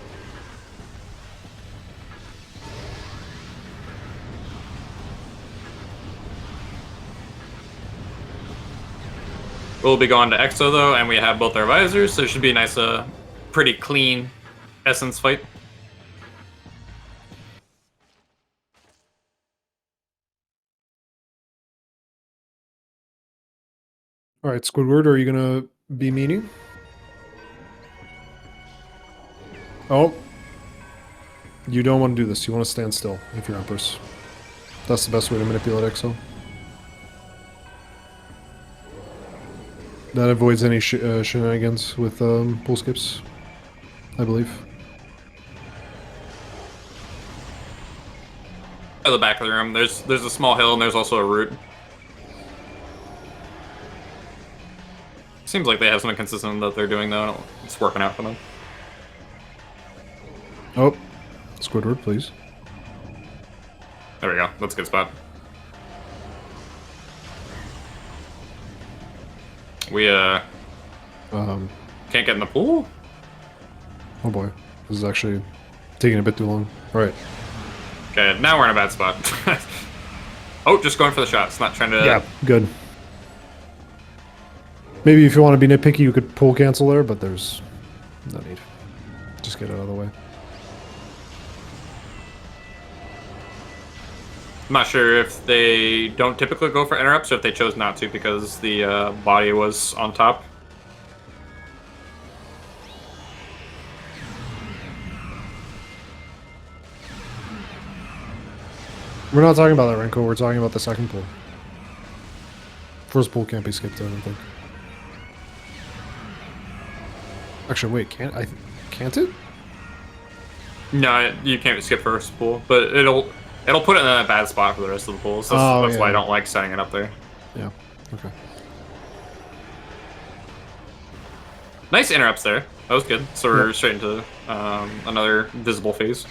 Speaker 1: We'll be going to Exo though, and we have both our visors, so it should be a nice, pretty clean Essence fight.
Speaker 2: Alright, Squidward, are you gonna be meaning? Oh. You don't want to do this. You want to stand still if you're Empress. That's the best way to manipulate Exo. That avoids any shenanigans with pool skips, I believe.
Speaker 1: At the back of the room, there's a small hill and there's also a route. Seems like they have something consistent that they're doing though. It's working out for them.
Speaker 2: Oh, Squidward, please.
Speaker 1: There we go. That's a good spot. We can't get in the pool?
Speaker 2: Oh boy. This is actually taking a bit too long. All right.
Speaker 1: Okay, now we're in a bad spot. Oh, just going for the shots, not trying to...
Speaker 2: Yeah, good. Maybe if you want to be nitpicky, you could pull cancel there, but there's no need. Just get it out of the way.
Speaker 1: I'm not sure if they don't typically go for interrupts or if they chose not to because the body was on top.
Speaker 2: We're not talking about that, Renko. We're talking about the second pull. First pull can't be skipped, I don't think. Actually, wait, can't it?
Speaker 1: No, you can't skip first pull, but it'll put it in a bad spot for the rest of the pulls. That's why I don't like setting it up there.
Speaker 2: Yeah. Okay.
Speaker 1: Nice interrupts there. That was good. So we're straight into another visible phase.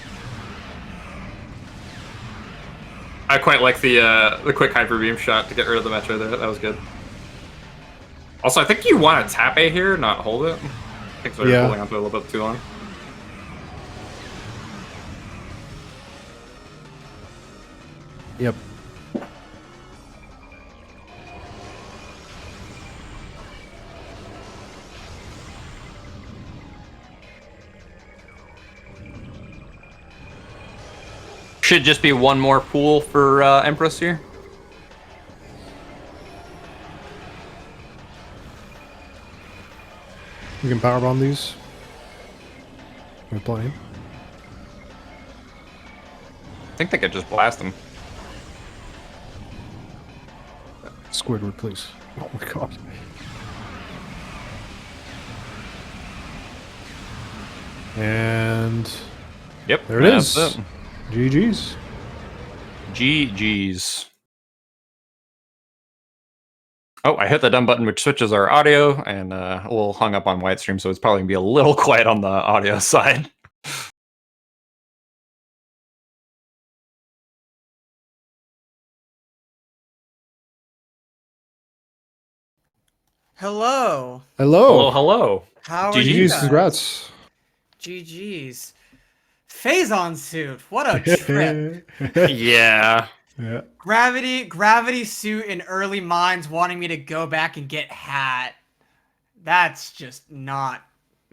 Speaker 1: I quite like the quick hyper beam shot to get rid of the Metro there. That was good. Also, I think you want to tap A here, not hold it. I think they're holding onto it a little bit too long.
Speaker 2: Yep.
Speaker 1: Should just be one more pool for Empress here.
Speaker 2: You can power bomb these. We're playing.
Speaker 1: I think they could just blast them.
Speaker 2: Squidward, please. Oh my god. And
Speaker 1: yep,
Speaker 2: there it is. It. GG's.
Speaker 1: GG's. Oh, I hit the done button, which switches our audio, and a little hung up on Wyatt stream, so it's probably gonna be a little quiet on the audio side.
Speaker 3: Hello.
Speaker 2: Hello.
Speaker 1: Hello.
Speaker 3: How are
Speaker 1: GG's,
Speaker 3: you guys?
Speaker 2: Congrats.
Speaker 3: GG's. Phazon suit. What a trip.
Speaker 1: Yeah.
Speaker 2: Yeah.
Speaker 3: Gravity suit in early minds wanting me to go back and get hat. That's just not.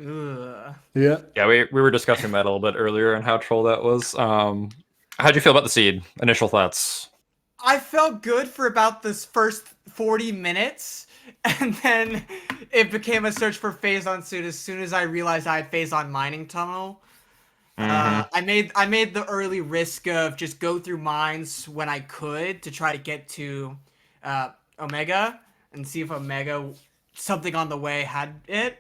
Speaker 3: Ugh.
Speaker 2: Yeah.
Speaker 1: Yeah, we were discussing that a little bit earlier and how troll that was. How'd you feel about the seed? Initial thoughts?
Speaker 3: I felt good for about this first 40 minutes, and then it became a search for Phazon suit as soon as I realized I had Phazon mining tunnel. I made the early risk of just go through mines when I could to try to get to Omega and see if Omega something on the way had it.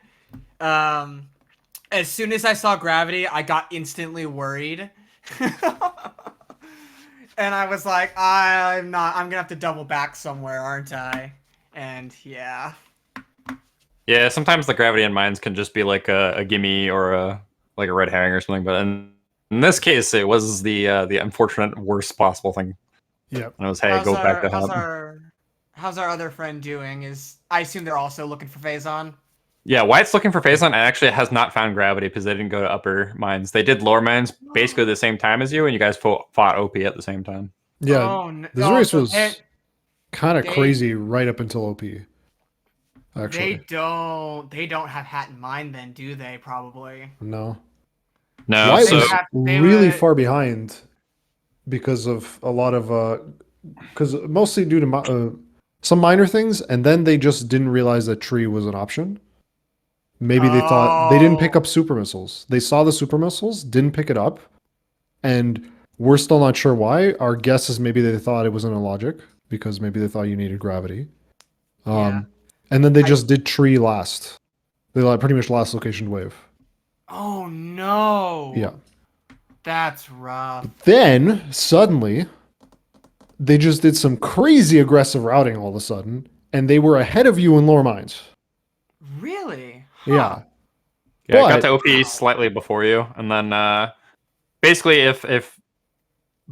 Speaker 3: As soon as I saw gravity, I got instantly worried. And I was like, I'm gonna have to double back somewhere, aren't I? And yeah.
Speaker 1: Yeah, sometimes the gravity in mines can just be like a gimme or a red herring or something, but in this case, it was the unfortunate worst possible thing.
Speaker 2: Yeah.
Speaker 1: And it was, hey, go back to
Speaker 3: how's our other friend doing? I assume they're also looking for Phazon?
Speaker 1: Yeah, Wyatt's looking for Phazon and actually has not found gravity because they didn't go to upper mines. They did lower mines basically the same time as you, and you guys fought OP at the same time.
Speaker 2: Yeah, this race was kind of crazy right up until OP. Actually,
Speaker 3: they don't have hat in mind then, do they? Probably
Speaker 2: no.
Speaker 1: Wyatt
Speaker 2: was really far behind because of a lot of because mostly due to some minor things, and then they just didn't realize that tree was an option. Maybe they thought they didn't pick up super missiles. They saw the super missiles, didn't pick it up, and we're still not sure why. Our guess is maybe they thought it was in a logic because maybe they thought you needed gravity. And then they just did tree last. They pretty much last location wave.
Speaker 3: Oh no!
Speaker 2: Yeah,
Speaker 3: that's rough.
Speaker 2: But then suddenly, they just did some crazy aggressive routing all of a sudden, and they were ahead of you in lower mines.
Speaker 3: Really?
Speaker 2: Huh.
Speaker 1: Yeah. I got to OP slightly before you, and then basically, if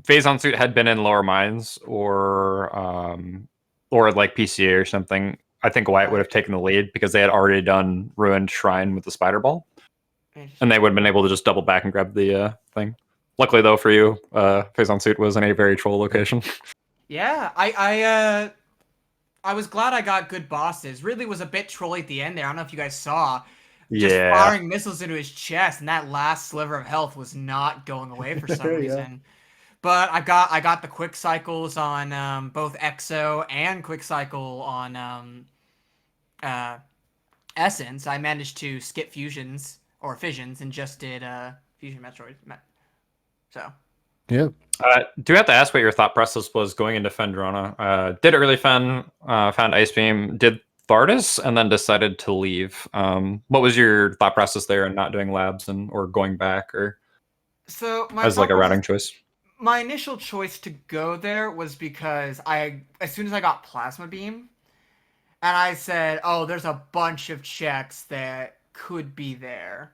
Speaker 1: Phazon suit had been in lower mines or like PCA or something, I think Wyatt would have taken the lead because they had already done Ruined Shrine with the Spider Ball. And they would have been able to just double back and grab the thing. Luckily, though, for you, Phase on Suit was in a very troll location.
Speaker 3: Yeah, I was glad I got good bosses. Ridley was a bit trolly at the end there. I don't know if you guys saw. Just firing missiles into his chest, and that last sliver of health was not going away for some reason. But I got the quick cycles on both Exo and quick cycle on Essence. I managed to skip fusions or fissions and just did Fusion Metroid. So
Speaker 2: yeah.
Speaker 1: Do you have to ask what your thought process was going into Fendrana? Did early Fen, found Ice Beam, did Thardis, and then decided to leave. What was your thought process there and not doing labs or going back or as like a routing choice?
Speaker 3: My initial choice to go there was because as soon as I got Plasma Beam, and I said, oh, there's a bunch of checks that could be there.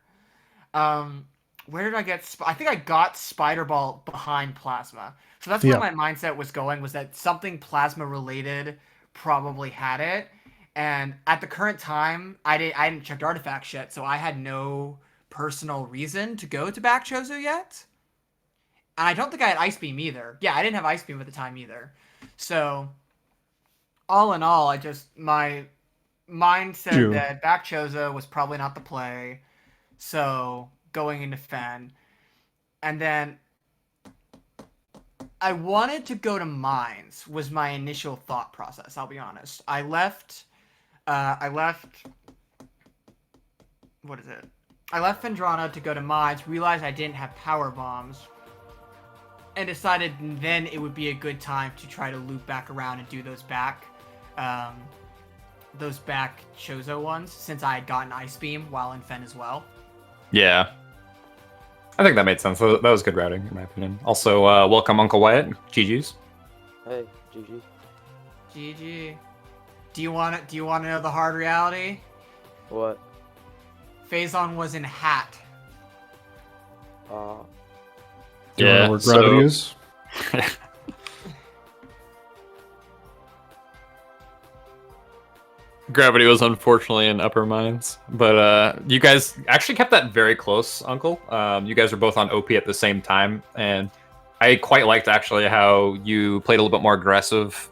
Speaker 3: Where did I get? I think I got Spider Ball behind Plasma. So that's where my mindset was going, was that something Plasma related probably had it. And at the current time, I hadn't checked artifacts yet, so I had no personal reason to go to back Chozo yet. And I don't think I had Ice Beam either. Yeah, I didn't have Ice Beam at the time either. So, all in all, my mind said that back Chozo was probably not the play. So, going into Fen. And then I wanted to go to Mines was my initial thought process, I'll be honest. I left Fendrana to go to Mines, realized I didn't have power bombs, and decided then it would be a good time to try to loop back around and do those back Chozo ones, since I had gotten Ice Beam while in Fen as well.
Speaker 1: Yeah. I think that made sense. That was good routing, in my opinion. Also, welcome UncleWyatt. GG's.
Speaker 4: Hey, GG.
Speaker 3: GG. Do you want to know the hard reality?
Speaker 4: What?
Speaker 3: Phazon was in Hat.
Speaker 2: Do you know where gravity is?
Speaker 1: Gravity was unfortunately in Upper Mines, but you guys actually kept that very close, Uncle. You guys were both on OP at the same time, and I quite liked actually how you played a little bit more aggressive.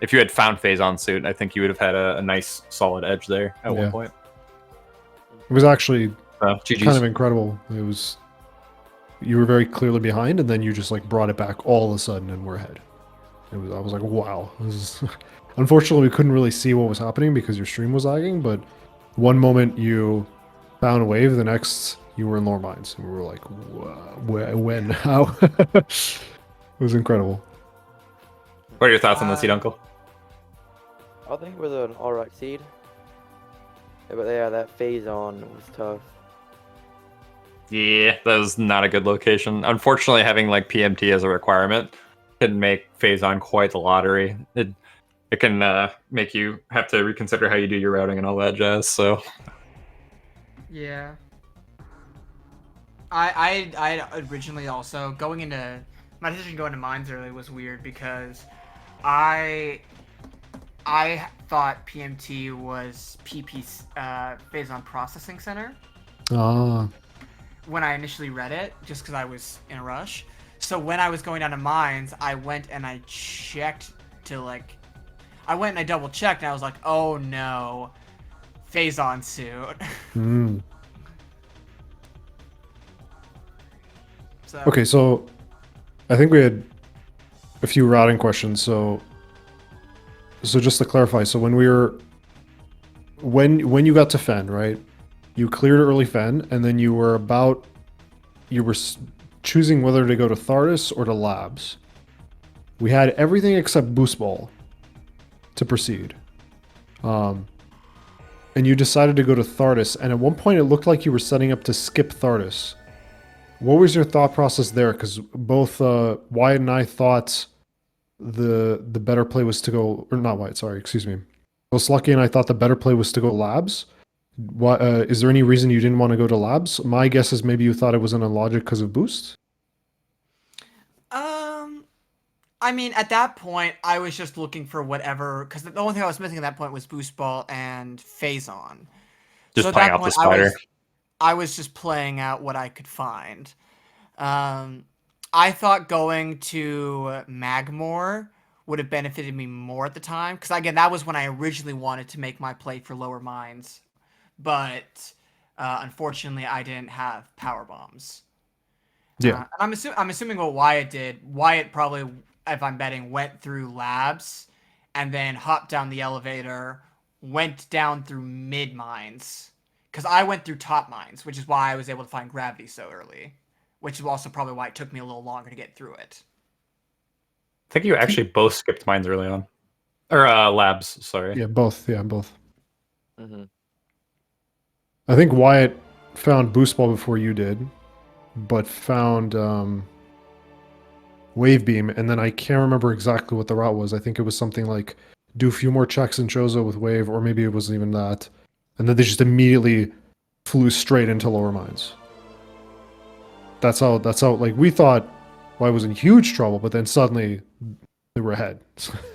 Speaker 1: If you had found Phazon Suit, I think you would have had a nice solid edge there at one point.
Speaker 2: It was actually
Speaker 1: GG's.
Speaker 2: kind of incredible. It was, you were very clearly behind, and then you just like brought it back all of a sudden, and we're ahead. I was like, wow. This is unfortunately, we couldn't really see what was happening because your stream was lagging, but one moment you found a wave, the next you were in lower mines. And we were like, when? How? It was incredible.
Speaker 1: What are your thoughts on the seed, Uncle?
Speaker 4: I think it was an alright seed. Yeah, but yeah, that Phazon was tough.
Speaker 1: Yeah, that was not a good location. Unfortunately, having like PMT as a requirement can make Phazon quite the lottery. It can make you have to reconsider how you do your routing and all that jazz. So
Speaker 3: yeah, I originally also going into my decision going to Mines early was weird because I thought PMT was PP's Phazon Processing Center. When I initially read it, just because I was in a rush. So when I was going down to Mines, I went and I checked to like, I went and I double checked and I was like, oh no, Phazon Suit.
Speaker 2: Okay, so I think we had a few routing questions. So just to clarify, so when you got to Fen, right? You cleared early Fen, and then you were choosing whether to go to Thardis or to Labs. We had everything except Boost Ball to proceed. And you decided to go to Thardis, and at one point it looked like you were setting up to skip Thardis. What was your thought process there? Because both Wyatt and I thought the better play was to go, or not Wyatt, sorry, excuse me. Both Lucky and I thought the better play was to go Labs. Is there any reason you didn't want to go to Labs? My guess is maybe you thought it was an unlogic because of Boost.
Speaker 3: I mean, at that point, I was just looking for whatever, because the only thing I was missing at that point was Boost Ball and Phazon.
Speaker 1: Just playing out the spider.
Speaker 3: I was just playing out what I could find. I thought going to Magmore would have benefited me more at the time, because again, that was when I originally wanted to make my play for Lower Mines, but unfortunately, I didn't have power bombs.
Speaker 2: Yeah.
Speaker 3: And I'm assuming what Wyatt did. Wyatt probably, if I'm betting, went through labs, and then hopped down the elevator, went down through mid mines, because I went through top mines, which is why I was able to find gravity so early, which is also probably why it took me a little longer to get through it.
Speaker 1: I think you actually both skipped mines early on. Or labs, sorry.
Speaker 2: Yeah, both. Yeah, both.
Speaker 4: Mm-hmm.
Speaker 2: I think Wyatt found Boost Ball before you did, but found Wave Beam, and then I can't remember exactly what the route was. I think it was something like do a few more checks in Chozo with Wave, or maybe it wasn't even that. And then they just immediately flew straight into Lower Mines. That's how like we thought Wyatt was in huge trouble, but then suddenly they were ahead.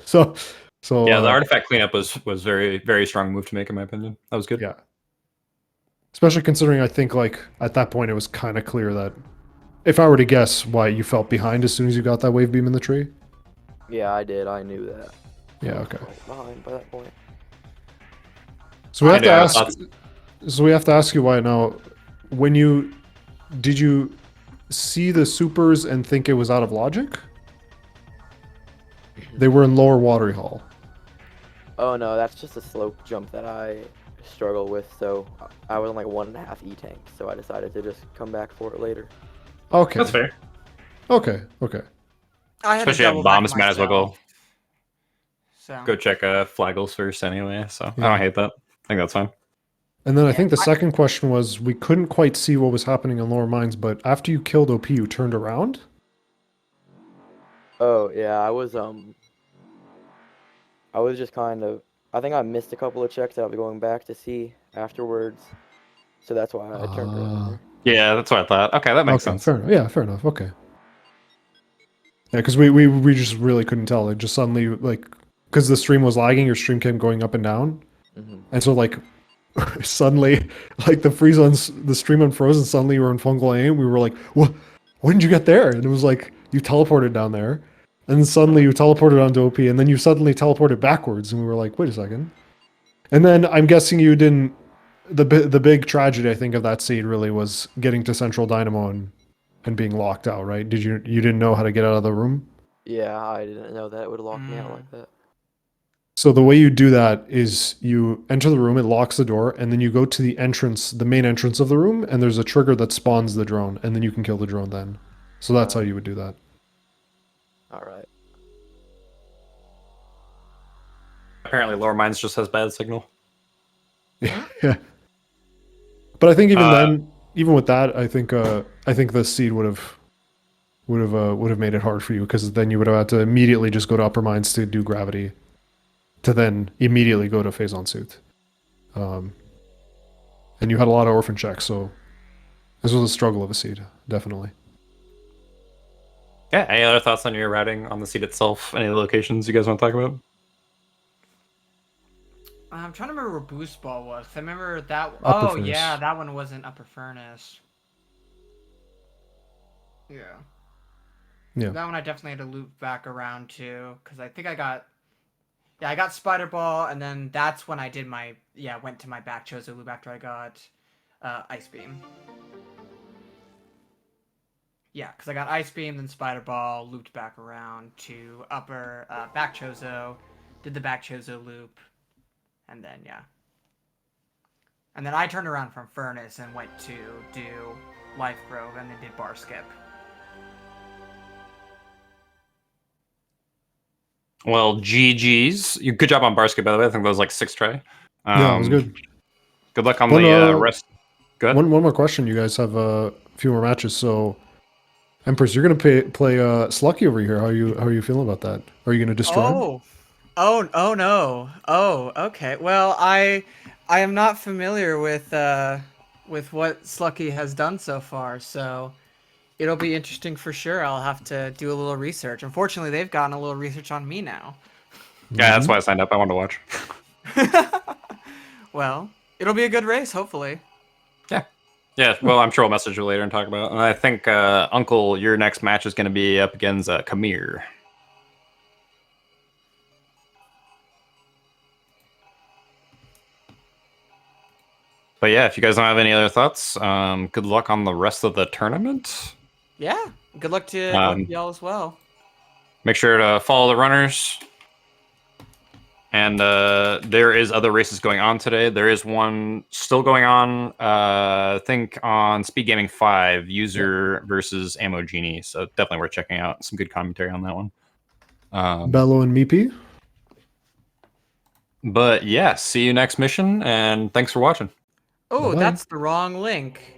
Speaker 2: so
Speaker 1: Yeah, the artifact cleanup was very, very strong move to make, in my opinion. That was good.
Speaker 2: Yeah. Especially considering I think like at that point it was kind of clear that if I were to guess why you felt behind as soon as you got that wave beam in the tree.
Speaker 4: Yeah, I did. I knew that.
Speaker 2: Yeah, okay.
Speaker 4: Behind by that point.
Speaker 2: So we have to ask. So we have to ask you why now. Did you see the supers and think it was out of logic? They were in lower watery hall.
Speaker 4: Oh no, that's just a slope jump that I struggle with. So I was on like 1.5 E tank, so I decided to just come back for it later.
Speaker 2: Okay.
Speaker 1: That's fair.
Speaker 2: Okay.
Speaker 3: I had
Speaker 1: Especially at bombs, might as well
Speaker 3: So
Speaker 1: go check flaggles first anyway. So I don't hate that. I think that's fine.
Speaker 2: And then I think the second question was we couldn't quite see what was happening in lower mines, but after you killed OP, you turned around.
Speaker 4: Oh yeah, I was just kind of. I think I missed a couple of checks. I'll be going back to see afterwards, so that's why I turned around.
Speaker 1: Yeah, that's what I thought. Okay, that makes sense.
Speaker 2: Fair enough. Yeah, fair enough. Okay. Yeah, because we just really couldn't tell. It just suddenly like because the stream was lagging, your stream kept going up and down, and so like suddenly like the stream unfroze and suddenly you were in fungal aim. We were like, what? When did you get there? And it was like you teleported down there, and then suddenly you teleported onto OP, and then you suddenly teleported backwards, and we were like, wait a second. And then I'm guessing you didn't. The big tragedy I think of that seed really was getting to Central Dynamo and being locked out, right? You didn't know how to get out of the room?
Speaker 4: Yeah, I didn't know that it would lock me out like that.
Speaker 2: So the way you do that is you enter the room, it locks the door, and then you go to the entrance, the main entrance of the room, and there's a trigger that spawns the drone, and then you can kill the drone then. So that's how you would do that.
Speaker 4: All right.
Speaker 1: Apparently, lower mines just has bad signal.
Speaker 2: Yeah. But I think even with that, I think the seed would have made it hard for you because then you would have had to immediately just go to upper mines to do gravity, to then immediately go to phase on suit. And you had a lot of orphan checks, so this was a struggle of a seed, definitely.
Speaker 1: Yeah. Any other thoughts on your routing on the seed itself? Any locations you guys want to talk about?
Speaker 3: I'm trying to remember where Boost Ball was. I remember that.
Speaker 2: Upper furnace.
Speaker 3: Yeah, that one wasn't Upper Furnace. Yeah. That one I definitely had to loop back around to, because I think I got Spider Ball, and then that's when I did went to my back Chozo loop after I got Ice Beam. Yeah, because I got Ice Beam, then Spider Ball, looped back around to upper back Chozo, did the back Chozo loop, and then and then I turned around from Furnace and went to do Life Grove, and then did Bar Skip.
Speaker 1: Well, GG's. Good job on Barskip, by the way. I think that was like 6th try.
Speaker 2: Yeah, it was good.
Speaker 1: Good luck on the rest. Good.
Speaker 2: One more question. You guys have a few more matches, so Empress, you're gonna play Slucky over here. How are you feeling about that? Are you gonna destroy him?
Speaker 3: Oh no. Oh, okay. Well, I am not familiar with what Slucky has done so far, so it'll be interesting for sure. I'll have to do a little research. Unfortunately, they've gotten a little research on me now.
Speaker 1: Yeah, that's why I signed up. I wanted to watch.
Speaker 3: Well, it'll be a good race, hopefully.
Speaker 1: Yeah, Yeah, well, I'm sure we'll message you later and talk about it. And I think, Uncle, your next match is going to be up against Kamir. But yeah, if you guys don't have any other thoughts, good luck on the rest of the tournament.
Speaker 3: Yeah, good luck to y'all as well.
Speaker 1: Make sure to follow the runners. And there is other races going on today. There is one still going on, I think on SpeedGaming 5, User versus Ammo Genie. So definitely worth checking out. Some good commentary on that one.
Speaker 2: Bello and Meepy.
Speaker 1: But yeah, see you next mission, and thanks for watching.
Speaker 3: Oh,
Speaker 2: Bye-bye.
Speaker 3: that's the wrong link.